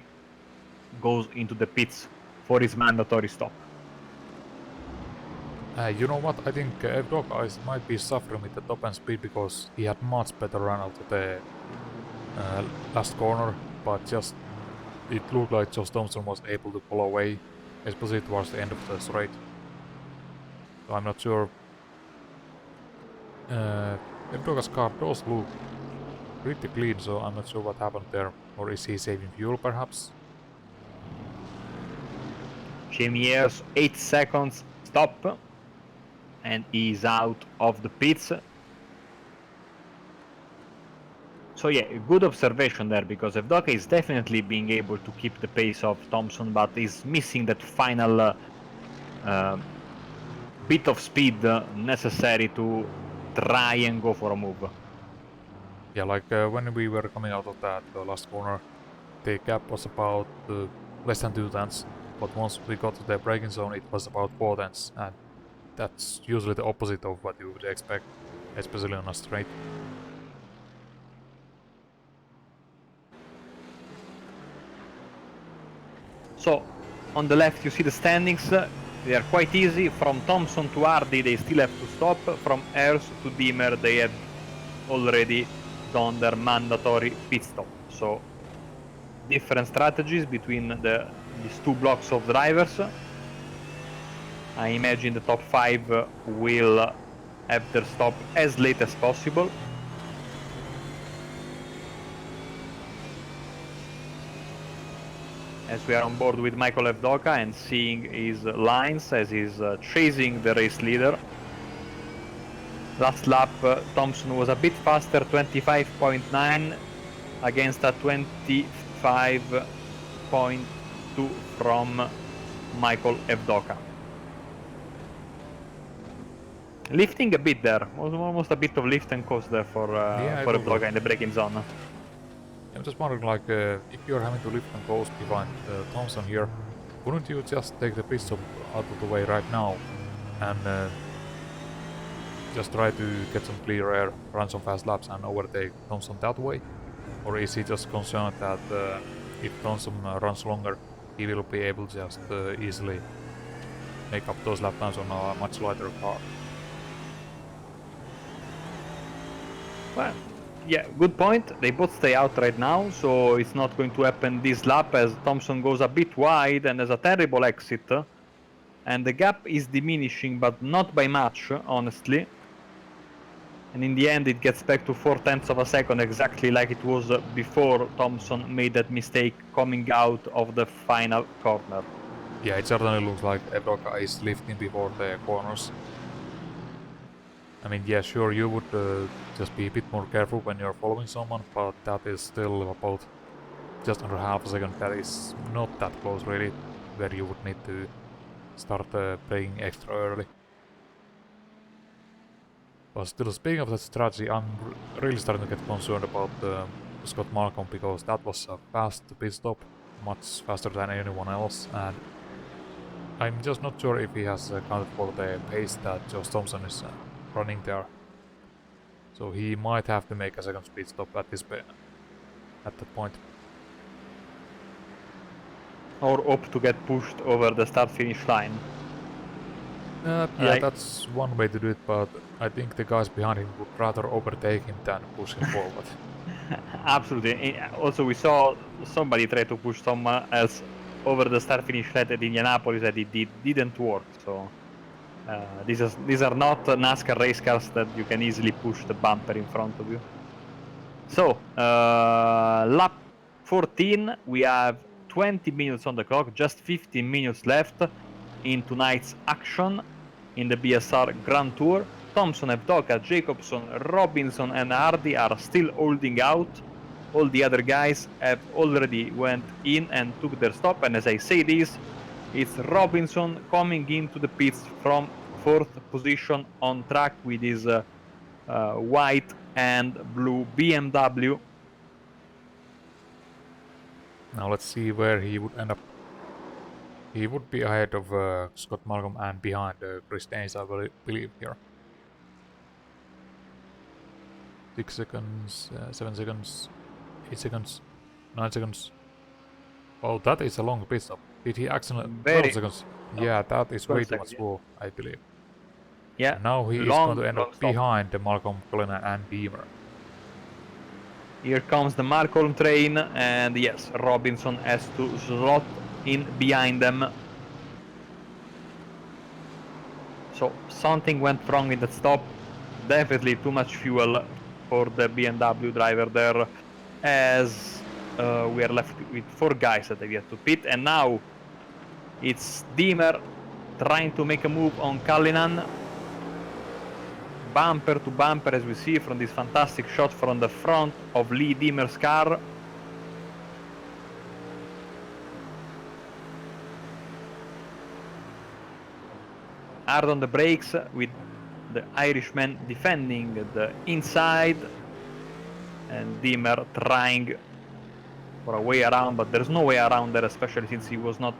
goes into the pits for his mandatory stop. You know what, I think Evdoka might be suffering with the top end speed because he had much better run out of the last corner, but just it looked like Josh Thompson was able to pull away, especially towards the end of the straight. So I'm not sure. Evdoka's car does look pretty clean, so I'm not sure what happened there. Or is he saving fuel perhaps? Jamie Ayres 8 seconds stop, and he's out of the pits. So yeah, good observation there, because Evdoka is definitely being able to keep the pace of Thompson, but is missing that final bit of speed necessary to try and go for a move. Yeah, like when we were coming out of that last corner, the gap was about less than 2 tenths, but once we got to the braking zone it was about 4 tenths, and that's usually the opposite of what you would expect, especially on a straight. So, on the left you see the standings. They are quite easy. From Thompson to Hardy they still have to stop. From Ayres to Dimmer they have already done their mandatory pit stop. So, different strategies between these two blocks of drivers. I imagine the top 5 will have their stop as late as possible. As we are on board with Michael Evdoka and seeing his lines as he's chasing the race leader. Last lap Thompson was a bit faster, 25.9 against a 25.2 from Michael Evdoka. Lifting a bit there, almost a bit of lift and coast there for Evdoka in the braking zone. I'm just wondering, like, if you're having to lift and coast behind Thompson here, wouldn't you just take the pit stop out of the way right now and just try to get some clear air, run some fast laps and overtake Thompson that way? Or is he just concerned that if Thompson runs longer, he will be able to just easily make up those lap times on a much lighter car? Well, yeah, good point. They both stay out right now, so it's not going to happen this lap as Thompson goes a bit wide and has a terrible exit. And the gap is diminishing, but not by much, honestly. And in the end, it gets back to 0.4 of a second, exactly like it was before Thompson made that mistake coming out of the final corner. Yeah, it certainly looks like Evdoka is lifting before the corners. I mean, yeah, sure, you would just be a bit more careful when you're following someone, but that is still about just under half a second. That is not that close, really, where you would need to start braking extra early. But still, speaking of that strategy, I'm really starting to get concerned about Scott Malcolm, because that was a fast pit stop, much faster than anyone else, and I'm just not sure if he has accounted for the pace that Josh Thompson is running there. So he might have to make a second speed stop at that point. Or opt to get pushed over the start-finish line. Yeah, that's one way to do it, but I think the guys behind him would rather overtake him than push him forward. Absolutely. Also, we saw somebody try to push someone else over the start-finish line at Indianapolis, and it didn't work. So these are not NASCAR race cars that you can easily push the bumper in front of you. So lap 14, we have 20 minutes on the clock, just 15 minutes left in tonight's action in the BSR Grand Tour. Thompson, Evdoka, Jacobson, Robinson and Hardy are still holding out. All the other guys have already went in and took their stop, and as I say this, it's Robinson coming into the pits from 4th position on track with his white and blue BMW. Now let's see where he would end up. He would be ahead of Scott Malcolm and behind Chris Danes, I believe here. 6 seconds, 7 seconds, 8 seconds, 9 seconds. Oh, that is a long pit stop. Did he accidentally... 12 seconds. Yeah, that is way too much more, I believe. Yeah. And now he is going to end up behind Malcolm, Cullinan and Beamer. Here comes the Malcolm train, and yes, Robinson has to slot in behind them. So something went wrong in that stop. Definitely too much fuel for the BMW driver there, as we are left with 4 guys that have yet to pit, and now it's Deemer trying to make a move on Cullinan. Bumper to bumper, as we see from this fantastic shot from the front of Lee Deemer's car. Hard on the brakes, with the Irishman defending the inside, and Deemer trying for a way around, but there's no way around there, especially since he was not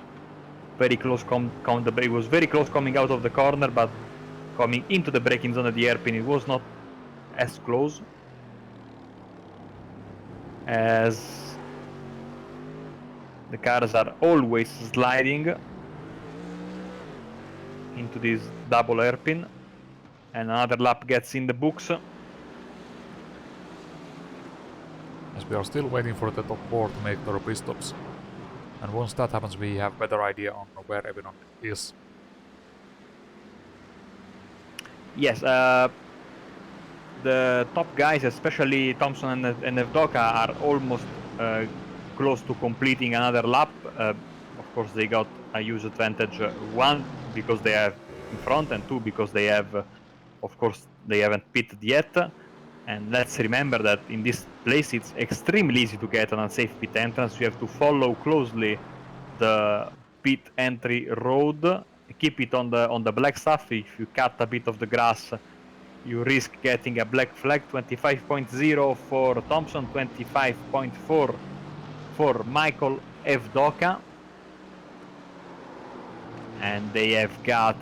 very close. He was very close coming out of the corner, but coming into the braking zone of the hairpin, it was not as close, as the cars are always sliding into this double hairpin. And another lap gets in the books. As we are still waiting for the top 4 to make their pit stops. And once that happens, we have a better idea on where everyone is. Yes, the top guys, especially Thompson and Evdoka, are almost close to completing another lap. Of course, they got a huge advantage, 1 because they have in front, and 2 because they have, of course, they haven't pitted yet. And let's remember that in this place it's extremely easy to get an unsafe pit entrance. You have to follow closely the pit entry road, keep it on the black stuff. If you cut a bit of the grass, you risk getting a black flag. 25.0 for Thompson, 25.4 for Michael Evdoka, and they have got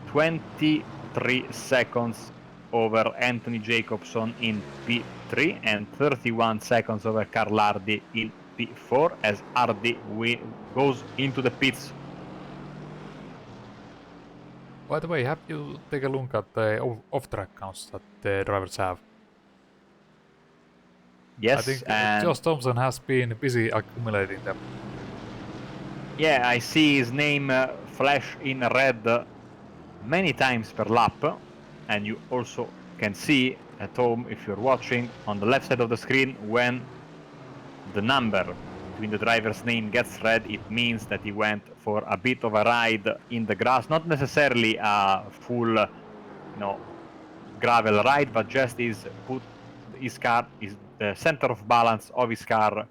23 seconds over Anthony Jacobson in P3 and 31 seconds over Carl Hardy in P4, as Hardy goes into the pits. By the way, have you taken a look at the off-track counts that the drivers have? Yes, I think and Josh Thompson has been busy accumulating them. yeah, I see his name flash in red many times per lap, and you also can see at home, if you're watching, on the left side of the screen, when the number between the driver's name gets red, it means that he went for a bit of a ride in the grass, not necessarily a full, gravel ride, but just is put his car, is the center of balance of his car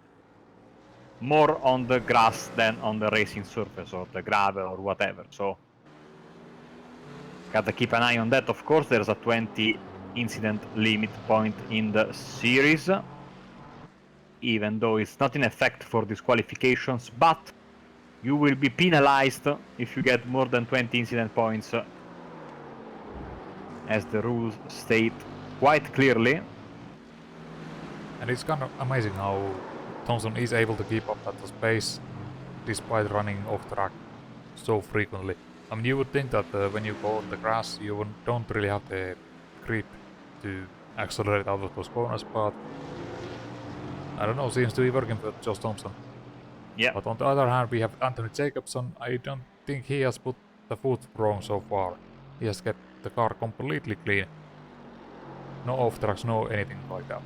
more on the grass than on the racing surface or the gravel or whatever. So gotta keep an eye on that. Of course, there's a 20 incident limit point in the series, even though it's not in effect for disqualifications, but you will be penalized if you get more than 20 incident points, as the rules state quite clearly. And it's kind of amazing how Thompson is able to keep up at the pace despite running off track so frequently. I mean, you would think that when you go on the grass, you don't really have the grip to accelerate out of those corners, but I don't know, seems to be working for Josh Thompson. Yeah. But on the other hand, we have Anthony Jacobson. I don't think he has put the foot wrong so far. He has kept the car completely clean. No off tracks, no anything like that.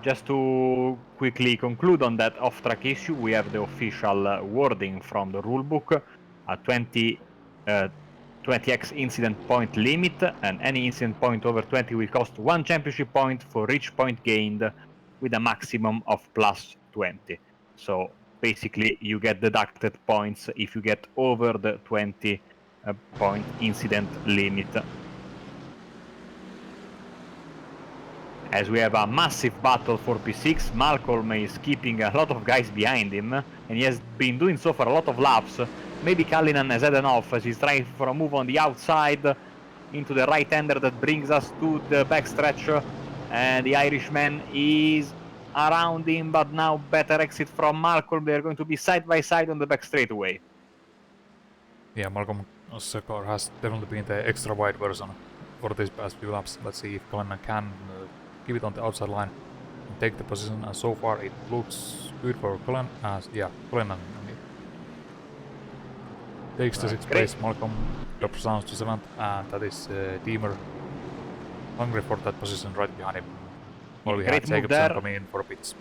Just to quickly conclude on that off-track issue, we have the official wording from the rulebook: a 20x incident point limit, and any incident point over 20 will cost 1 championship point for each point gained, with a maximum of plus 20. So basically, you get deducted points if you get over the 20 point incident limit. As we have a massive battle for P6, Malcolm is keeping a lot of guys behind him, and he has been doing so for a lot of laps. Maybe Callinan has had enough as he's trying for a move on the outside into the right-hander that brings us to the backstretch, and the Irishman is around him, but now better exit from Malcolm. They're going to be side by side on the back straightaway. Yeah, Malcolm's car has definitely been the extra wide version for these past few laps. Let's see if Callinan can give it on the outside line and take the position, and so far it looks good for Callinan. Callinan takes the 6th place. Malcolm drops down to 7th, and that is Deemer hungry for that position right behind him. While we have Jacobson coming in for pits.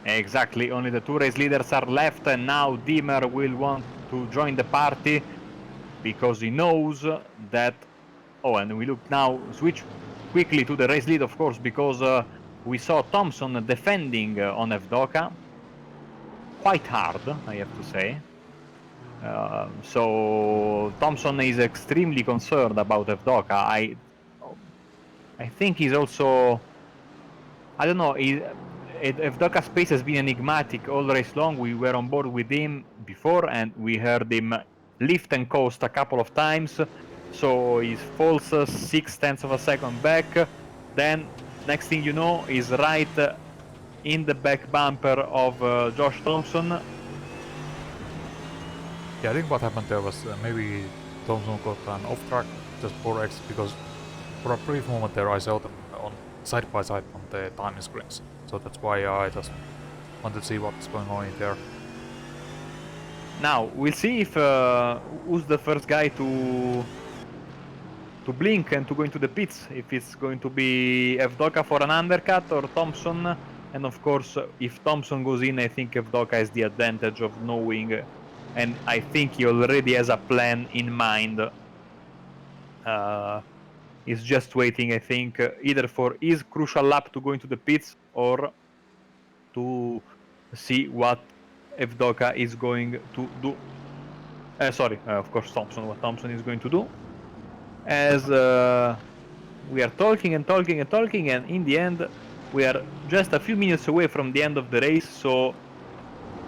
Exactly, only the 2 race leaders are left, and now Deemer will want to join the party because he knows that... Oh, and we look now, switch quickly to the race lead, of course, because we saw Thompson defending on Evdoka quite hard, I have to say. So Thompson is extremely concerned about Evdoka. I think he's also... I don't know, Evdoka's pace has been enigmatic all race long. We were on board with him before, and we heard him lift and coast a couple of times. So he falls 0.6 of a second back. Then, next thing you know, he's right in the back bumper of Josh Thompson. Yeah, I think what happened there was maybe Thompson got an off track just 4x, because for a brief moment there I saw them on side by side on the timing screens. So that's why I just wanted to see what's going on in there. Now, we'll see if who's the first guy to blink and to go into the pits, if it's going to be Evdoka for an undercut or Thompson. And of course, if Thompson goes in, I think Evdoka has the advantage of knowing, and I think he already has a plan in mind. He's just waiting, I think, either for his crucial lap to go into the pits or to see what Evdoka is going to do. Of course, Thompson, what Thompson is going to do. As we are talking and talking and talking, and in the end, we are just a few minutes away from the end of the race, so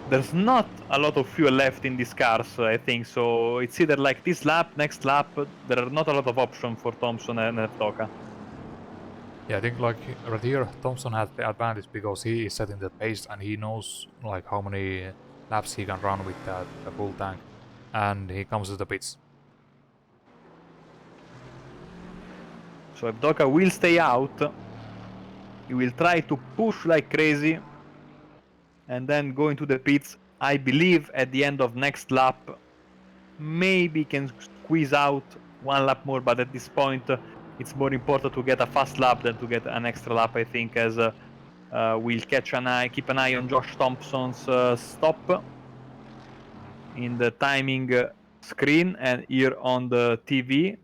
there's not a lot of fuel left in these cars, I think. So it's either like this lap, next lap. There are not a lot of options for Thompson and Evdoka. Yeah, I think like right here, Thompson has the advantage because he is setting the pace and he knows like how many laps he can run with the full tank, and he comes to the pits. So Evdoka will stay out. He will try to push like crazy and then go into the pits. I believe at the end of next lap maybe can squeeze out one lap more, but at this point it's more important to get a fast lap than to get an extra lap, I think, as we'll keep an eye on Josh Thompson's stop in the timing screen and here on the TV.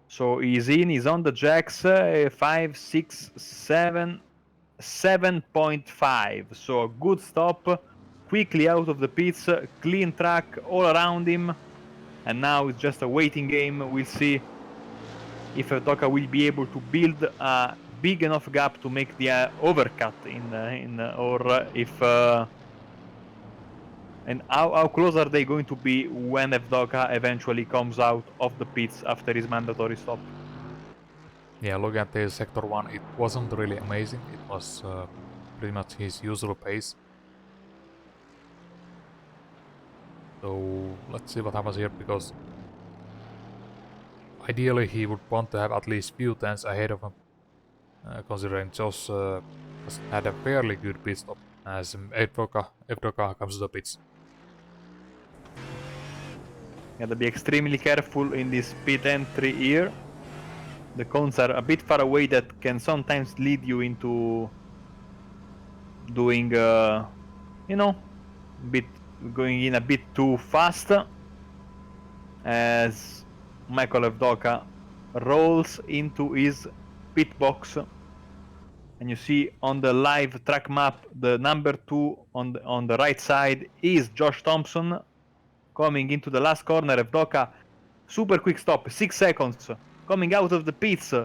So he's on the jacks, 5, 6, 7, 7.5. So a good stop, quickly out of the pits, clean track all around him. And now it's just a waiting game. We'll see if Doka will be able to build a big enough gap to make the overcut or if and how close are they going to be when Evdoka eventually comes out of the pits after his mandatory stop? Yeah, looking at the Sector 1, it wasn't really amazing. It was pretty much his usual pace. So let's see what happens here, because ideally he would want to have at least few tenths ahead of him, considering Josh has had a fairly good pit stop as Evdoka comes to the pits. Gotta be extremely careful in this pit entry here. The cones are a bit far away, that can sometimes lead you into doing, going in a bit too fast. As Michael Evdoka rolls into his pit box. And you see on the live track map, the number 2 on the right side is Josh Thompson. Coming into the last corner, Evdoka, super quick stop, 6 seconds. Coming out of the pits.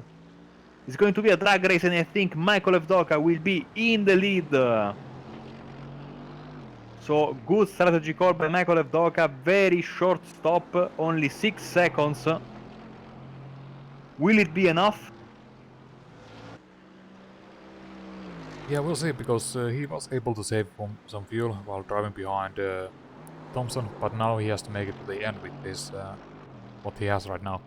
It's going to be a drag race, and I think Michael Evdoka will be in the lead. So good strategy call by Michael Evdoka. Very short stop, only 6 seconds. Will it be enough? Yeah, we'll see, because he was able to save some fuel while driving behind Thompson, but now he has to make it to the end with this what he has right now.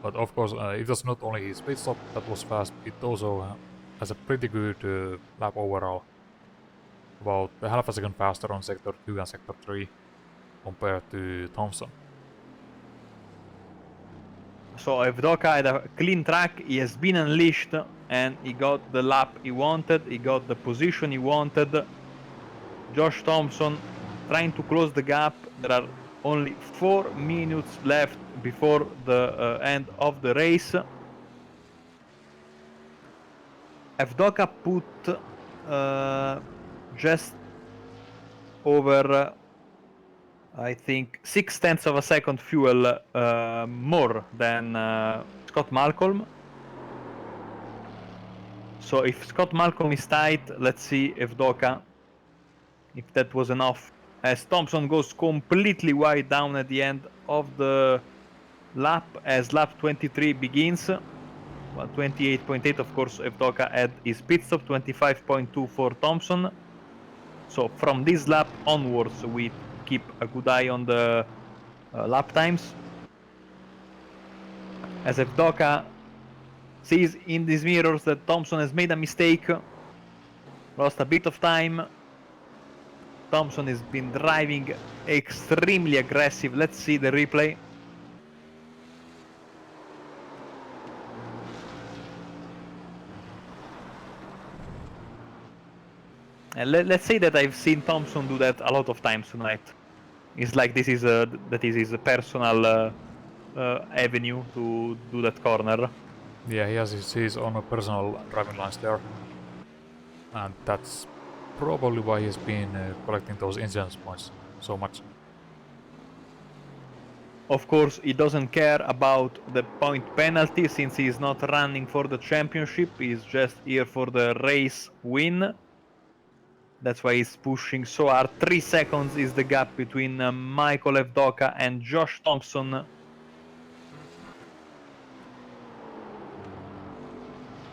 But of course, it was not only his pit stop that was fast, it also has a pretty good lap overall. About a half a second faster on Sector 2 and Sector 3 compared to Thompson. So Evdoka had a clean track, he has been unleashed, and he got the lap he wanted, he got the position he wanted. Josh Thompson trying to close the gap. There are only 4 minutes left before the end of the race. Evdoka put just over, I think, 0.6 of a second fuel more than Scott Malcolm. So if Scott Malcolm is tight, let's see Evdoka, if that was enough. As Thompson goes completely wide down at the end of the lap, as lap 23 begins. Well, 28.8, of course, Evdoka had his pit stop, 25.2 for Thompson. So from this lap onwards, we keep a good eye on the lap times. As Evdoka sees in these mirrors that Thompson has made a mistake, lost a bit of time. Thompson has been driving extremely aggressive. Let's see the replay. And let's say that I've seen Thompson do that a lot of times tonight. It's like this is his personal avenue to do that corner. Yeah, he has his own personal driving lines there. And that's probably why he's been collecting those incidence points so much. Of course, he doesn't care about the point penalty, since he's not running for the championship. He's just here for the race win. That's why he's pushing so hard. 3 seconds is the gap between Michael Evdoka and Josh Thompson.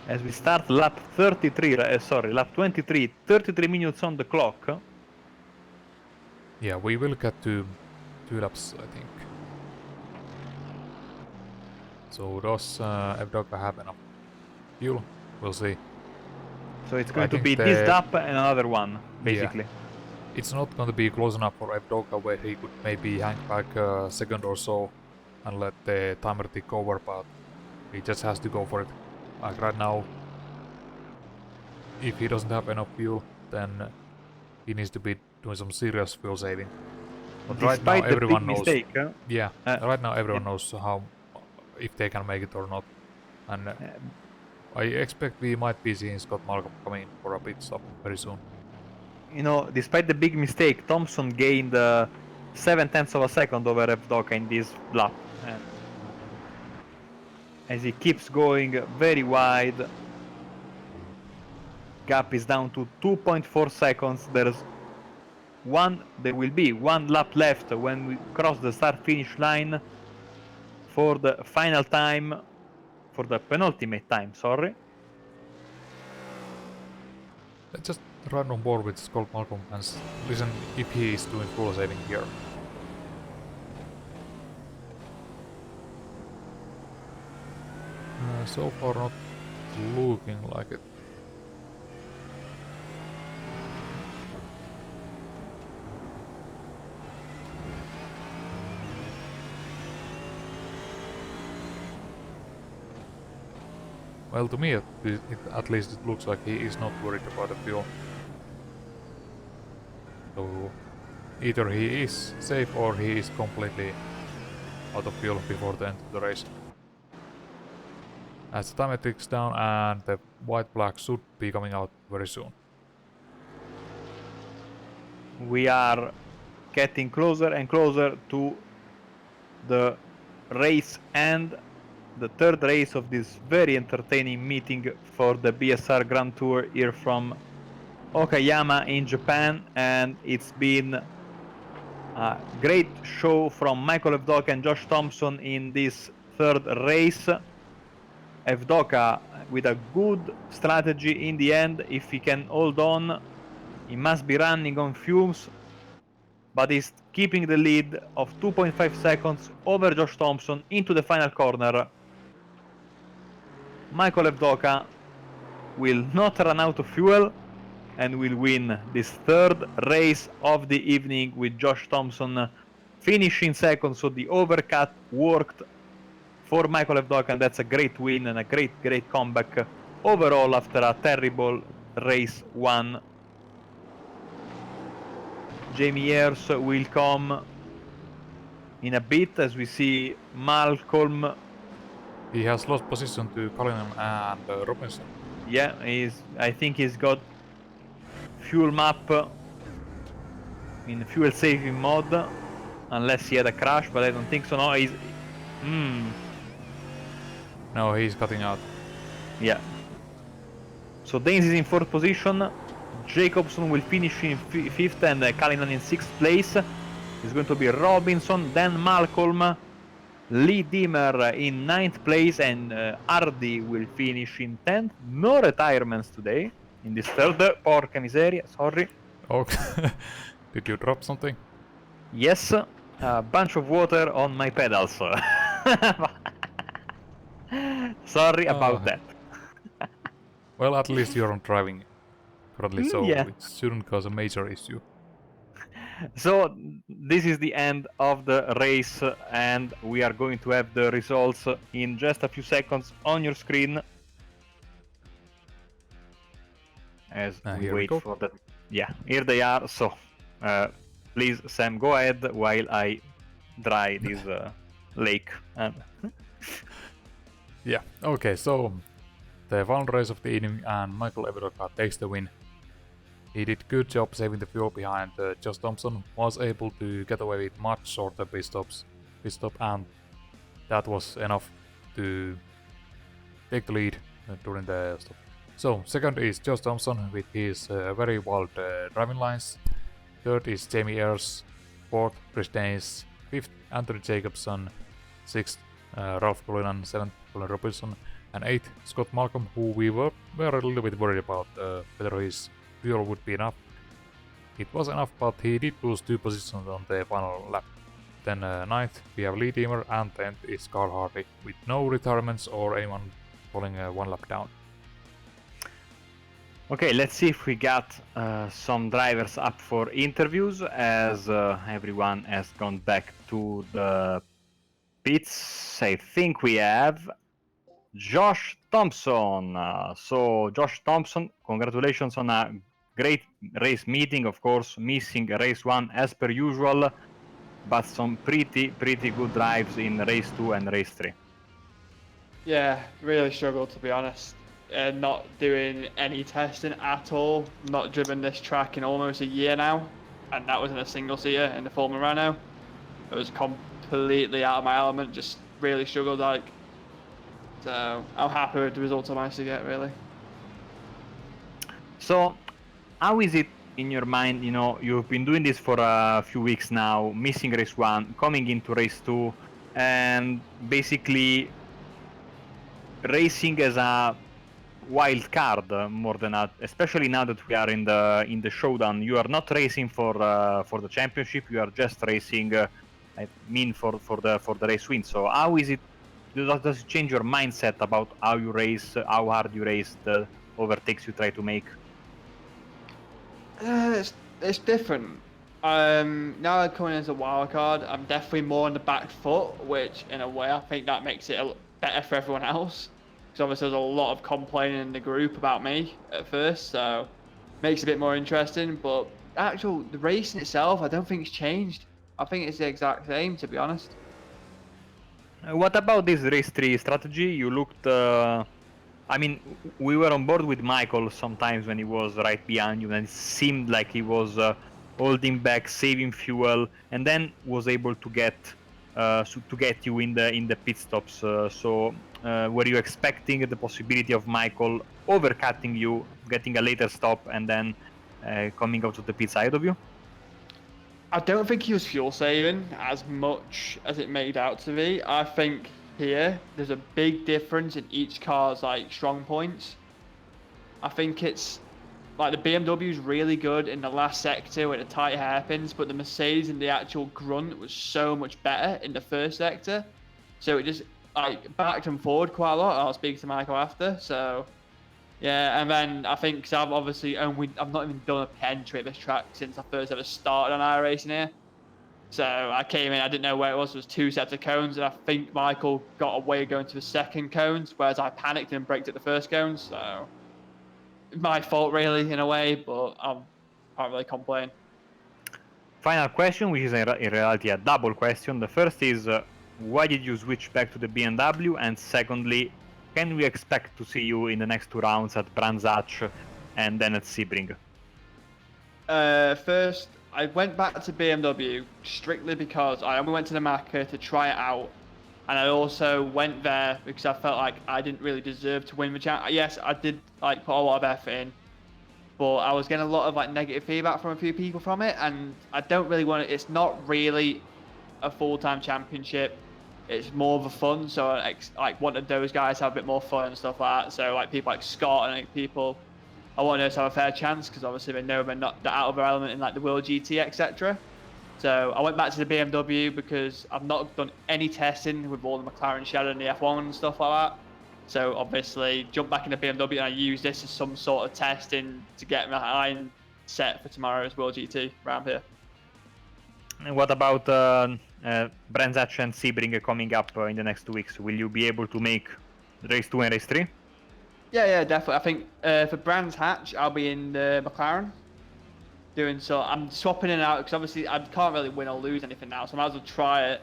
As we start lap 33, lap 23, 33 minutes on the clock. Yeah, we will get to 2 laps, I think. So does Evdoka have enough fuel? We'll see. So it's going to be this lap and another one, basically. Yeah. It's not going to be close enough for Evdoka where he could maybe hang back a second or so and let the timer tick over, but He just has to go for it. Like right now, if he doesn't have enough fuel, then he needs to be doing some serious fuel saving. But right now Despite the everyone big knows. mistake, Yeah, right now everyone it- knows how if they can make it or not. And I expect we might be seeing Scott Malcolm coming for a pit stop very soon. you know, despite the big mistake, Thompson gained 7/10 of a second over Evdoka in this lap. And as he keeps going very wide, gap is down to 2.4 seconds. There will be one lap left when we cross the start-finish line for the final time, for the penultimate time, sorry. Let's just run on board with Scott Malcolm and listen if he is doing fuel saving here. So far not looking like it. Well, to me at least it looks like he is not worried about the fuel. So either he is safe or he is completely out of fuel before the end of the race. As the timer ticks down and the white flag should be coming out very soon. We are getting closer and closer to the race end, the third race of this very entertaining meeting for the BSR Grand Tour here from Okayama in Japan, and it's been a great show from Michael Evdoka and Josh Thompson in this third race. Evdoka with a good strategy in the end. If he can hold on, he must be running on fumes, but he's keeping the lead of 2.5 seconds over Josh Thompson into the final corner. Michael Evdoka will not run out of fuel and will win this third race of the evening, with Josh Thompson finishing second. So the overcut worked for Michael Evdoka, and that's a great win and a great comeback overall after a terrible race one. Jamie Ayres will come in a bit as we see Malcolm. He has lost position to Cullinan and Robinson. Yeah, I think he's got fuel map in fuel saving mode, unless he had a crash, but I don't think so. No, he's No, he's cutting out. yeah. So Danes is in fourth position. Jacobson will finish in fifth, and Cullinan in sixth place. It's going to be Robinson, then Malcolm, Lee Dimmer in ninth place, and Hardy will finish in 10th. No retirements today in this third. Porca miseria, sorry. Okay. Did you drop something? Yes, a bunch of water on my pedals. Sorry about that. Well, at least you're not driving currently, so Yeah. it shouldn't cause a major issue. So this is the end of the race, and we are going to have the results in just a few seconds on your screen. As we here we wait go. for the... Yeah, here they are. So please, Sam, go ahead while I dry this lake. Yeah, okay, so the final race of the evening, and Michael Evdoka takes the win. He did good job saving the fuel behind. Josh Thompson was able to get away with much shorter pit stop, and that was enough to take the lead during the stop. So second is Josh Thompson with his very wild driving lines. Third is Jamie Ayres. Fourth, Chris Danes. Fifth, Anthony Jacobson. Sixth, Ralph Cullinan. Seventh, Colin Robinson. And eighth, Scott Malcolm, who we were a little bit worried about whether his fuel would be enough. It was enough, but he did lose 2 positions on the final lap. Then ninth, we have Lee Dimmer, and 10th is Carl Hardy, with no retirements or anyone falling 1 lap down. Okay, let's see if we got some drivers up for interviews, as everyone has gone back to the pits. I think we have. Josh Thompson. So Josh Thompson, congratulations on a great race meeting. Of course, missing race 1 as per usual, but some pretty good drives in race 2 and race 3. Yeah, really struggled to be honest. Not doing any testing at all. Not driven this track in almost a year now, and that was in a single seater in the Formula Renault. It was completely out of my element. Just really struggled. So I'm happy with the results I managed to get. Really. So, how is it in your mind? You've been doing this for a few weeks now, missing race 1, coming into race 2, and basically racing as a wild card more than that, especially now that we are in the showdown. You are not racing for the championship. You are just racing. For the race win. So how is it? Does it change your mindset about how you race, how hard you race, the overtakes you try to make? It's different. Now I'm coming as a wild card, I'm definitely more on the back foot, which in a way I think that makes it better for everyone else. Because obviously there's a lot of complaining in the group about me at first, so makes it a bit more interesting. But the racing itself, I don't think it's changed. I think it's the exact same, to be honest. What about this race 3 strategy? You looked. We were on board with Michael sometimes when he was right behind you, and it seemed like he was holding back, saving fuel, and then was able to get you in the pit stops. So were you expecting the possibility of Michael overcutting you, getting a later stop, and then coming out of the pit side of you? I don't think he was fuel saving as much as it made out to be. I think here there's a big difference in each car's strong points. I think it's the BMW is really good in the last sector with the tight hairpins, but the Mercedes in the actual grunt was so much better in the first sector. So it just backed and forward quite a lot. I'll speak to Michael after. So yeah, and then I think because I've not even done a entry at this track since I first ever started on iRacing here. So I came in, I didn't know where it was. There was 2 sets of cones, and I think Michael got away going to the second cones, whereas I panicked and braked at the first cones. So my fault really in a way, but I can't really complain. Final question, which is in reality a double question. The first is, why did you switch back to the BMW? And secondly, can we expect to see you in the next 2 rounds at Brands Hatch and then at Sebring? First, I went back to BMW strictly because I only went to the Macca to try it out. And I also went there because I felt like I didn't really deserve to win the champ. Yes, I did put a lot of effort in, but I was getting a lot of negative feedback from a few people from it, and I don't really want it. It's not really a full-time championship. It's more of a fun. So I wanted those guys to have a bit more fun and stuff like that. So people like Scott and people, I want those to have a fair chance because obviously they know they're not out of their element in the World GT, etc. So I went back to the BMW because I've not done any testing with all the McLaren Shadow and the F1 and stuff like that. So obviously jumped back in the BMW and I used this as some sort of testing to get my iron set for tomorrow's World GT around here. And what about Brands Hatch and Sebring coming up in the next 2 weeks? Will you be able to make race 2 and race 3? Yeah, definitely. I think for Brands Hatch, I'll be in the McLaren. I'm swapping in and out because obviously I can't really win or lose anything now, so I might as well try it.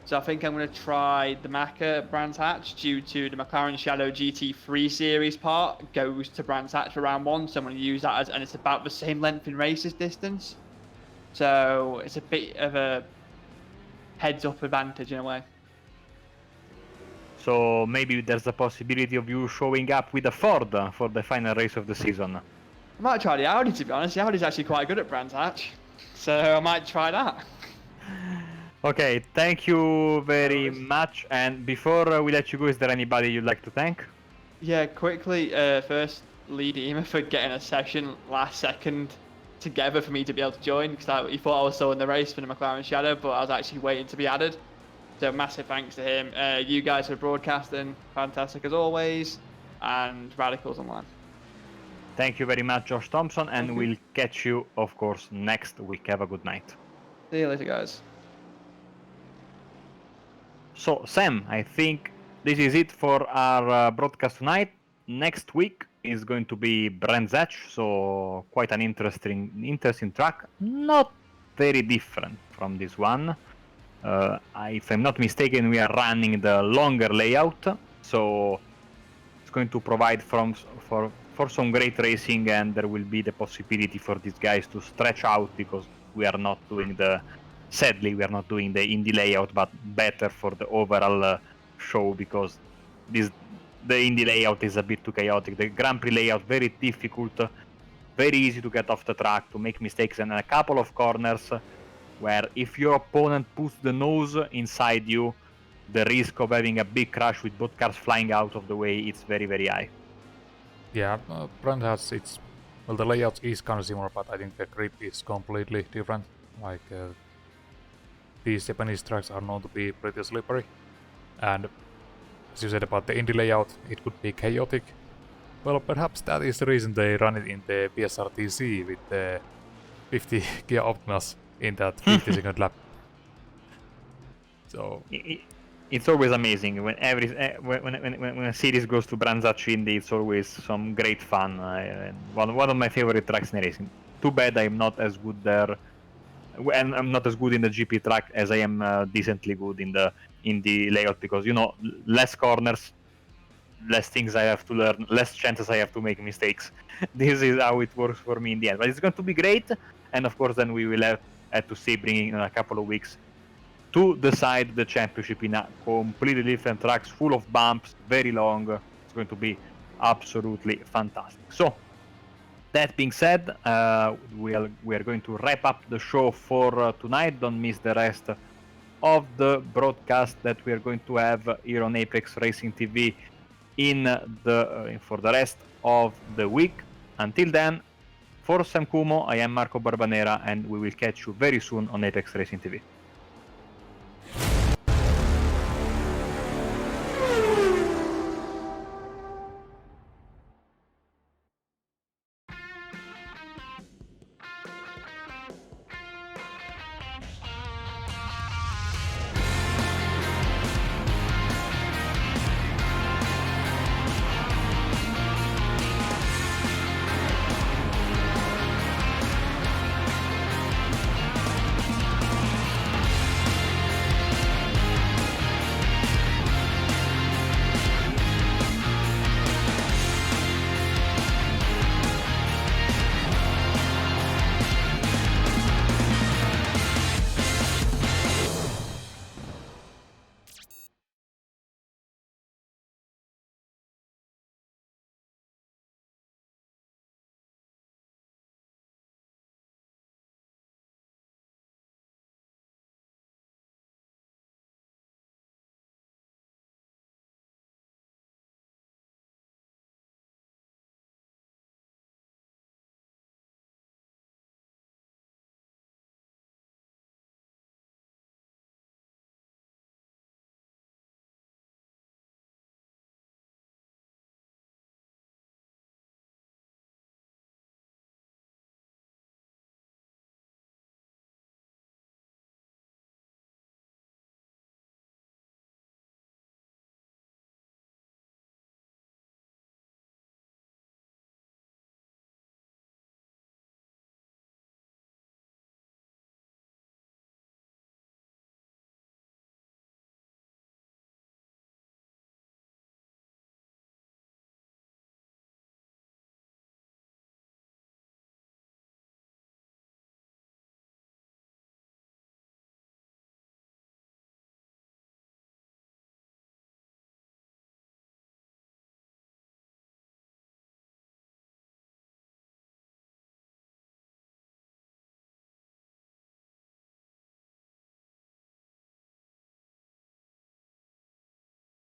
So I think I'm going to try the Macca at Brands Hatch due to the McLaren Shadow GT3 series part goes to Brands Hatch for round 1, so I'm going to use that and it's about the same length in races distance. So it's a bit of a heads-up advantage in a way. So maybe there's a possibility of you showing up with a Ford for the final race of the season. I might try the Audi, to be honest. The Audi's actually quite good at Brands Hatch, so I might try that. Okay, thank you very much. And before we let you go, is there anybody you'd like to thank? Yeah, quickly, first, Lee Deemer for getting a session last second together for me to be able to join, because he thought I was still in the race for the McLaren Shadow, but I was actually waiting to be added. So massive thanks to him. You guys for broadcasting, fantastic as always, and Radicals Online. Thank you very much, Josh Thompson, and we'll catch you, of course, next week. Have a good night. See you later, guys. So, Sam, I think this is it for our broadcast tonight. Next week is going to be Brands Hatch, so quite an interesting track. Not very different from this one. If I'm not mistaken, we are running the longer layout, so it's going to provide for some great racing, and there will be the possibility for these guys to stretch out, because we are not doing sadly we are not doing the Indy layout, but better for the overall show, because the Indy layout is a bit too chaotic. The Grand Prix layout very difficult, very easy to get off the track, to make mistakes, and a couple of corners where if your opponent puts the nose inside you, the risk of having a big crash with both cars flying out of the way, it's very, very high. Yeah, Brand has the layout is kind of similar, but I think the grip is completely different. Like these Japanese tracks are known to be pretty slippery, and as you said about the Indy layout, it could be chaotic. Well, perhaps that is the reason they run it in the BSR TC with the 50 gear optimals in that 50-second lap. So it's always amazing when when a series goes to Brands Hatch Indy. It's always some great fun. One of my favorite tracks in racing. Too bad I'm not as good there, and I'm not as good in the GP track as I am decently good in the layout, because less corners, less things I have to learn, less chances I have to make mistakes. This is how it works for me in the end. But it's going to be great, and of course then we will have to see, bringing in a couple of weeks to decide the championship in a completely different tracks, full of bumps, very long. It's going to be absolutely fantastic. So, that being said, we are going to wrap up the show for tonight. Don't miss the rest of the broadcast that we are going to have here on Apex Racing TV for the rest of the week. Until then, for Sam Kumo, I am Marco Barbanera, and we will catch you very soon on Apex Racing TV.